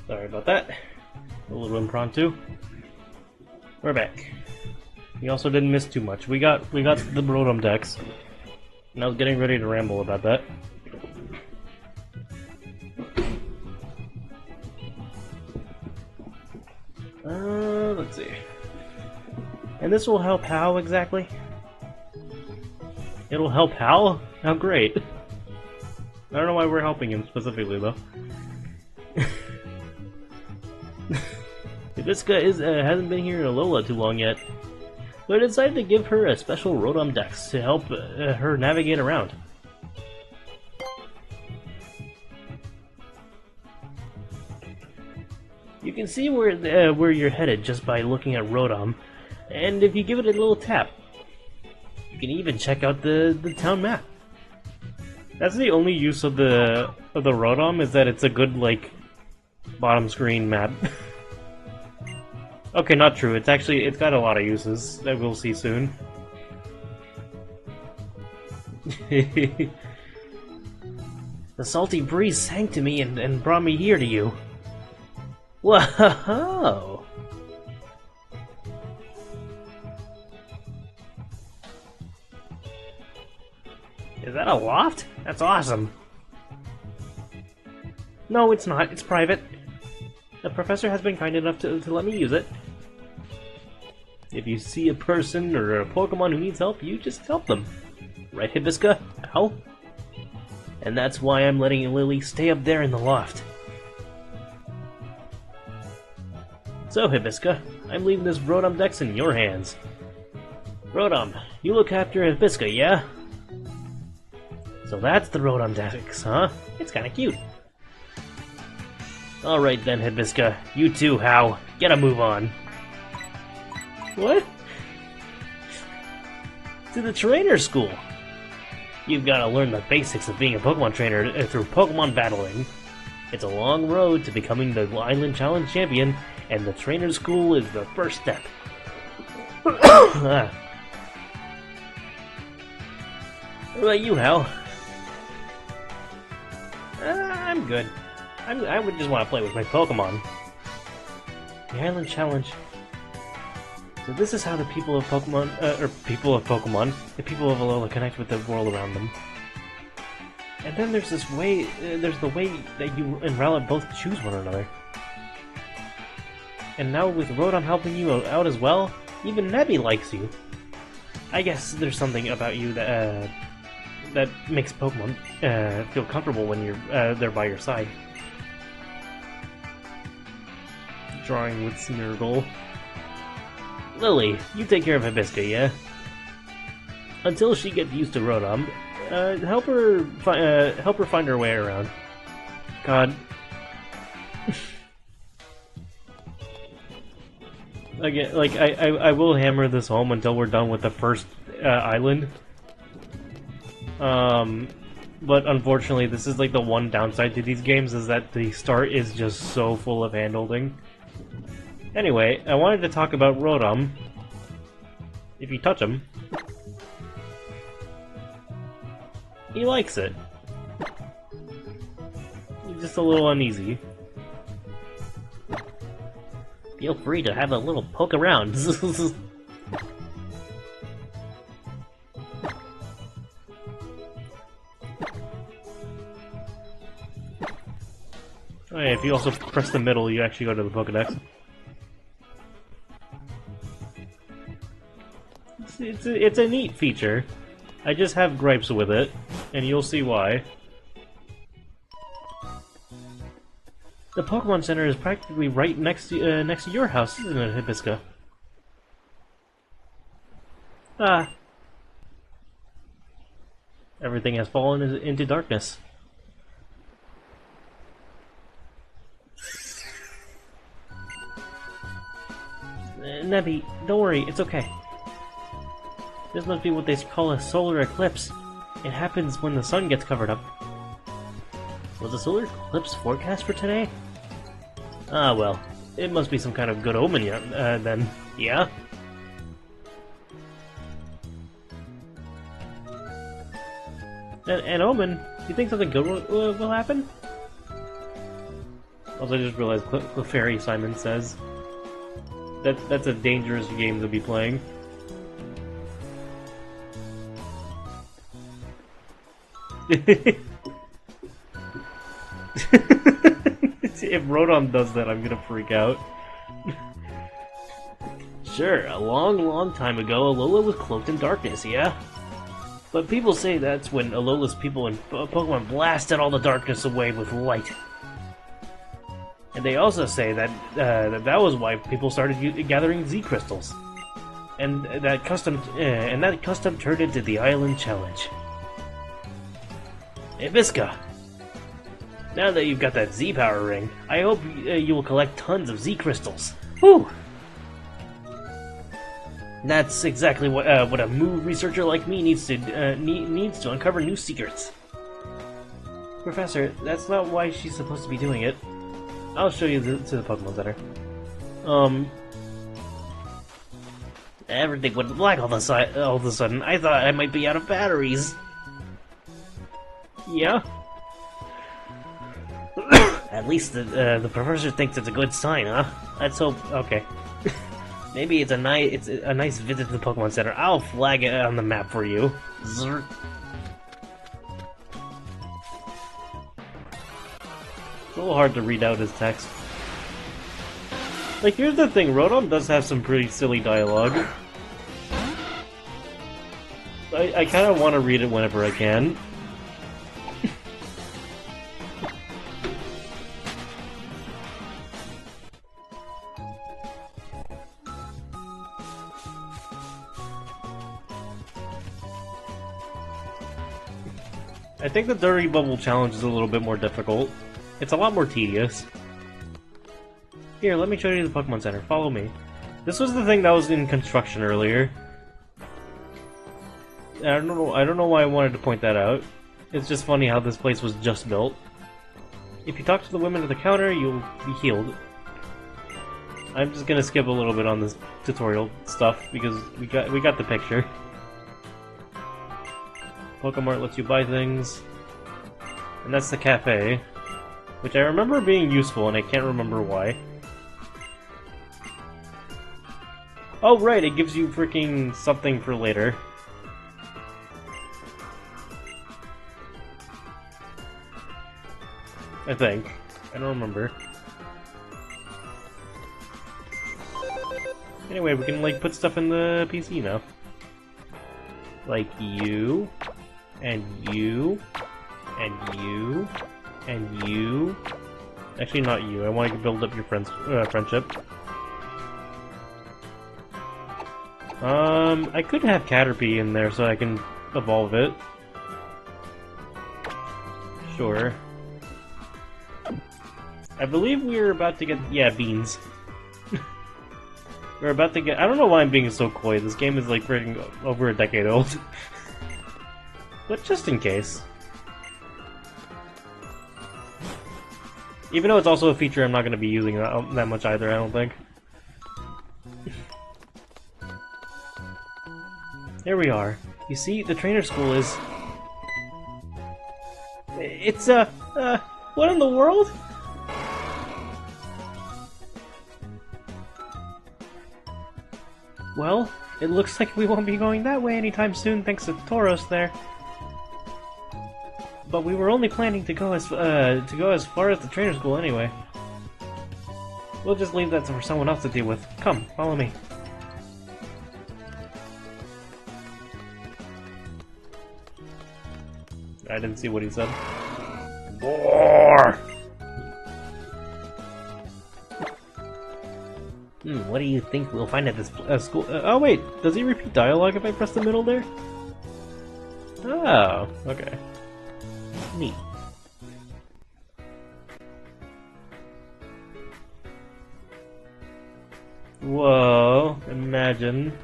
Sorry about that. A little impromptu. We're back. We also didn't miss too much. We got the Rotom decks, and I was getting ready to ramble about that. Let's see. And this will help how exactly? It'll help Hal? How great. I don't know why we're helping him specifically, though. Hibisca hasn't been here in Alola too long yet, so I decided to give her a special Rotom Dex to help her navigate around. You can see where you're headed just by looking at Rotom, and if you give it a little tap, you can even check out the town map. That's the only use of the Rotom, is that it's a good, like, bottom screen map. Okay, not true. It's got a lot of uses that we'll see soon. The salty breeze sang to me and brought me here to you. Whoa! Is that a loft? That's awesome. No, it's not. It's private. The professor has been kind enough to let me use it. If you see a person or a Pokemon who needs help, you just help them. Right, Hibisca? Ow? And that's why I'm letting Lily stay up there in the loft. So, Hibisca, I'm leaving this Rotom Dex in your hands. Rotom, you look after Hibisca, yeah? So that's the Rotom Dex, huh? It's kinda cute. Alright then, Hibisca. You too, How. Get a move on. What? To the trainer school! You've gotta learn the basics of being a Pokemon trainer through Pokemon battling. It's a long road to becoming the Island Challenge champion, and the trainer school is the first step. What about you, Hal? I'm good. I would just want to play with my Pokemon. The Island Challenge. So this is how the people of Pokemon, the people of Alola connect with the world around them. And then there's this way, there's the way that you and Rowlet both choose one another. And now with Rotom helping you out as well, even Nebby likes you. I guess there's something about you that that makes Pokemon feel comfortable when you're they're by your side. Drawing with Smeargle. Lily, you take care of Hibisca, yeah? Until she gets used to Rotom, help her find her way around. God. Again, like I will hammer this home until we're done with the first island. But unfortunately, this is like the one downside to these games, is that the start is just so full of handholding. Anyway, I wanted to talk about Rotom. If you touch him, he likes it. He's just a little uneasy. Feel free to have a little poke around. Oh yeah, if you also press the middle, you actually go to the Pokedex. It's a neat feature. I just have gripes with it, and you'll see why. The Pokemon Center is practically right next to your house, isn't it, Hibisca? Ah. Everything has fallen into darkness. Nebby, don't worry, it's okay. This must be what they call a solar eclipse. It happens when the sun gets covered up. Was a solar eclipse forecast for today? Ah, well. It must be some kind of good omen then. Yeah? An omen? You think something good will happen? Also, I just realized Clefairy Simon says that's a dangerous game to be playing. If Rodon does that, I'm gonna freak out. Sure, a long time ago, Alola was cloaked in darkness, yeah? But people say that's when Alola's people in Pokemon blasted all the darkness away with light. And they also say that that was why people started gathering Z crystals, and that custom turned into the Island Challenge. Hey, Visca, now that you've got that Z power ring, I hope you will collect tons of Z crystals. Whew! That's exactly what a move researcher like me needs to uncover new secrets. Professor, that's not why she's supposed to be doing it. I'll show you to the Pokemon Center. Everything went black all of a sudden. I thought I might be out of batteries. Yeah? At least the professor thinks it's a good sign, huh? Let's hope. Okay. Maybe it's a nice visit to the Pokemon Center. I'll flag it on the map for you. Zrrt. It's a little hard to read out his text. Like, here's the thing, Rodon does have some pretty silly dialogue. I kind of want to read it whenever I can. I think the Dirty Bubble Challenge is a little bit more difficult. It's a lot more tedious. Here, let me show you the Pokemon Center. Follow me. This was the thing that was in construction earlier. I don't know why I wanted to point that out. It's just funny how this place was just built. If you talk to the women at the counter, you'll be healed. I'm just gonna skip a little bit on this tutorial stuff because we got the picture. Pokemart lets you buy things. And that's the cafe, which I remember being useful and I can't remember why. Oh right, it gives you freaking something for later. I think. I don't remember. Anyway, we can like put stuff in the PC now. Like you, and you, and you, and you. Actually, not you. I want to build up your friendship. I could have Caterpie in there so I can evolve it. Sure. I believe we're about to get... yeah, beans. We're about to get... I don't know why I'm being so coy. This game is like freaking over a decade old. But just in case. Even though it's also a feature I'm not going to be using that much either, I don't think. There we are. You see, the trainer school is... It's, what in the world? Well, it looks like we won't be going that way anytime soon thanks to Tauros there. But we were only planning to go as far as the trainer school anyway. We'll just leave that for someone else to deal with. Come, follow me. I didn't see what he said. More! What do you think we'll find at this school? Oh wait, does he repeat dialogue if I press the middle there? Oh, okay. Neat. Whoa, imagine.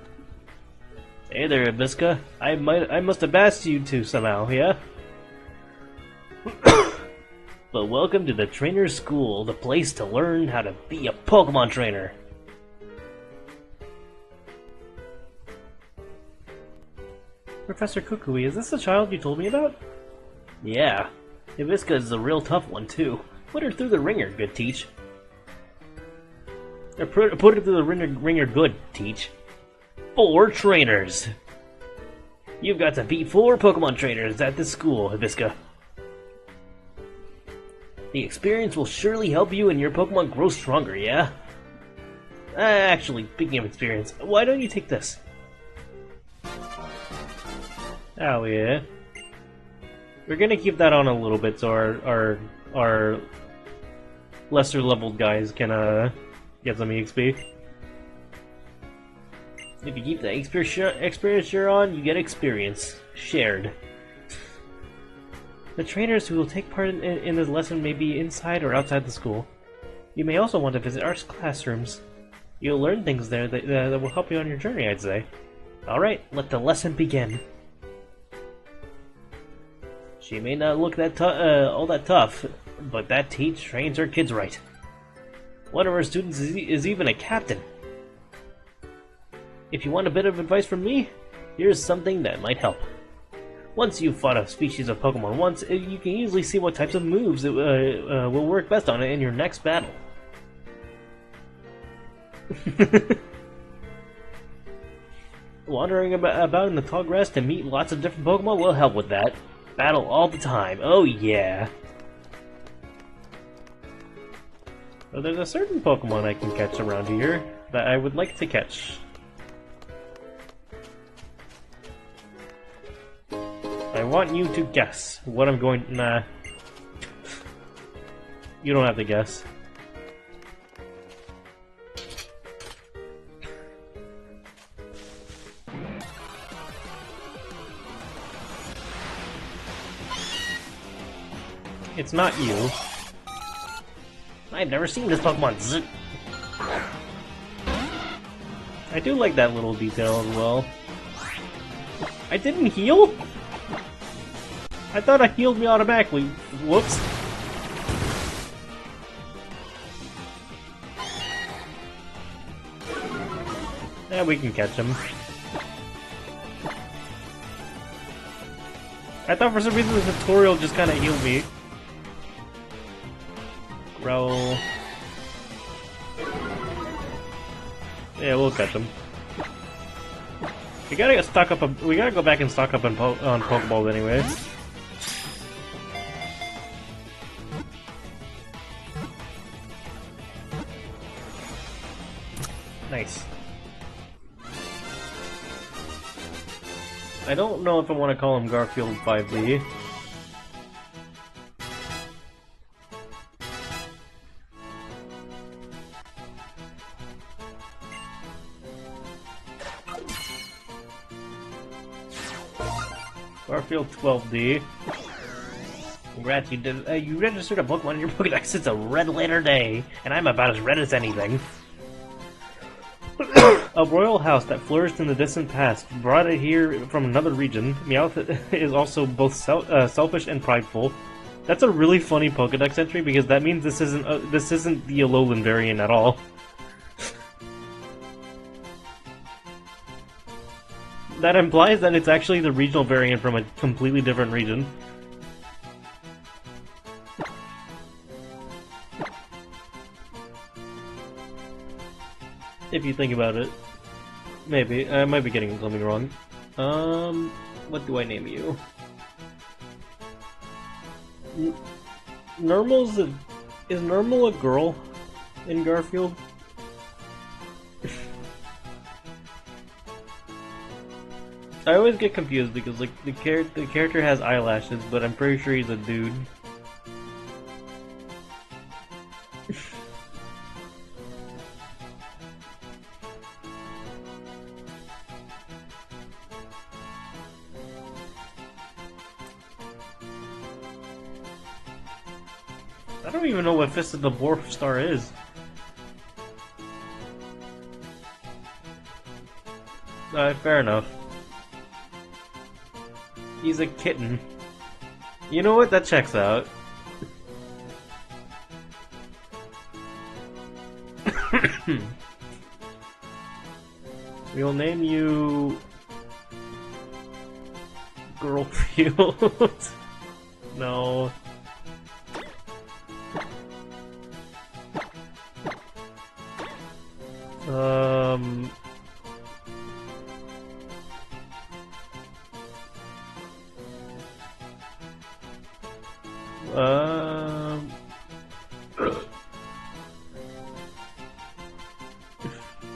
Hey there, Abiska. I must have passed you two somehow, yeah? But welcome to the Trainer School, the place to learn how to be a Pokemon trainer. Professor Kukui, is this the child you told me about? Yeah. Ibiska is a real tough one, too. Put her through the ringer, good Teach. Or put her through the ringer, good Teach. 4 trainers. You've got to beat 4 Pokemon trainers at this school, Hibisca. The experience will surely help you and your Pokemon grow stronger, yeah? Actually, speaking of experience, why don't you take this? Oh yeah. We're gonna keep that on a little bit so our lesser leveled guys can get some EXP. If you keep the experience you're on, you get experience. Shared. The trainers who will take part in this lesson may be inside or outside the school. You may also want to visit our classrooms. You'll learn things there that will help you on your journey, I'd say. Alright, let the lesson begin. She may not look all that tough, but that Teach trains her kids right. One of her students is even a captain. If you want a bit of advice from me, here's something that might help. Once you've fought a species of Pokemon once, you can easily see what types of moves will work best on it in your next battle. Wandering about in the tall grass to meet lots of different Pokemon will help with that. Battle all the time, oh yeah! So there's a certain Pokemon I can catch around here that I would like to catch. I want you to guess what I'm going... Nah. You don't have to guess. It's not you. I've never seen this Pokemon. Zzz. I do like that little detail as well. I didn't heal? I thought I healed me automatically. Whoops. Yeah, we can catch him. I thought for some reason the tutorial just kind of healed me. Growl. Yeah, we'll catch him. We gotta get stock up. We gotta go back and stock up on Pokeballs anyway. Nice. I don't know if I want to call him Garfield 5D. Garfield 12D. Congrats, you registered a Pokemon in your Pokedex. It's a red letter day, and I'm about as red as anything. A royal house that flourished in the distant past brought it here from another region. Meowth is also both selfish and prideful. That's a really funny Pokedex entry because that means this isn't the Alolan variant at all. That implies that it's actually the regional variant from a completely different region. If you think about it. Maybe. I might be getting something wrong. What do I name you? Is Normal a girl in Garfield? I always get confused because like the character has eyelashes, but I'm pretty sure he's a dude. I don't even know what Fist of the Dwarf Star is. Fair enough. He's a kitten. You know what? That checks out. We'll name you... Girlfield. No. Um... Um...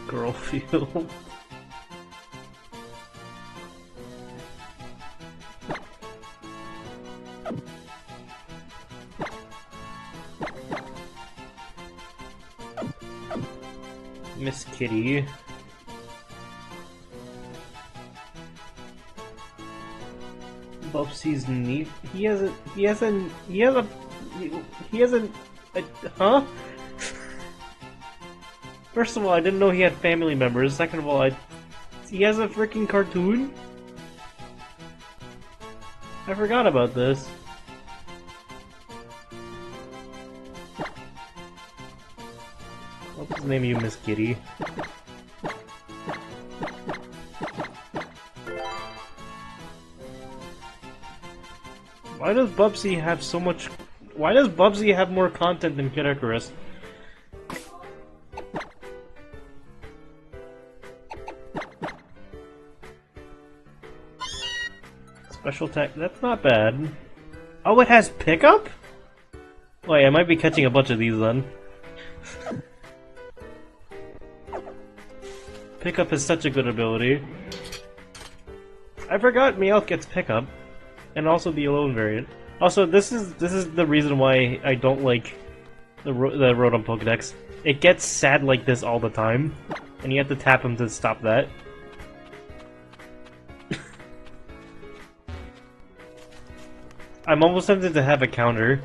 Girlfield. Miss Kitty. Bubsy's neat. He has a. Huh? First of all, I didn't know he had family members. Second of all, he has a freaking cartoon? I forgot about this. What's his name, you Miss Kitty? Why does Bubsy have so much... Why does Bubsy have more content than Kid Icarus? Special tech, that's not bad. Oh, it has pickup? Wait, I might be catching a bunch of these then. Pickup is such a good ability. I forgot Meowth gets pickup. And also the alone variant. Also, this is the reason why I don't like the Rotom Pokedex. It gets sad like this all the time, and you have to tap him to stop that. I'm almost tempted to have a counter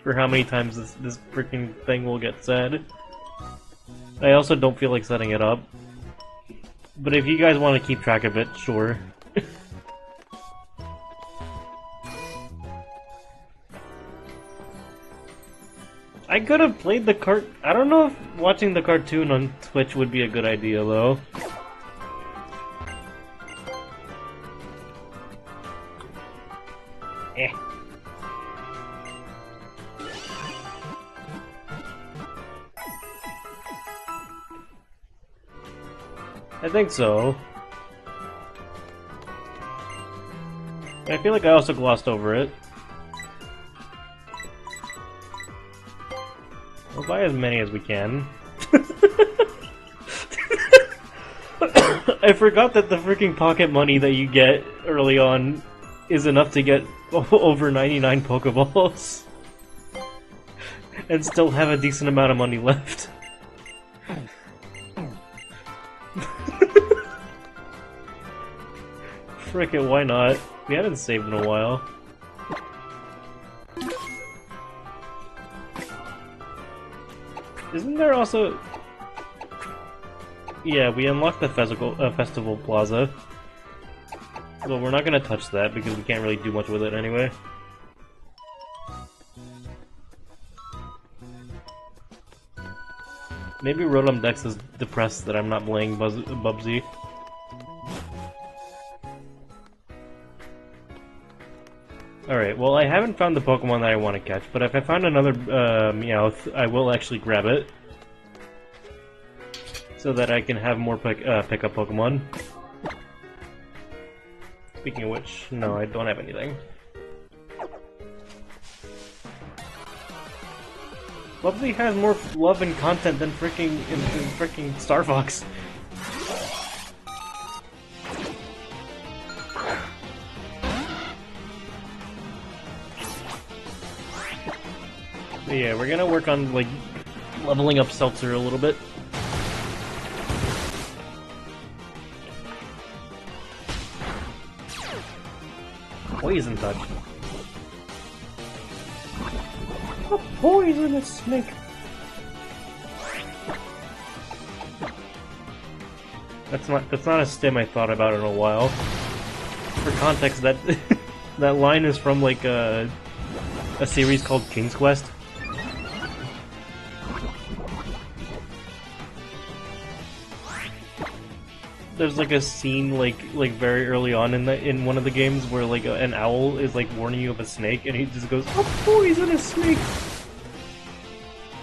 for how many times this freaking thing will get sad. I also don't feel like setting it up. But if you guys want to keep track of it, sure. I could have played the I don't know if watching the cartoon on Twitch would be a good idea, though. Eh. I think so. I feel like I also glossed over it. We'll buy as many as we can. I forgot that the freaking pocket money that you get early on is enough to get over 99 Pokeballs. And still have a decent amount of money left. Frick it, why not? We haven't saved in a while. Isn't there also... Yeah, we unlocked the Festival Plaza. Well, we're not gonna touch that because we can't really do much with it anyway. Maybe Rotom Dex is depressed that I'm not playing Bubsy. Alright, well I haven't found the Pokemon that I want to catch, but if I find another Meowth, I will actually grab it. So that I can have more pickup Pokemon. Speaking of which, no, I don't have anything. Bubsy has more love and content than freaking Star Fox. But yeah, we're gonna work on like leveling up Seltzer a little bit. Poison touch. A poisonous snake. That's not a stim I thought about in a while. For context, that that line is from like a series called King's Quest. There's like a scene like very early on in one of the games where like an owl is like warning you of a snake and he just goes, "A poisonous snake,"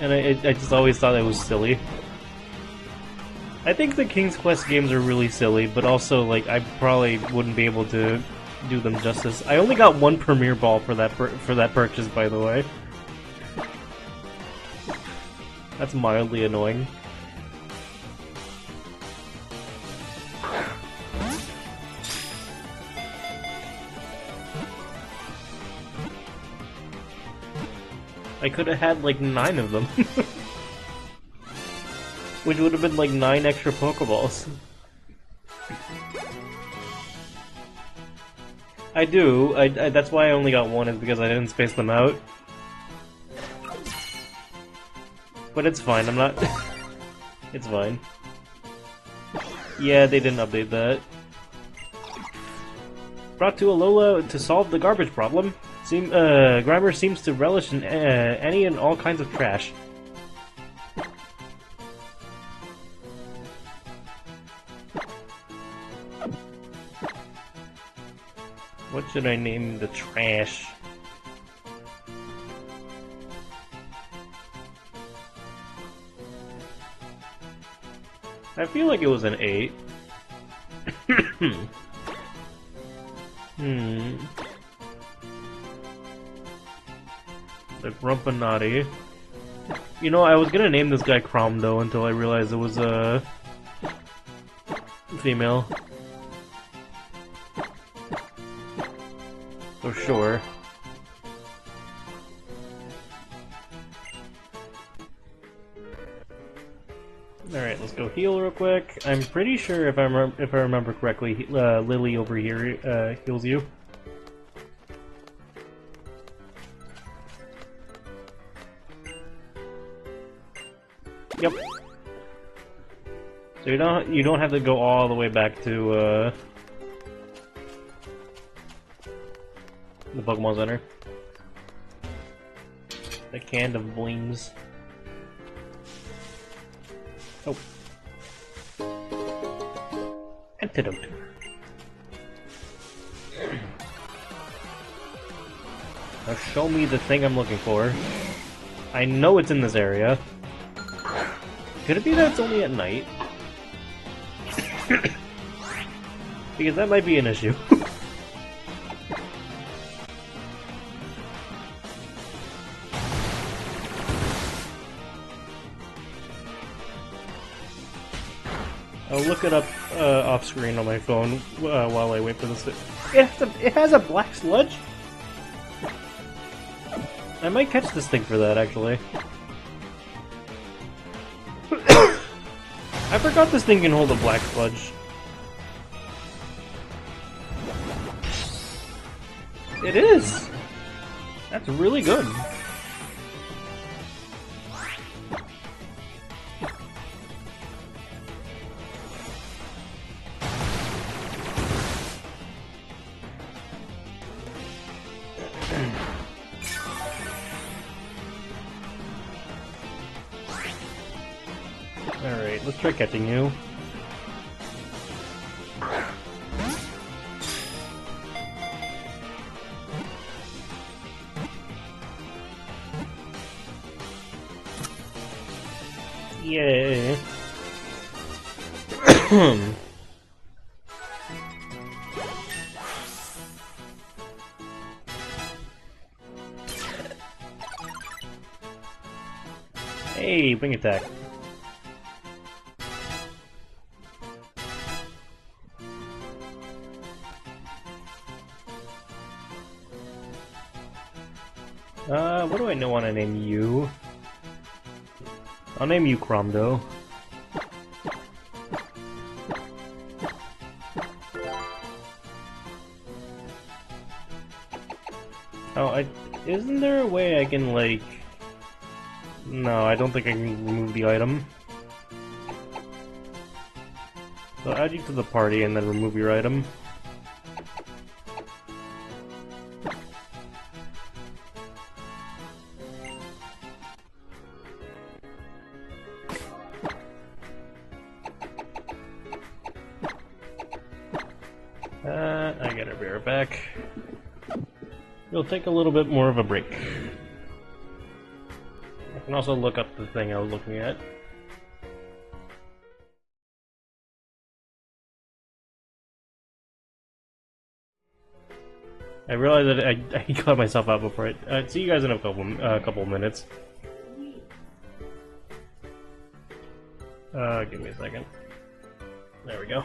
and I just always thought that was silly. I think the King's Quest games are really silly, but also, like, I probably wouldn't be able to do them justice. I only got one Premier Ball for that purchase, by the way. That's mildly annoying. I could have had like 9 of them. Which would have been like 9 extra Pokeballs. I do. That's why I only got one, is because I didn't space them out. But it's fine, I'm not... It's fine. Yeah, they didn't update that. Brought to Alola to solve the garbage problem. Grimer seems to relish in any and all kinds of trash. What should I name the trash? I feel like it was an 8. The Grumpinati. You know, I was gonna name this guy Cromdo until I realized it was a female. So sure. Alright, let's go heal real quick. I'm pretty sure if I remember correctly, Lily over here heals you. Yep. So you don't have to go all the way back to the Pokemon Center. The can of Bleams. Oh. Antidote. Now show me the thing I'm looking for. I know it's in this area. Could it be that it's only at night? Because that might be an issue. I'll look it up off screen on my phone while I wait for this. It has a black sludge? I might catch this thing for that, actually. I forgot this thing can hold a black sludge. It is! That's really good. Alright, let's try catching you. Yeah. Hey, wing attack. What do I want to name you? I'll name you Cromdo. Oh, isn't there a way I can, like... No, I don't think I can remove the item. So I'll add you to the party and then remove your item. I gotta bear it back. It'll take a little bit more of a break. I can also look up the thing I was looking at. I realized that I got myself out before it. See you guys in a couple minutes. Give me a second. There we go.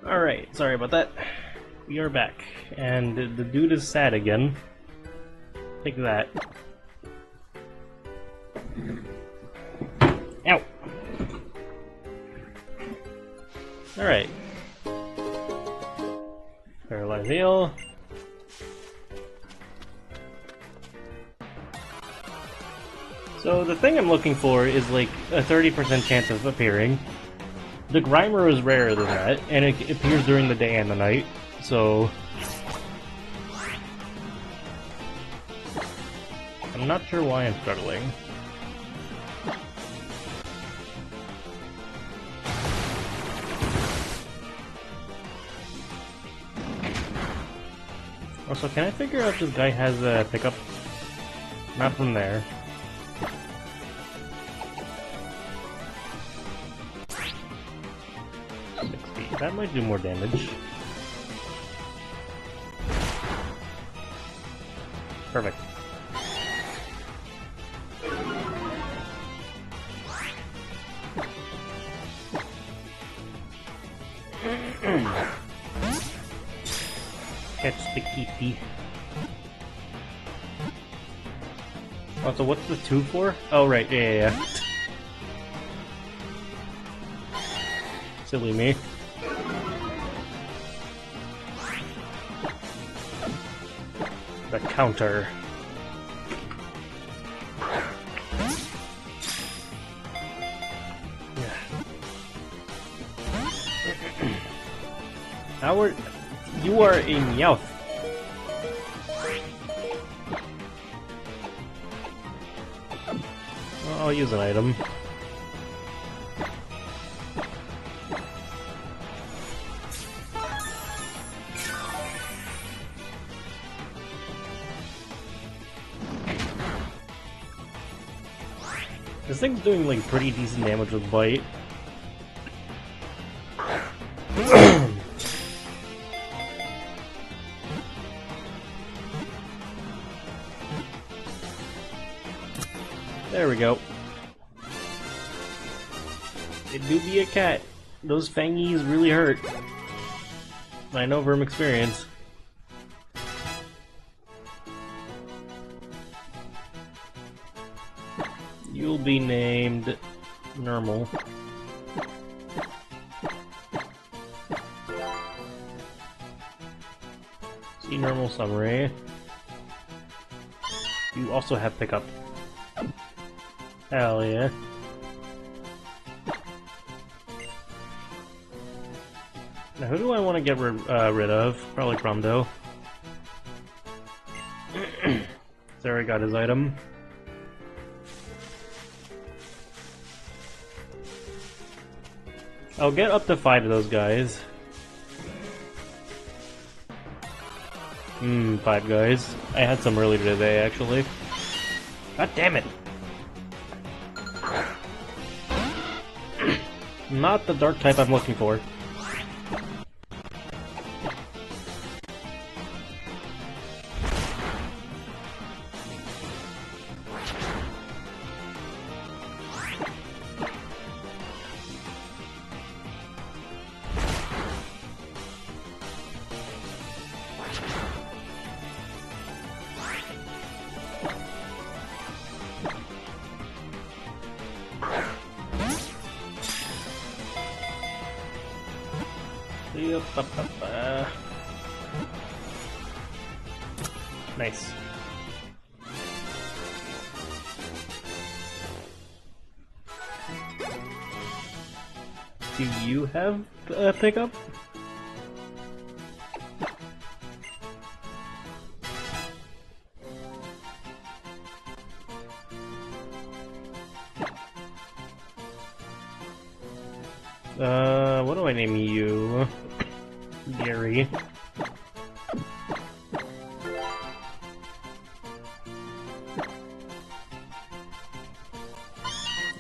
Alright, sorry about that. We are back, and the dude is sad again. Take that. Ow! Alright. Paralyze heal. So the thing I'm looking for is like a 30% chance of appearing. The Grimer is rarer than that, and it appears during the day and the night, so... I'm not sure why I'm struggling. Also, can I figure out if this guy has a pickup? Not from there. That might do more damage. Perfect. Catch the kitty. Also, what's the 2 for? Oh, right, yeah. Silly me. The counter. Howard, you are a Meowth. Well, I'll use an item. This thing's doing like pretty decent damage with Bite. There we go. It do be a cat. Those fangies really hurt. I know from experience. You'll be named Normal. See Normal summary. You also have pickup. Hell yeah. Now who do I want to get rid of? Probably Cromdo. Sarah got his item. I'll get up to 5 of those guys. 5 guys. I had some earlier today, actually. God damn it! Not the dark type I'm looking for. Nice. Do you have a pickup? What do I name you? Gary.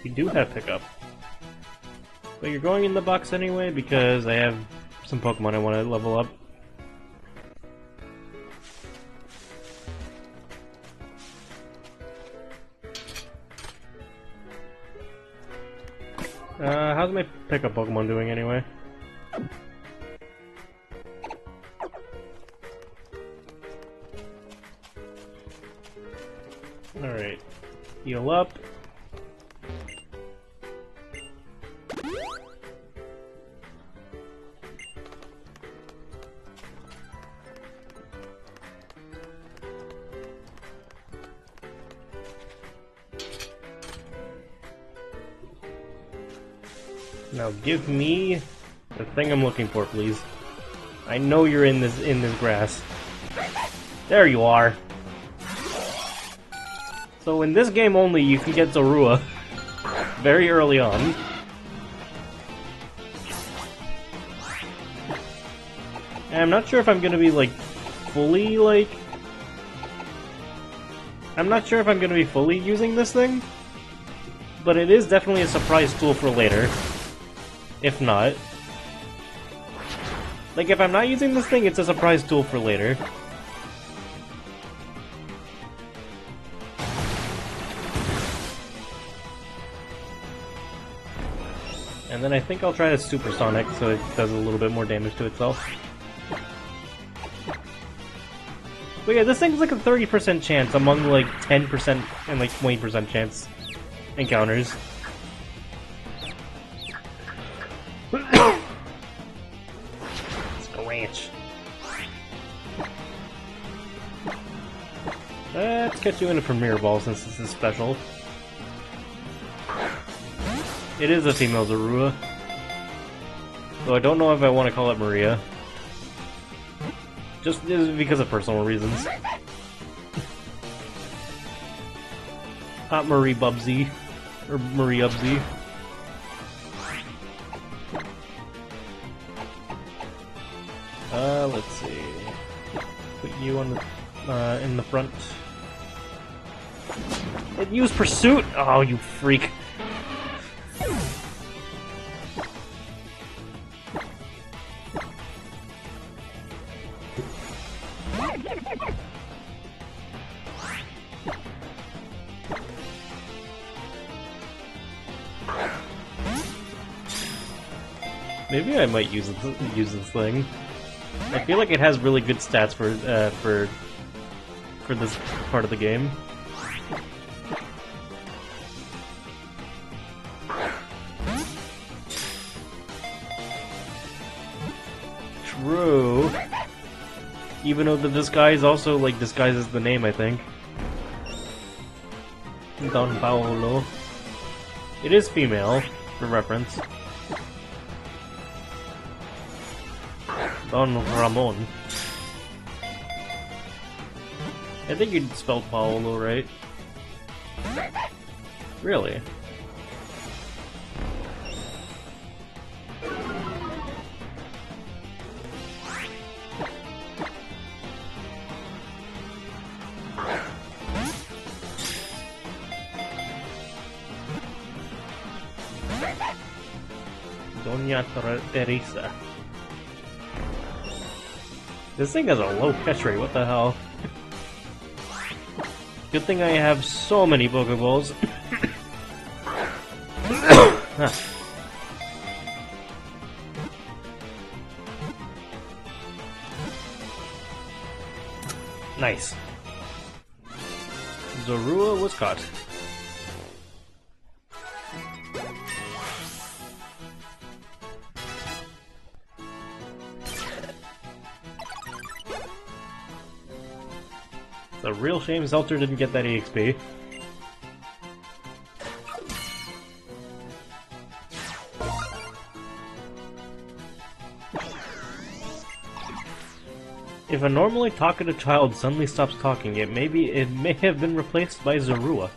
You do have pickup. But you're going in the box anyway because I have some Pokemon I want to level up. How's my pickup Pokemon doing anyway? Alright. Heal up. Now give me the thing I'm looking for, please. I know you're in this grass. There you are. So in this game only, you can get Zorua very early on. And I'm not sure if I'm gonna be like fully I'm not sure if I'm gonna be fully using this thing, but it is definitely a surprise tool for later. If not. Like, if I'm not using this thing, it's a surprise tool for later. And then I think I'll try the Supersonic so it does a little bit more damage to itself. But yeah, this thing's like a 30% chance among like 10% and like 20% chance encounters. Scratch. Let's get you in a Premier Ball since this is special. It is a female Zorua. Though I don't know if I want to call it Maria. Just because of personal reasons. Not Marie Bubsy. Or Marie Ubsy. Let's see. Put you on the, in the front. And use Pursuit! Oh, you freak. Maybe I might use this thing. I feel like it has really good stats for this part of the game. True. Even though the disguise also like disguises the name, I think. Don Paolo. It is female, for reference. Don Ramon. I think you'd spell Paolo right. Really? Doña Teresa. This thing has a low catch rate, what the hell? Good thing I have so many Pokeballs. Huh. Nice. Zorua was caught. It's a real shame Zelter didn't get that EXP. If a normally talkative child suddenly stops talking, it may have been replaced by Zorua.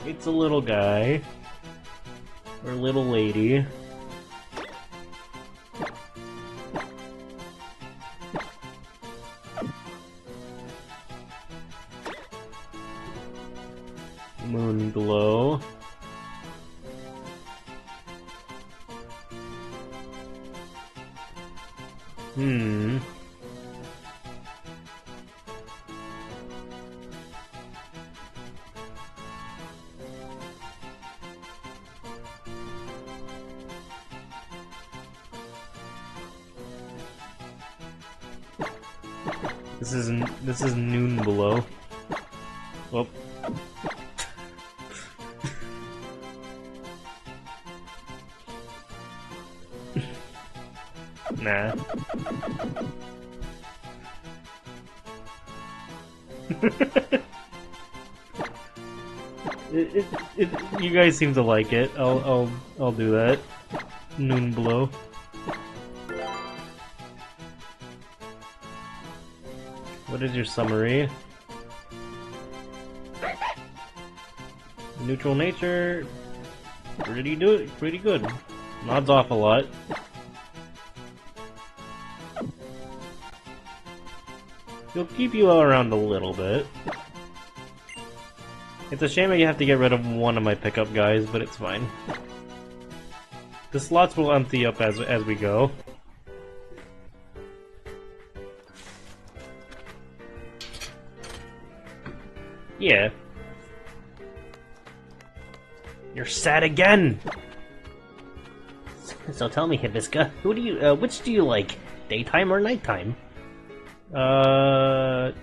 It's a little guy. Or little lady. Moon glow. This is noon below. Well. Nah. You guys seem to like it. I'll do that. Noon below. What is your summary? Neutral nature. Pretty good. Nods off a lot. He'll keep you around a little bit. It's a shame that you have to get rid of one of my pickup guys, but it's fine. The slots will empty up as we go. Yeah. You're sad again! So tell me, Hibisca, which do you like, daytime or nighttime? There's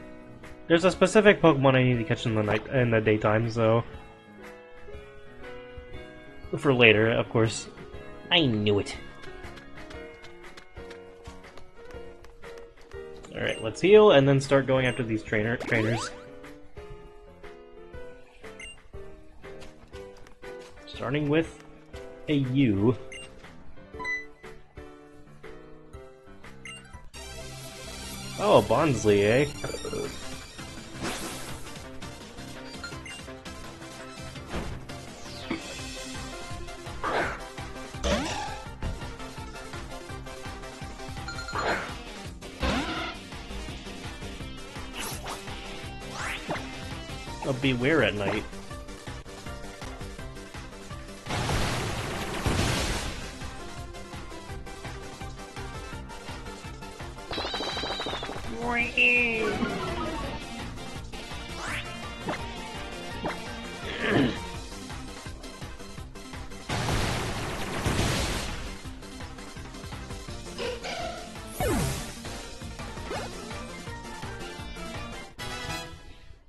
a specific Pokemon I need to catch in the daytime, so for later, of course. I knew it. All right, let's heal and then start going after these trainers. Starting with a U. Oh, Bonsly, eh? Oh, beware at night.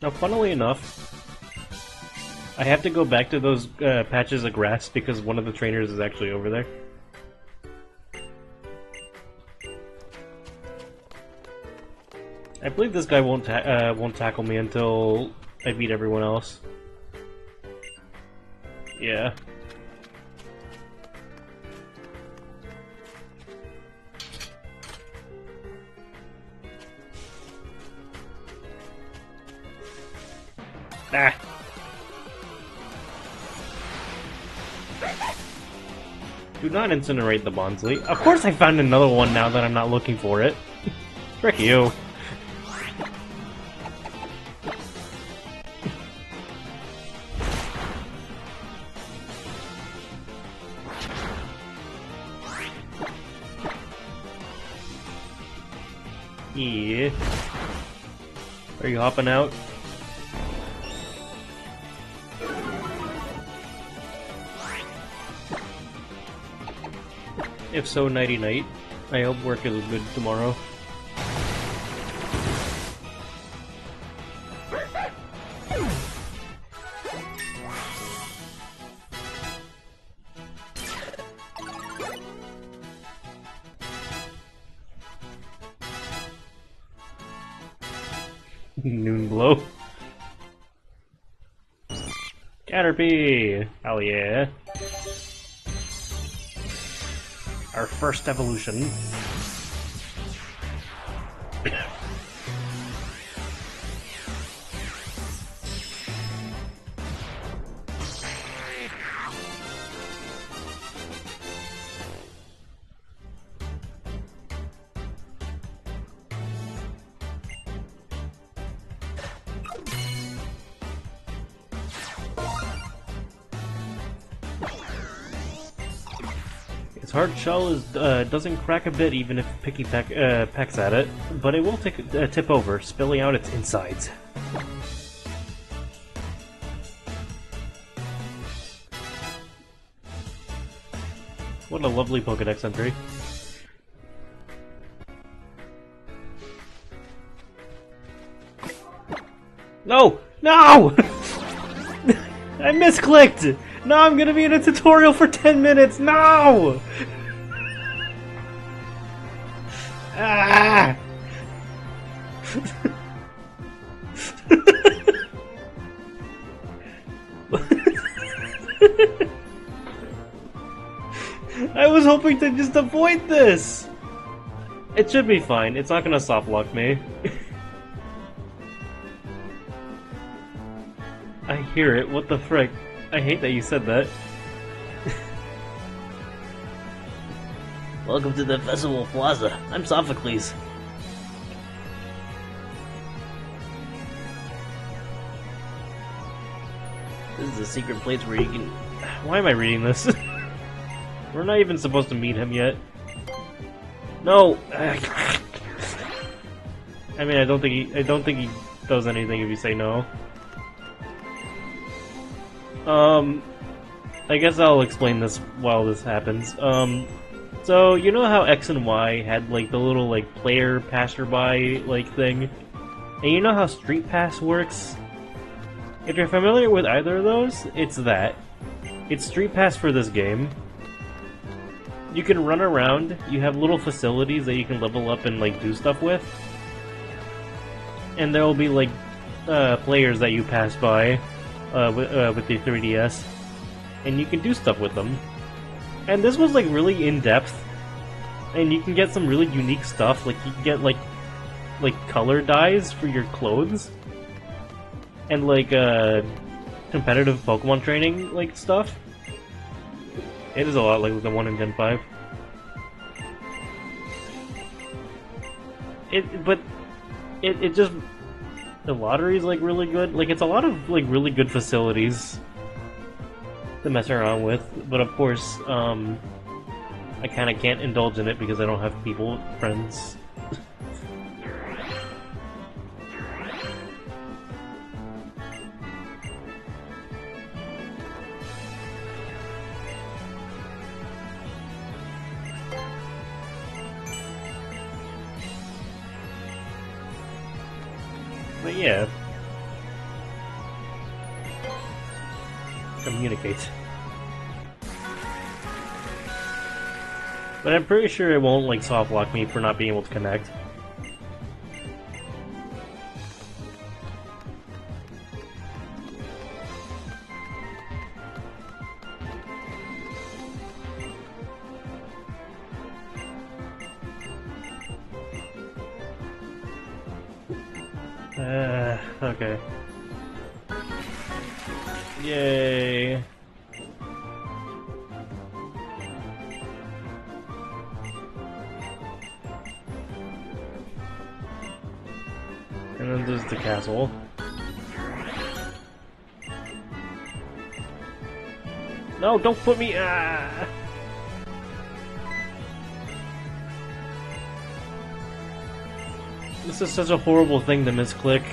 Now, funnily enough, I have to go back to those patches of grass because one of the trainers is actually over there. I believe this guy won't tackle me until I beat everyone else. Yeah. Ah. Do not incinerate the Bonsly. Of course I found another one now that I'm not looking for it. Frick you. Yeah. Are you hopping out? If so, nighty night. I hope work is good tomorrow. Noon blow. Caterpie! Hell yeah. Our first evolution. Its hard shell doesn't crack a bit even if Picky pecks at it, but it will tip over, spilling out its insides. What a lovely Pokédex entry. No! No! I misclicked! Now I'm gonna be in a tutorial for 10 minutes! No! Ah! I was hoping to just avoid this! It should be fine, it's not gonna soft lock me. I hear it, what the frick? I hate that you said that. Welcome to the Festival Plaza. I'm Sophocles. This is a secret place where you can... Why am I reading this? We're not even supposed to meet him yet. No! I mean, I don't think he does anything if you say no. I guess I'll explain this while this happens. So you know how X and Y had like the little like player passerby like thing, and you know how Street Pass works. If you're familiar with either of those, it's that. It's Street Pass for this game. You can run around. You have little facilities that you can level up and like do stuff with, and there will be like players that you pass by with the 3DS, and you can do stuff with them. And this was like really in depth, and you can get some really unique stuff. Like you can get like color dyes for your clothes, and like competitive Pokemon training like stuff. It is a lot like the one in Gen 5. It just the lottery is like really good. Like it's a lot of like really good facilities to mess around with, but of course, I kind of can't indulge in it because I don't have friends. But yeah. Communicate. But I'm pretty sure it won't like soft lock me for not being able to connect. Okay. Yay. And then there's the castle. No, don't put me. Ah! This is such a horrible thing to misclick.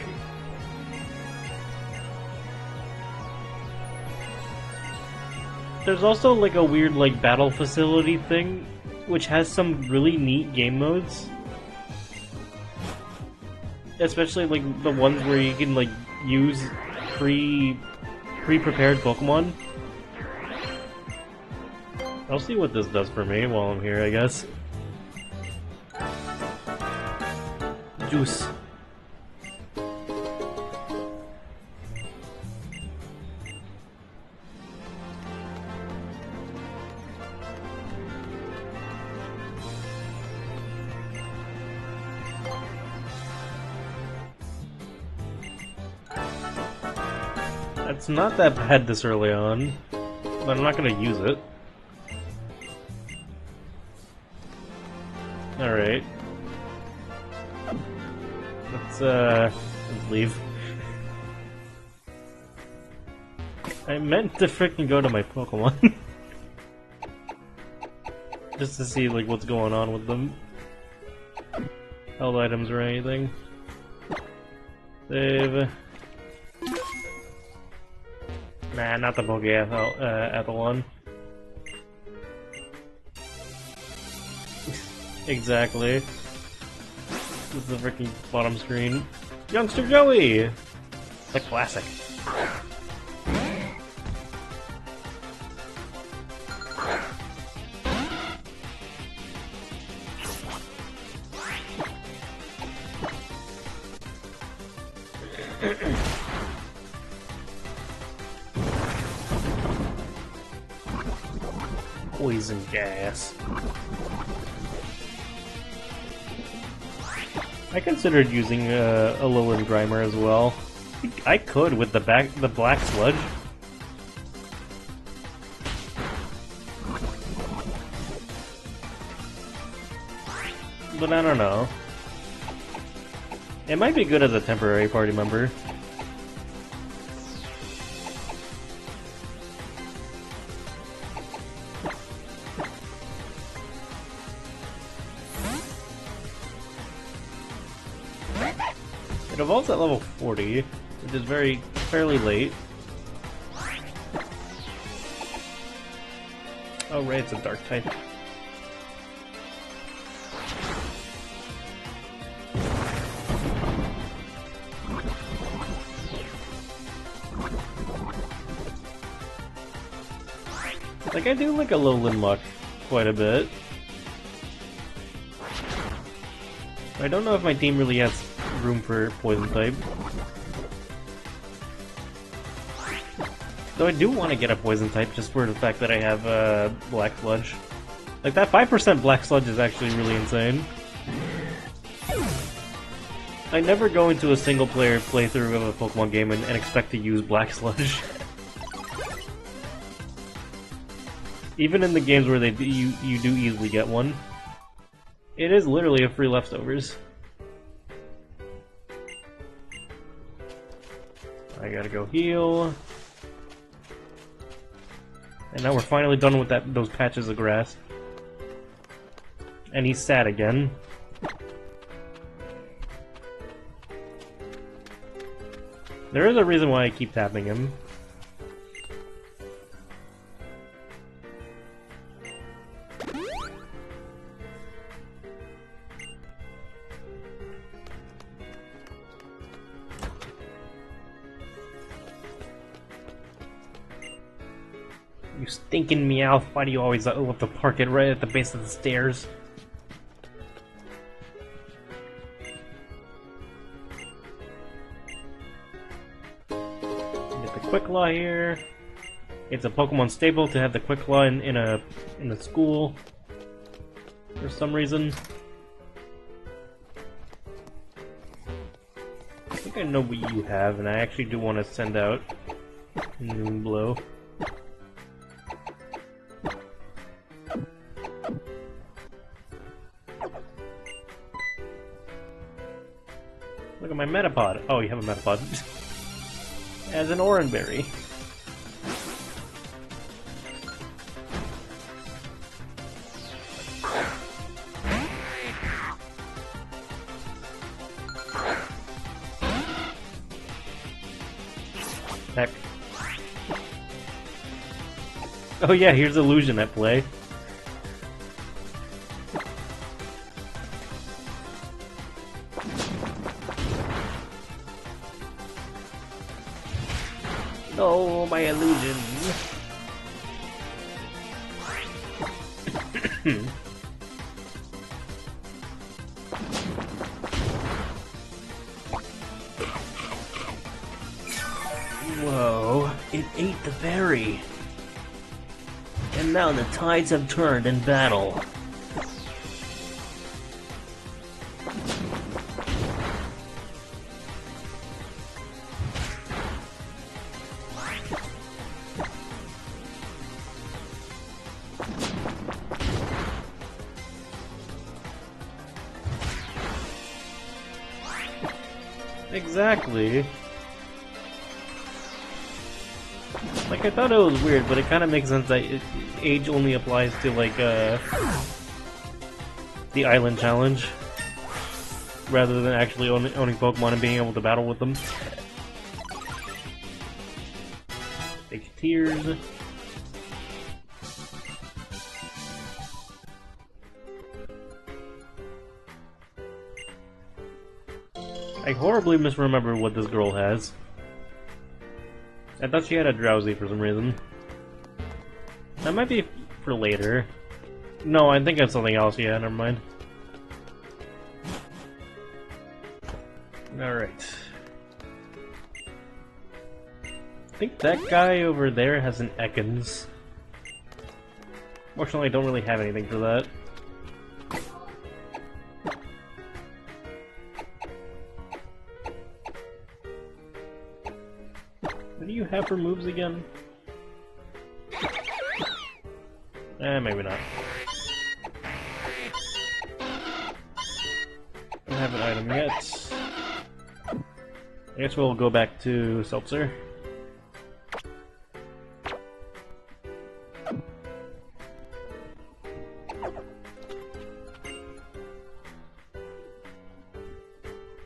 There's also like a weird like battle facility thing, which has some really neat game modes. Especially like the ones where you can like use pre-prepared Pokemon. I'll see what this does for me while I'm here, I guess. Juice. It's not that bad this early on, but I'm not gonna use it. Alright. Let's leave. I meant to frickin' go to my Pokemon. Just to see, like, what's going on with them. Held items or anything. Save. Nah, not the Athlon. Exactly. This is the freaking bottom screen. Youngster Joey! The classic. Poison gas. I considered using a Alolan Grimer as well. I could with the black sludge. But I don't know. It might be good as a temporary party member. It evolves at level 40, which is fairly late. Oh, right, it's a dark type. Like, I do like a Alolan Muck quite a bit. I don't know if my team really has room for Poison type. Though I do want to get a Poison type just for the fact that I have Black Sludge. Like, that 5% Black Sludge is actually really insane. I never go into a single player playthrough of a Pokemon game and expect to use Black Sludge. Even in the games where you do easily get one. It is literally a free leftovers. I gotta go heal. And now we're finally done with those patches of grass. And he's sad again. There is a reason why I keep tapping him. You stinking Meowth, why do you always love to park it right at the base of the stairs? Get the Quick Claw here. It's a Pokemon staple to have the Quick Claw in a school for some reason. I think I know what you have, and I actually do want to send out Moonblow. Look at my Metapod. Oh, you have a Metapod. As an Oranberry. Heck. Oh yeah, here's Illusion at play. Oh, my illusion. Whoa, it ate the berry. And now the tides have turned in battle. Exactly. Like, I thought it was weird, but it kind of makes sense that age only applies to, like, the island challenge, rather than actually owning Pokemon and being able to battle with them. Take tears. I horribly misremember what this girl has. I thought she had a Drowsy for some reason. That might be for later. No, I think it's something else. Yeah, never mind. Alright. I think that guy over there has an Ekans. Fortunately, I don't really have anything for that. What do you have for moves again? Maybe not. Don't have an item yet. I guess we'll go back to Seltzer.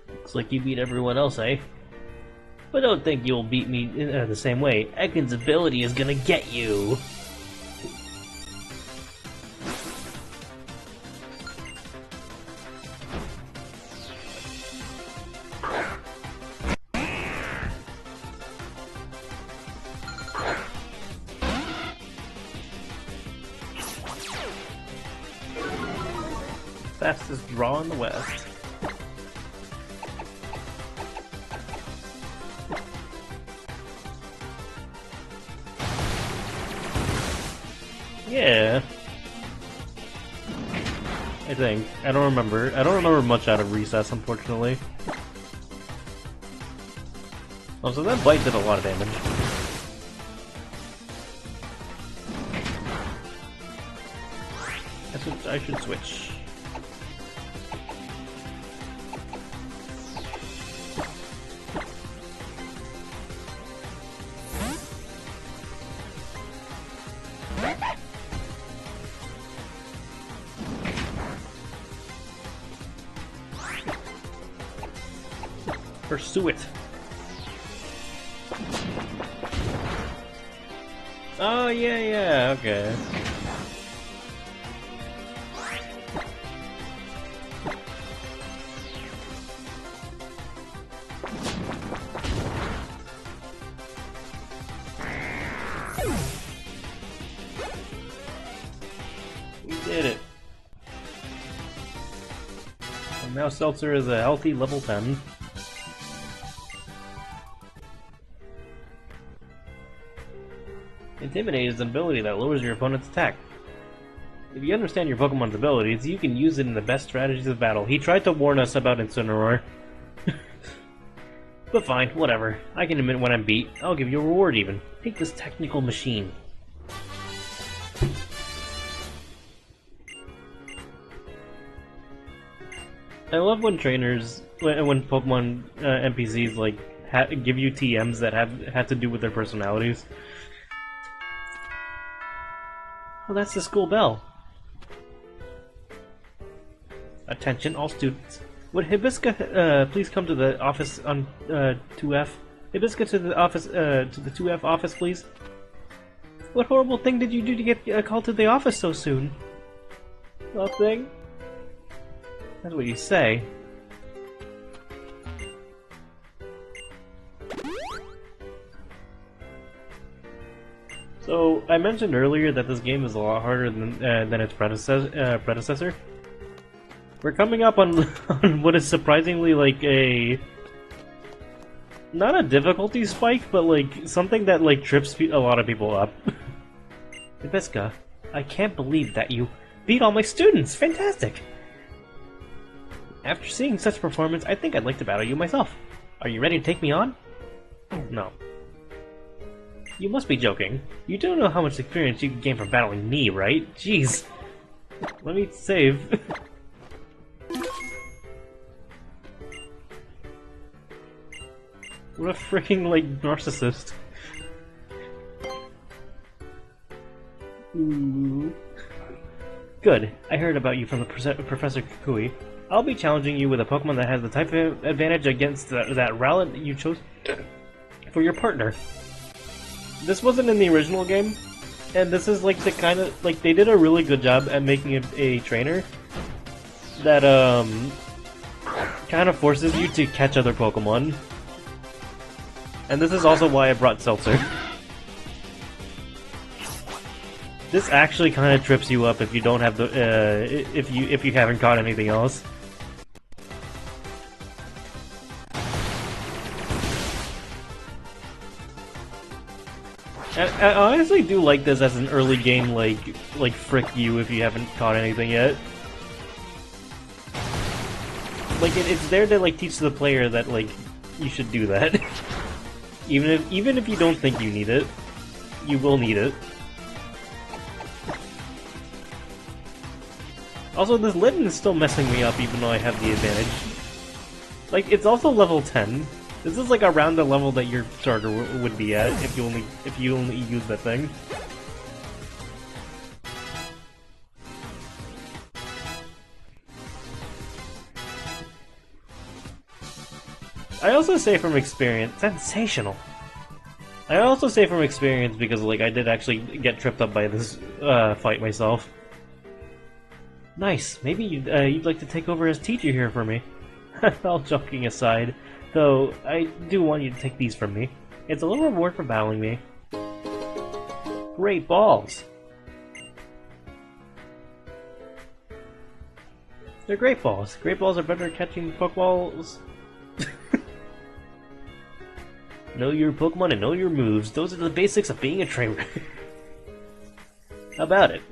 Looks like you beat everyone else, eh? But don't think you'll beat me the same way. Ekans' ability is gonna get you! Fastest draw in the West. Yeah. I think. I don't remember. I don't remember much out of Recess, unfortunately. Oh, so that bite did a lot of damage. I should switch. Pursue it. Oh, yeah, okay. We did it. And now Seltzer is a healthy level 10. Intimidate is an ability that lowers your opponent's attack. If you understand your Pokemon's abilities, you can use it in the best strategies of battle. He tried to warn us about Incineroar. But fine, whatever. I can admit when I'm beat. I'll give you a reward even. Take this technical machine. I love when trainers, when Pokemon NPCs like give you TMs that have to do with their personalities. Oh, that's the school bell. Attention, all students. Would Hibisca please come to the office on 2F? Hibisca to the office, to the 2F office, please. What horrible thing did you do to get called to the office so soon? Nothing. That's what you say. So, I mentioned earlier that this game is a lot harder than its predecessor. We're coming up on, on what is surprisingly like a... not a difficulty spike, but like something that like trips a lot of people up. Hibisca, I can't believe that you beat all my students! Fantastic! After seeing such performance, I think I'd like to battle you myself. Are you ready to take me on? No. You must be joking. You don't know how much experience you can gain from battling me, right? Jeez. Let me save. What a freaking, like, narcissist. Ooh. Good. I heard about you from the Professor Kukui. I'll be challenging you with a Pokemon that has the type advantage against that Rowlet that you chose for your partner. This wasn't in the original game, and this is like the kind of like they did a really good job at making a trainer that kind of forces you to catch other Pokemon. And this is also why I brought Seltzer. This actually kind of trips you up if you don't have the if you haven't caught anything else. I honestly do like this as an early game, like frick you if you haven't caught anything yet. Like it's there to like teach the player that like you should do that. even if you don't think you need it, you will need it. Also, this Litten is still messing me up even though I have the advantage. Like it's also level 10. This is like around the level that your starter would be at if you only use that thing. I also say from experience, sensational. I also say from experience because like I did actually get tripped up by this fight myself. Nice. Maybe you'd like to take over as teacher here for me. All joking aside. Though, I do want you to take these from me. It's a little reward for battling me. Great balls! They're great balls. Great balls are better at catching Pokeballs. Know your Pokemon and know your moves. Those are the basics of being a trainer. How about it?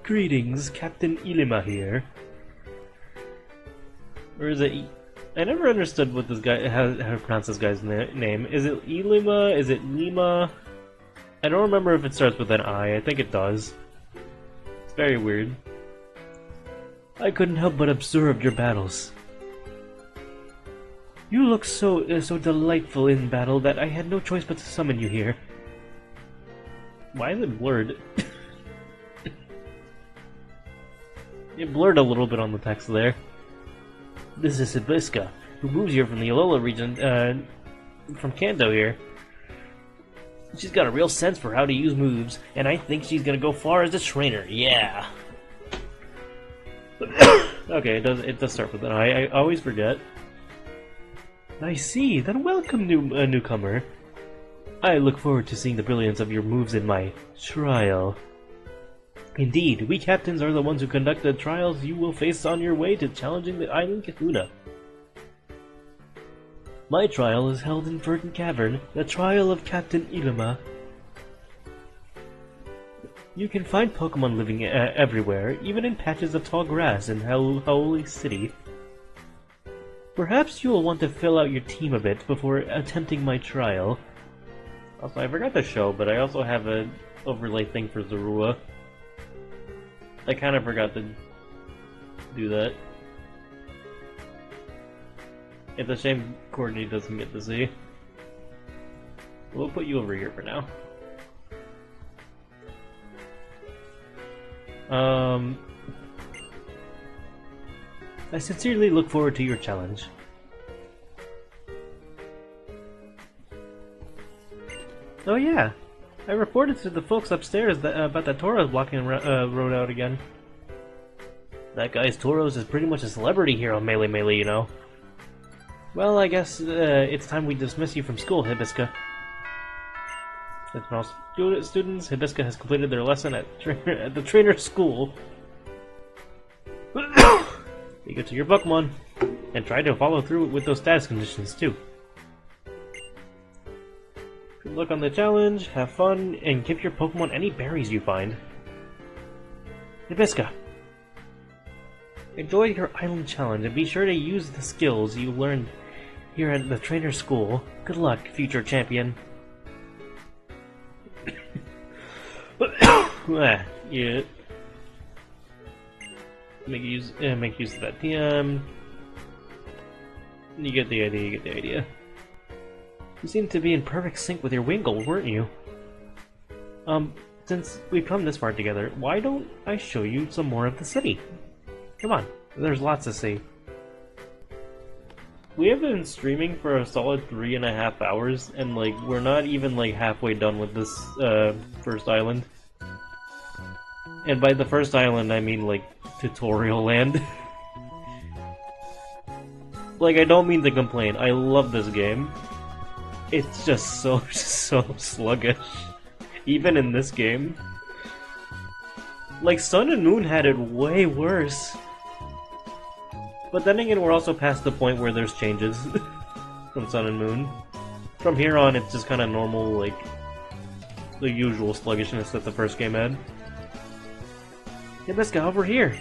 Greetings, Captain Ilima here. Or is it? I never understood what this guy how to pronounce this guy's name. Is it Ilima? Is it Lima? I don't remember if it starts with an I. I think it does. It's very weird. I couldn't help but observe your battles. You look so delightful in battle that I had no choice but to summon you here. Why is it blurred? It blurred a little bit on the text there. This is Hibisca, who moves here from the Alola region, from Kanto here. She's got a real sense for how to use moves, and I think she's gonna go far as a trainer, yeah! Okay, it does start with an I always forget. I see, then welcome, newcomer. I look forward to seeing the brilliance of your moves in my trial. Indeed, we captains are the ones who conduct the trials you will face on your way to challenging the island Kahuna. My trial is held in Verdant Cavern, the trial of Captain Ilima. You can find Pokemon living everywhere, even in patches of tall grass in Holy City. Perhaps you will want to fill out your team a bit before attempting my trial. Also, I forgot to show, but I also have an overlay thing for Zorua. I kind of forgot to do that. It's a shame Courtney doesn't get to see. We'll put you over here for now. I sincerely look forward to your challenge. Oh yeah, I reported to the folks upstairs that, about that Tauros blocking road out again. That guy's Tauros is pretty much a celebrity here on Melee, you know. Well, I guess it's time we dismiss you from school, Hibisca. Since all students, Hibisca has completed their lesson at the trainer's school. You get to your Pokemon, and try to follow through with those status conditions too. Good luck on the challenge, have fun, and give your Pokemon any berries you find. Hibisca, enjoy your island challenge and be sure to use the skills you learned here at the trainer school. Good luck, future champion. Yeah. Make use of that TM. You get the idea, You seem to be in perfect sync with your Wingull, weren't you? Since we've come this far together, why don't I show you some more of the city? Come on, there's lots to see. We have been streaming for a solid 3.5 hours, and like we're not even like halfway done with this first island. And by the first island, I mean like tutorial land. Like, I don't mean to complain. I love this game. It's just so sluggish. Even in this game. Like, Sun and Moon had it way worse. But then again, we're also past the point where there's changes from Sun and Moon. From here on, it's just kind of normal, like, the usual sluggishness that the first game had. Hibisca, over here!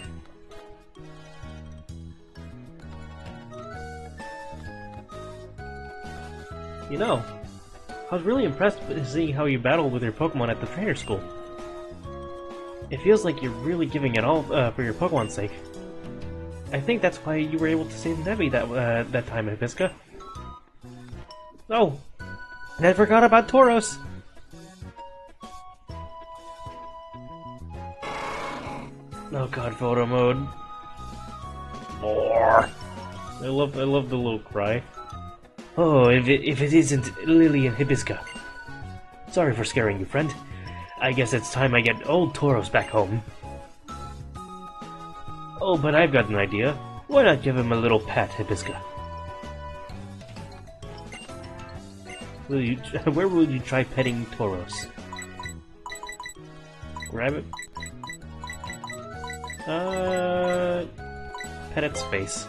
You know, I was really impressed with seeing how you battled with your Pokemon at the trainer school. It feels like you're really giving it all for your Pokemon's sake. I think that's why you were able to save Nebby that time, Hibisca. Oh, and I forgot about Tauros! Oh god, photo mode. More. I love the little cry. Oh, if it isn't Lily and Hibisca. Sorry for scaring you, friend. I guess it's time I get old Tauros back home. Oh, but I've got an idea. Why not give him a little pat, Hibisca? Where will you try petting Tauros? Grab it. Pet its face.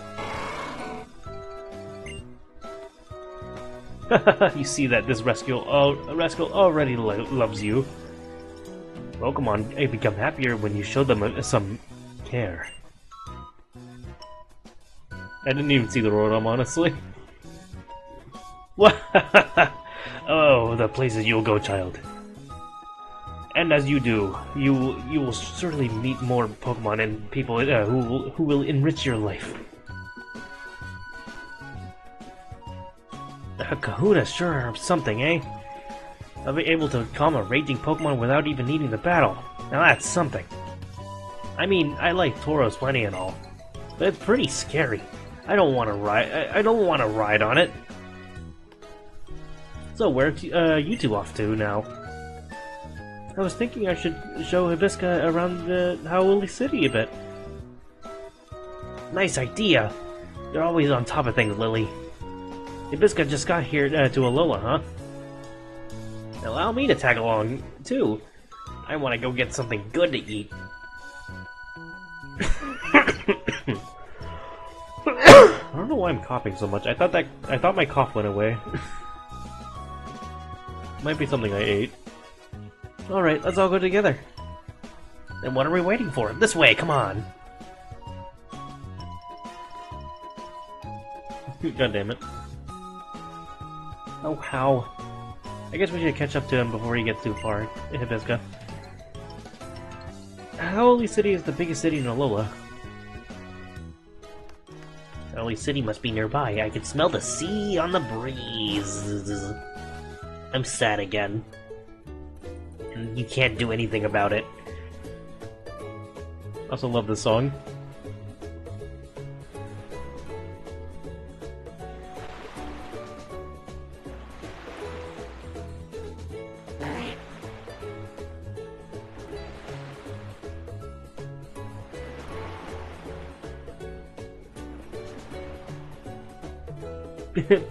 You see that this rascal already loves you. Pokemon become happier when you show them some care. I didn't even see the Rotom, honestly. Oh, the places you'll go, child. And as you do, you will certainly meet more Pokemon and people who will enrich your life. Kahuna sure are something, eh? I'll be able to calm a raging Pokemon without even needing the battle. Now that's something. I mean, I like Tauros plenty and all, but it's pretty scary. I don't want to ride. I don't want to ride on it. So where you two off to now? I was thinking I should show Hibisca around the Howley City a bit. Nice idea. You're always on top of things, Lily. Hibisca just got here to Alola, huh? Allow me to tag along, too. I want to go get something good to eat. I don't know why I'm coughing so much. I thought my cough went away. Might be something I ate. Alright, let's all go together. Then what are we waiting for? This way, come on! God damn it. Oh, how? I guess we should catch up to him before he gets too far. Hibisca. Howley City is the biggest city in Alola. Howley City must be nearby. I can smell the sea on the breeze. I'm sad again. And you can't do anything about it. Also love this song.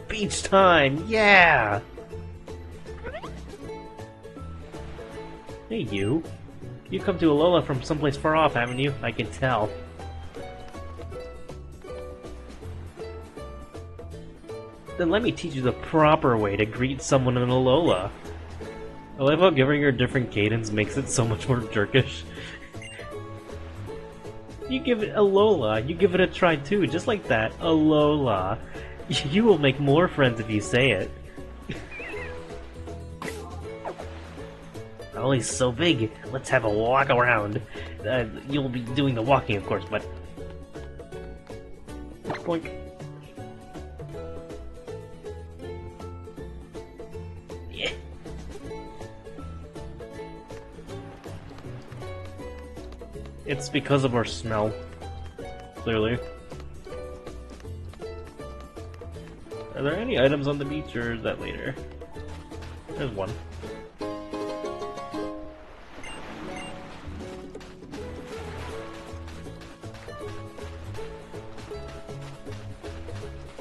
Beach time, yeah! Hey you. You come to Alola from someplace far off, haven't you? I can tell. Then let me teach you the proper way to greet someone in Alola. I love how giving her a different cadence makes it so much more jerkish. You give it Alola, you give it a try too, just like that. Alola. You will make more friends if you say it. Howley's so big. Let's have a walk around. You'll be doing the walking, of course, but... Boink. Yeah. It's because of our smell. Clearly. Are there any items on the beach, or is that later? There's one.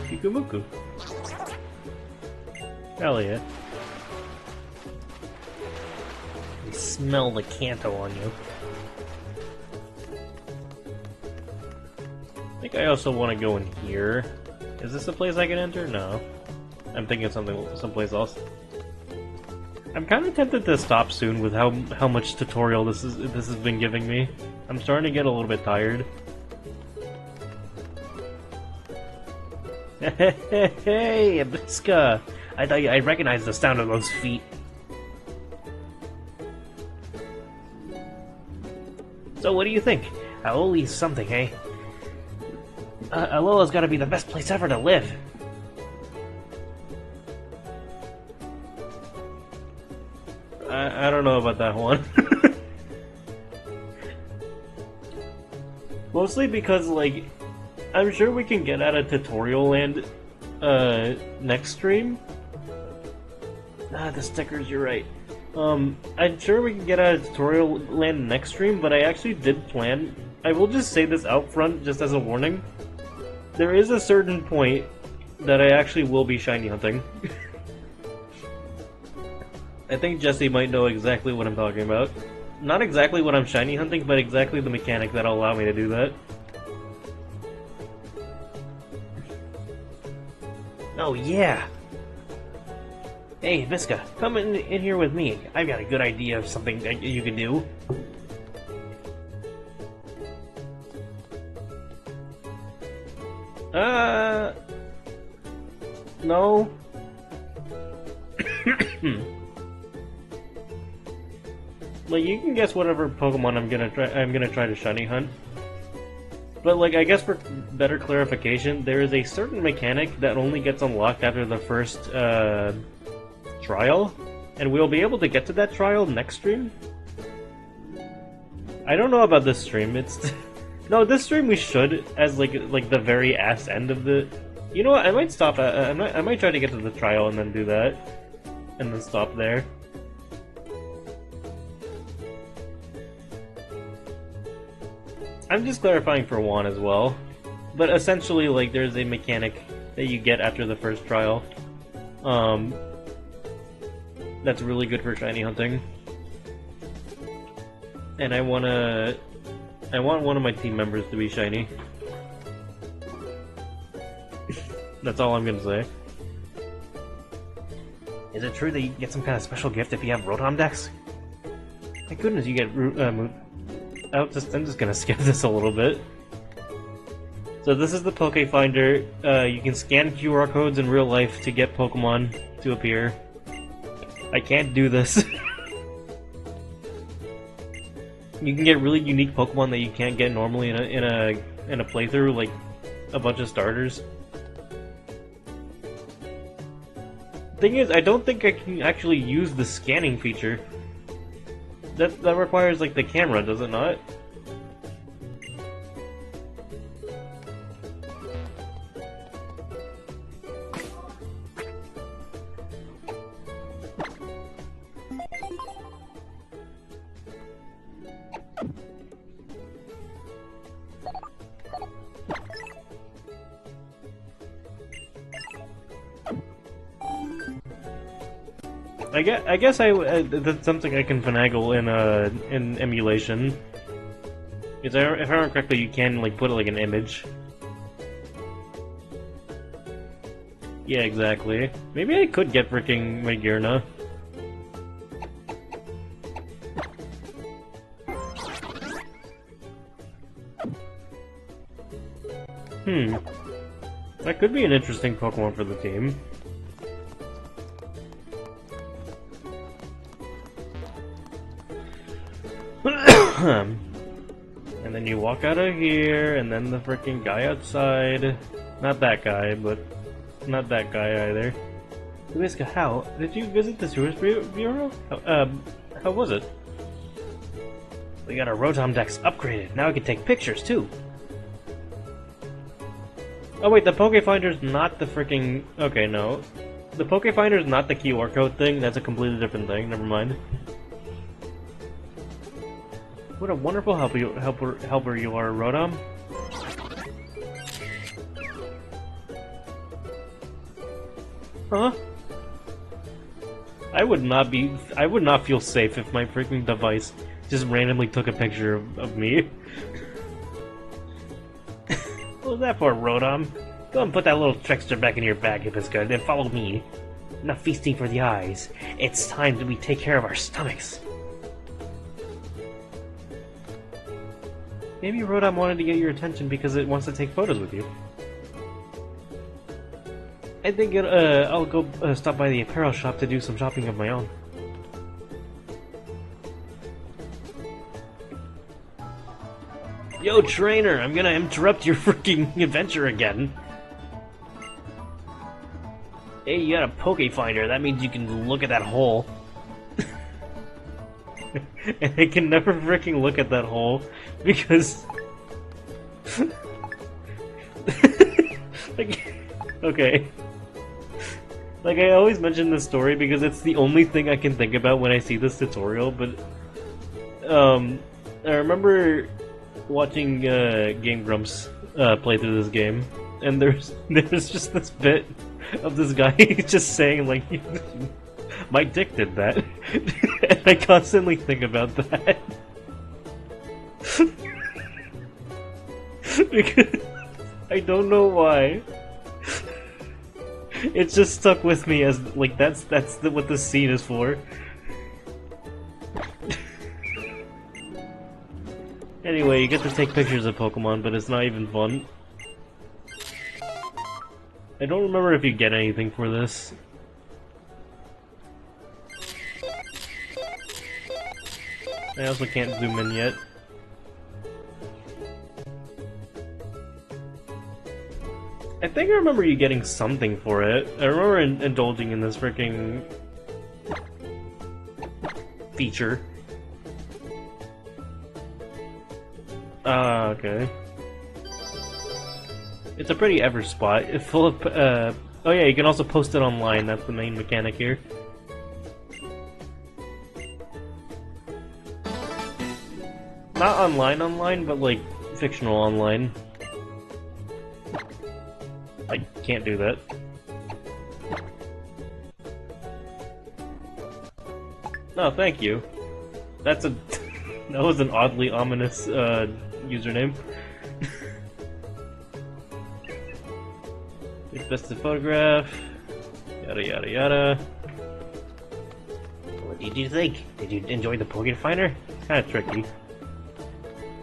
Kikumuku. Hell yeah. I smell the Kanto on you. I think I also want to go in here. Is this a place I can enter? No. I'm thinking of someplace else. I'm kind of tempted to stop soon with how much tutorial this has been giving me. I'm starting to get a little bit tired. Hey, Hibisca! I thought I recognized the sound of those feet. So what do you think? Howley's something, eh? Alola's gotta be the best place ever to live. I don't know about that one. Mostly because, like, I'm sure we can get out of Tutorial Land next stream. The stickers, you're right. I'm sure we can get out of Tutorial Land next stream, but I actually did plan... I will just say this out front, just as a warning. There is a certain point that I actually will be shiny hunting. I think Jesse might know exactly what I'm talking about. not exactly what I'm shiny hunting, but exactly the mechanic that'll allow me to do that. Oh yeah. Hey, Visca, come in here with me. I've got a good idea of something that you can do. No. Like, you can guess whatever Pokemon I'm gonna try to shiny hunt. But like, I guess for better clarification, there is a certain mechanic that only gets unlocked after the first trial, and we'll be able to get to that trial next stream. I don't know about this stream. It's no, this stream we should, as like the very ass end of the. You know what? I might stop at. I might try to get to the trial and then do that, and then stop there. I'm just clarifying for Juan as well, but essentially, like, there's a mechanic that you get after the first trial, that's really good for shiny hunting, and I want one of my team members to be shiny. That's all I'm gonna say. Is it true that you get some kind of special gift if you have Rotom decks? Thank goodness you get I'm just gonna skip this a little bit. So this is the Poke Finder. You can scan QR codes in real life to get Pokemon to appear. I can't do this. You can get really unique Pokemon that you can't get normally in a playthrough, like a bunch of starters. Thing is, I don't think I can actually use the scanning feature. That requires, like, the camera, does it not? I guess that's something I can finagle in emulation. If I remember correctly, you can, like, put like an image. Yeah, exactly. Maybe I could get freaking Magearna. That could be an interesting Pokemon for the team. And then you walk out of here, and then the freaking guy outside. Not that guy, but not that guy either. Whiska, how did you visit the Tourist Bureau? How was it? We got our Rotom decks upgraded. Now we can take pictures too. Oh wait, the Poke Finder's not the freaking. Okay, no, the Poke Finder's not the QR code thing. That's a completely different thing. Never mind. What a wonderful helper you are, Rotom. Huh? I would not feel safe if my freaking device just randomly took a picture of me. What was that for, Rotom? Go and put that little trickster back in your bag if it's good, then follow me. Enough feasting for the eyes. It's time that we take care of our stomachs. Maybe Rotom wanted to get your attention because it wants to take photos with you. I think I'll go stop by the apparel shop to do some shopping of my own. Yo, trainer, I'm gonna interrupt your freaking adventure again. Hey, you got a Poke Finder. That means you can look at that hole. And I can never freaking look at that hole because like, okay, like, I always mention this story because it's the only thing I can think about when I see this tutorial, but I remember watching Game Grumps play through this game, and there's just this bit of this guy just saying, like, My dick did that. And I constantly think about that. Because I don't know why. It's just stuck with me as like what this scene is for. Anyway, you get to take pictures of Pokemon, but it's not even fun. I don't remember if you get anything for this. I also can't zoom in yet. I think I remember you getting something for it. I remember indulging in this freaking feature. Ah, okay. It's a pretty ever spot. It's full of, oh yeah, you can also post it online. That's the main mechanic here. Not online, but like fictional online. I can't do that. No, thank you. That's a... that was an oddly ominous, username. Best to photograph. Yada yada yada. What did you think? Did you enjoy the Poké Finder? It's kind of tricky.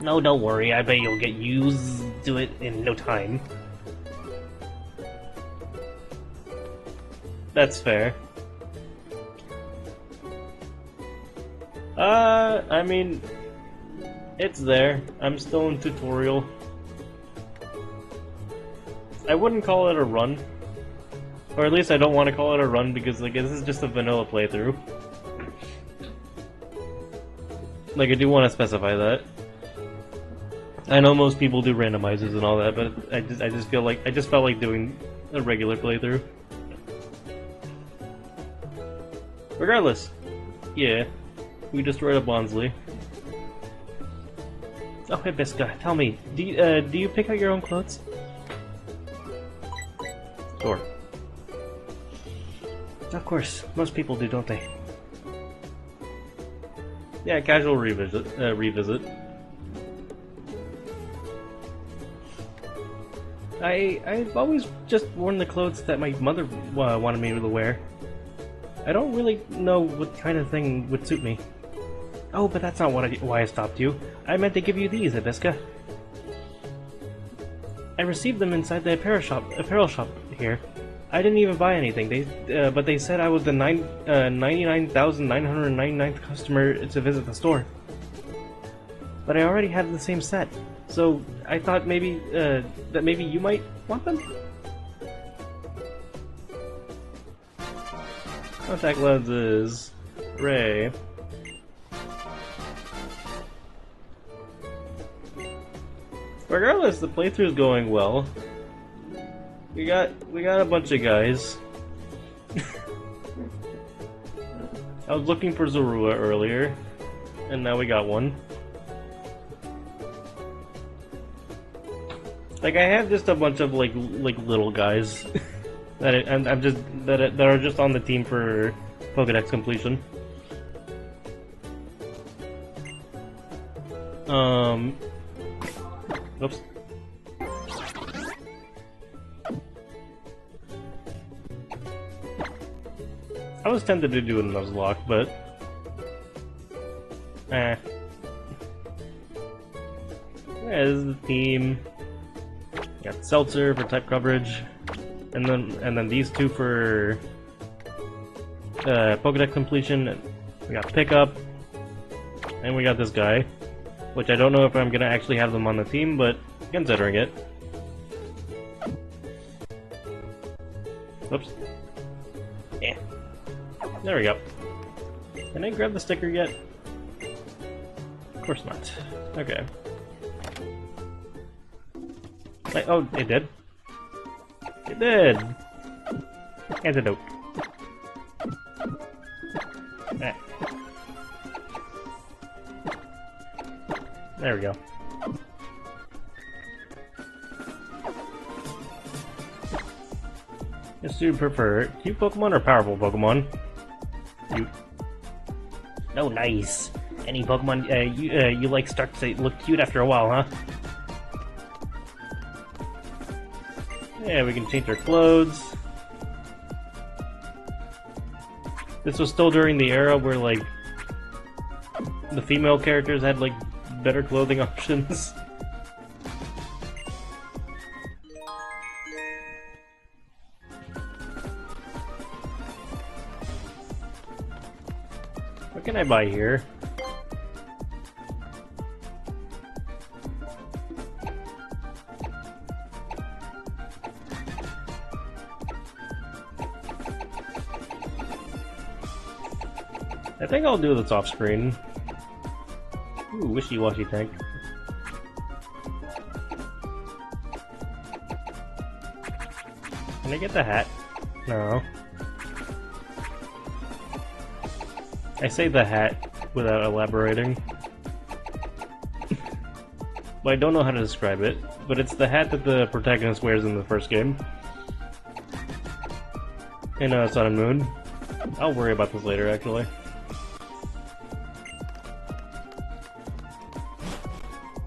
No, don't worry. I bet you'll get used to it in no time. That's fair. I mean, it's there. I'm still in tutorial. I wouldn't call it a run. Or at least I don't want to call it a run because like this is just a vanilla playthrough. Like I do want to specify that. I know most people do randomizers and all that, but I just felt like doing a regular playthrough. Regardless, yeah, we destroyed a Bonsley. Oh, hey, Biska, tell me, Do you pick out your own clothes? Sure. Of course, most people do, don't they? Yeah, casual revisit. I've always just worn the clothes that my mother wanted me to wear. I don't really know what kind of thing would suit me. Oh, but that's not why I stopped you. I meant to give you these, Abiska. I received them inside the apparel shop here. I didn't even buy anything. But they said I was the 99,999th customer to visit the store. But I already have the same set, so I thought maybe that maybe you might want them. Contact lenses, Ray. Regardless, the playthrough's going well. We got a bunch of guys. I was looking for Zorua earlier, and now we got one. Like I have just a bunch of like little guys that that are just on the team for Pokédex completion. Oops. I was tempted to do a Nuzlocke, but yeah, this is the team. Got Seltzer for type coverage, and then these two for Pokédex completion. We got Pickup, and we got this guy, which I don't know if I'm gonna actually have them on the team, but considering it. Oops. Yeah. There we go. Can I grab the sticker yet? Of course not. Okay. Oh, it did. It did! Antidote. Ah. There we go. Yes, do you prefer cute Pokemon or powerful Pokemon? Oh, nice. Any Pokemon you like start to look cute after a while, huh? Yeah, we can change our clothes. This was still during the era where, like, the female characters had, like, better clothing options. What can I buy here? I think I'll do this off screen. Ooh, wishy-washy tank. Can I get the hat? No. I say the hat without elaborating. But I don't know how to describe it, but it's the hat that the protagonist wears in the first game. In Sun and Moon. I'll worry about this later, actually.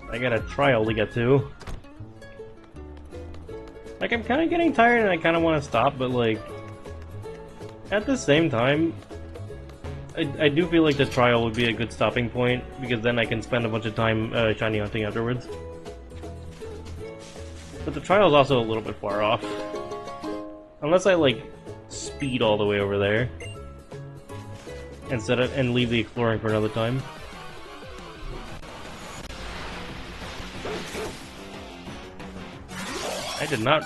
I got a trial to get to. Like, I'm kind of getting tired and I kind of want to stop, but like, at the same time, I do feel like the trial would be a good stopping point, because then I can spend a bunch of time shiny hunting afterwards. But the trial is also a little bit far off. Unless I like speed all the way over there and leave the exploring for another time. I did not.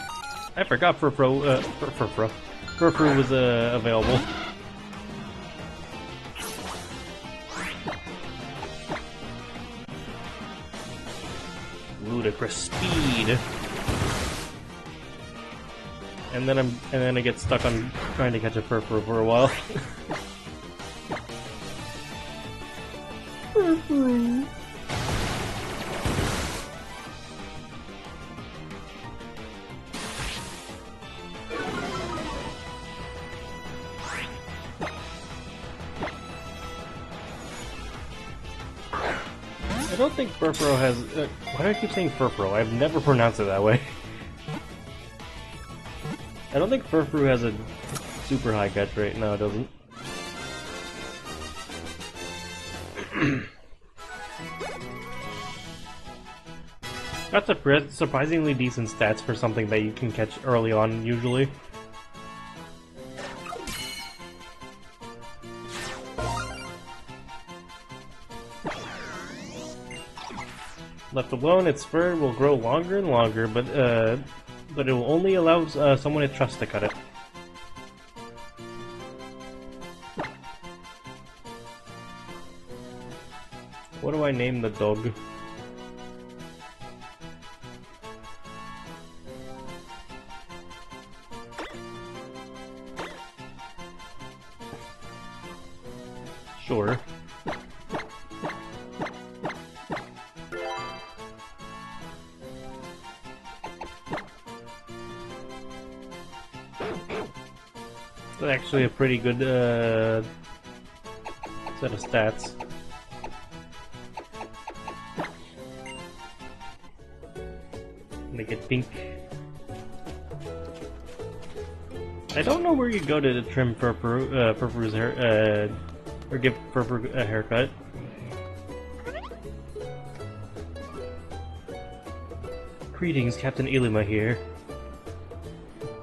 I forgot Furfro was available. Ludicrous speed. And then I get stuck on trying to catch a Furfro for a while. Furfro. I don't think Furfro has... why do I keep saying Furfro? I've never pronounced it that way. I don't think Furfru has a super high catch rate. No, it doesn't. That's a surprisingly decent stats for something that you can catch early on, usually. Left alone, its fur will grow longer and longer, but it will only allow someone it trusts to cut it. What do I name the dog? Sure. Actually a pretty good set of stats. Make it pink. I don't know where you go to trim Furfru's hair, or give Furfru a haircut. Greetings, Captain Iluma here.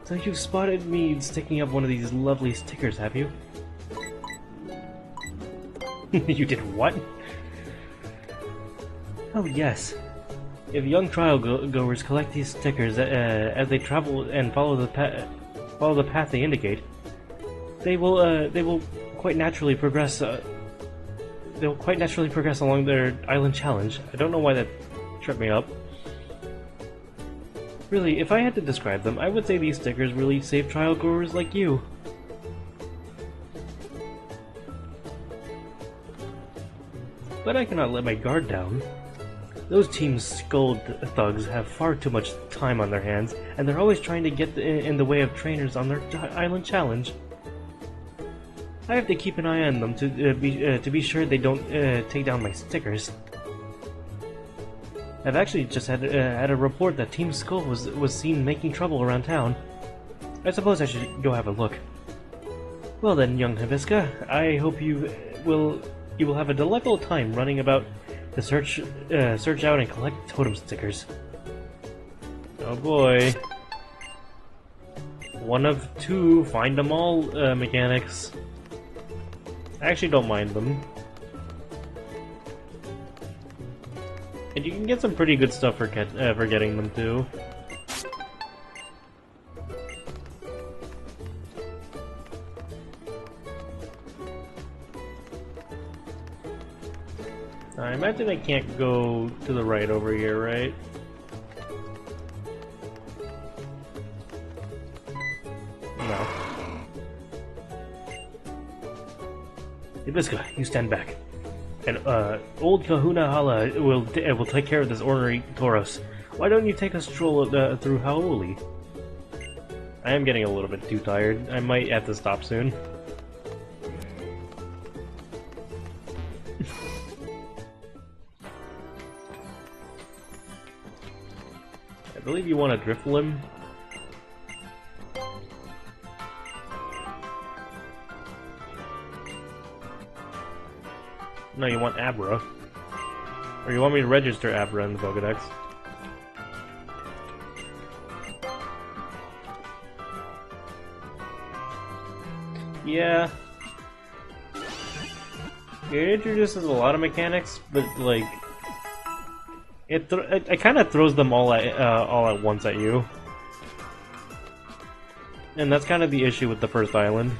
So you've spotted me sticking up one of these lovely stickers, have you? You did what? Oh yes. If young trial goers collect these stickers as they travel and follow the path they indicate, they will quite naturally progress. They will quite naturally progress along their island challenge. I don't know why that tripped me up. Really, if I had to describe them, I would say these stickers really save trial goers like you. But I cannot let my guard down. Those Team Skull thugs have far too much time on their hands, and they're always trying to get in the way of trainers on their island challenge. I have to keep an eye on them to be sure they don't take down my stickers. I've actually just had a report that Team Skull was seen making trouble around town. I suppose I should go have a look. Well then, young Hibisca, I hope you will have a delightful time running about to search out and collect totem stickers. Oh boy. One of two find them all mechanics. I actually don't mind them. And you can get some pretty good stuff for getting them too. I imagine I can't go to the right over here, right? No. Hibisca, you stand back. And old Kahuna Hala will take care of this ornery Tauros. Why don't you take a stroll through Haoli? I am getting a little bit too tired. I might have to stop soon. I believe you want a Drifloon. No, you want Abra. Or you want me to register Abra in the Pokedex? Yeah. It introduces a lot of mechanics, but like... It kind of throws them all at once at you. And that's kind of the issue with the first island.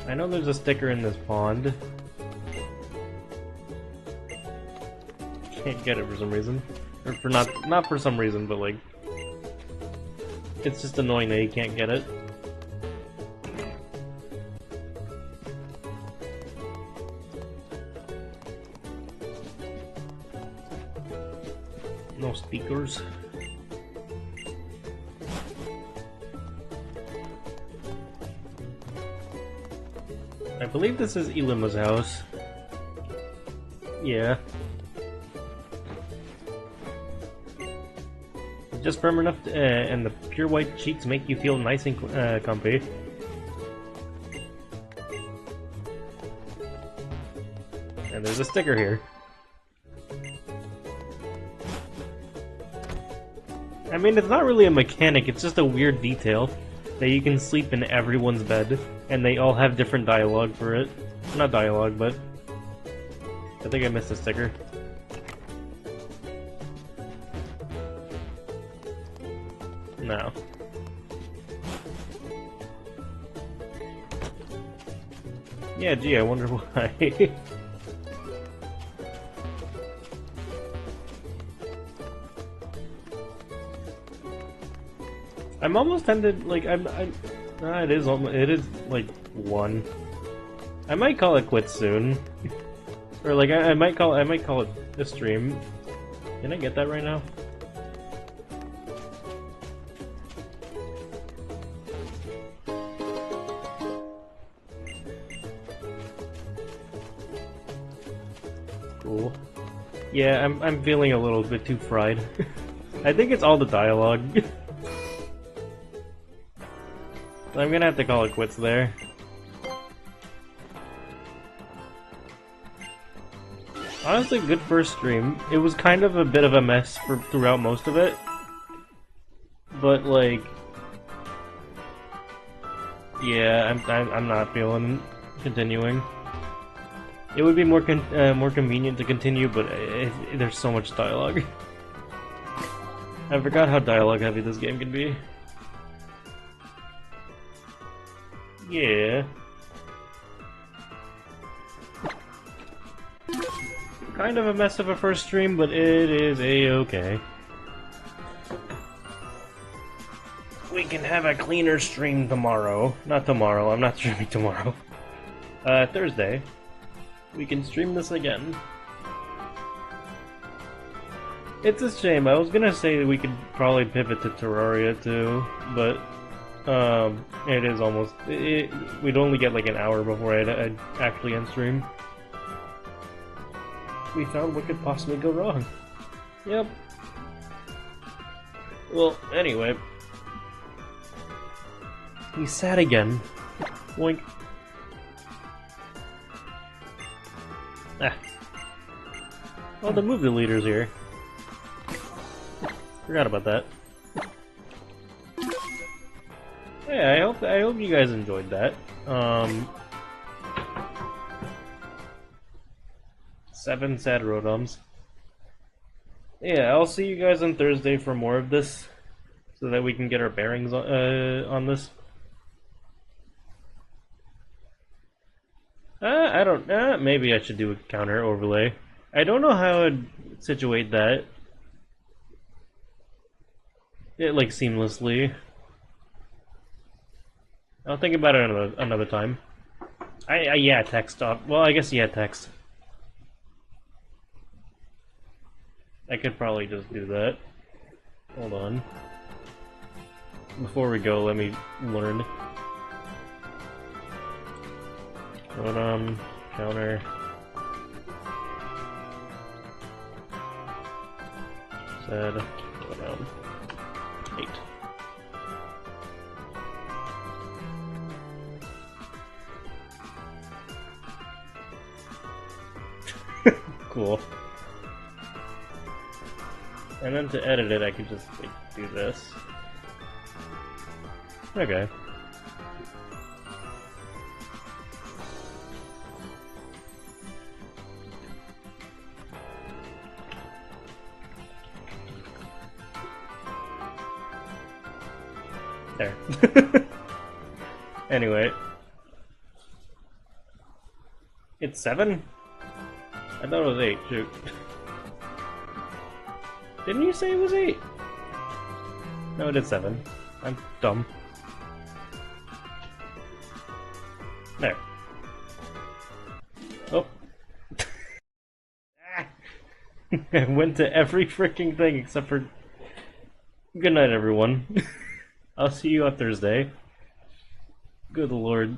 I know there's a sticker in this pond. Can't get it for some reason. Or for not for some reason, but like... It's just annoying that you can't get it. No stickers. I believe this is Elima's house. Yeah. Just firm enough and the pure white cheeks make you feel nice and comfy. And there's a sticker here. I mean, it's not really a mechanic, it's just a weird detail that you can sleep in everyone's bed, and they all have different dialogue for it. Not dialogue, but... I think I missed a sticker. No. Yeah, gee, I wonder why. I'm almost tempted, like, it is like 1. I might call it quits soon. Or like, I might call it a stream. Can I get that right now? Cool. Yeah, I'm feeling a little bit too fried. I think it's all the dialogue. I'm gonna have to call it quits there. Honestly, good first stream. It was kind of a bit of a mess throughout most of it. But like... Yeah, I'm not feeling continuing. It would be more convenient to continue, but there's so much dialogue. I forgot how dialogue heavy this game can be. Yeah. kind of a mess of a first stream, but it is a-okay. We can have a cleaner stream tomorrow. Not tomorrow, I'm not streaming tomorrow. Thursday. We can stream this again. It's a shame. I was gonna say that we could probably pivot to Terraria too, but it is almost. We'd only get like an hour before I'd actually end stream. We found what could possibly go wrong. Yep. Well, anyway. He's sad again. Boink. Ah. Oh, the movie leader's here. Forgot about that. Yeah, I hope you guys enjoyed that. 7 sad Rodoms. Yeah, I'll see you guys on Thursday for more of this, so that we can get our bearings on this. I don't. Maybe I should do a counter overlay. I don't know how I'd situate that. It like seamlessly. I'll think about it another time. Yeah, text off. Well, I guess yeah, text. I could probably just do that. Hold on. Before we go, let me learn. Counter. Said, Rodom. 8. Cool. And then to edit it, I could just like, do this. Okay. There. Anyway. It's 7? I thought it was 8, shoot. Didn't you say it was 8? No, it is 7. I'm dumb. There. Oh. I went to every freaking thing except for... Good night, everyone. I'll see you on Thursday. Good lord.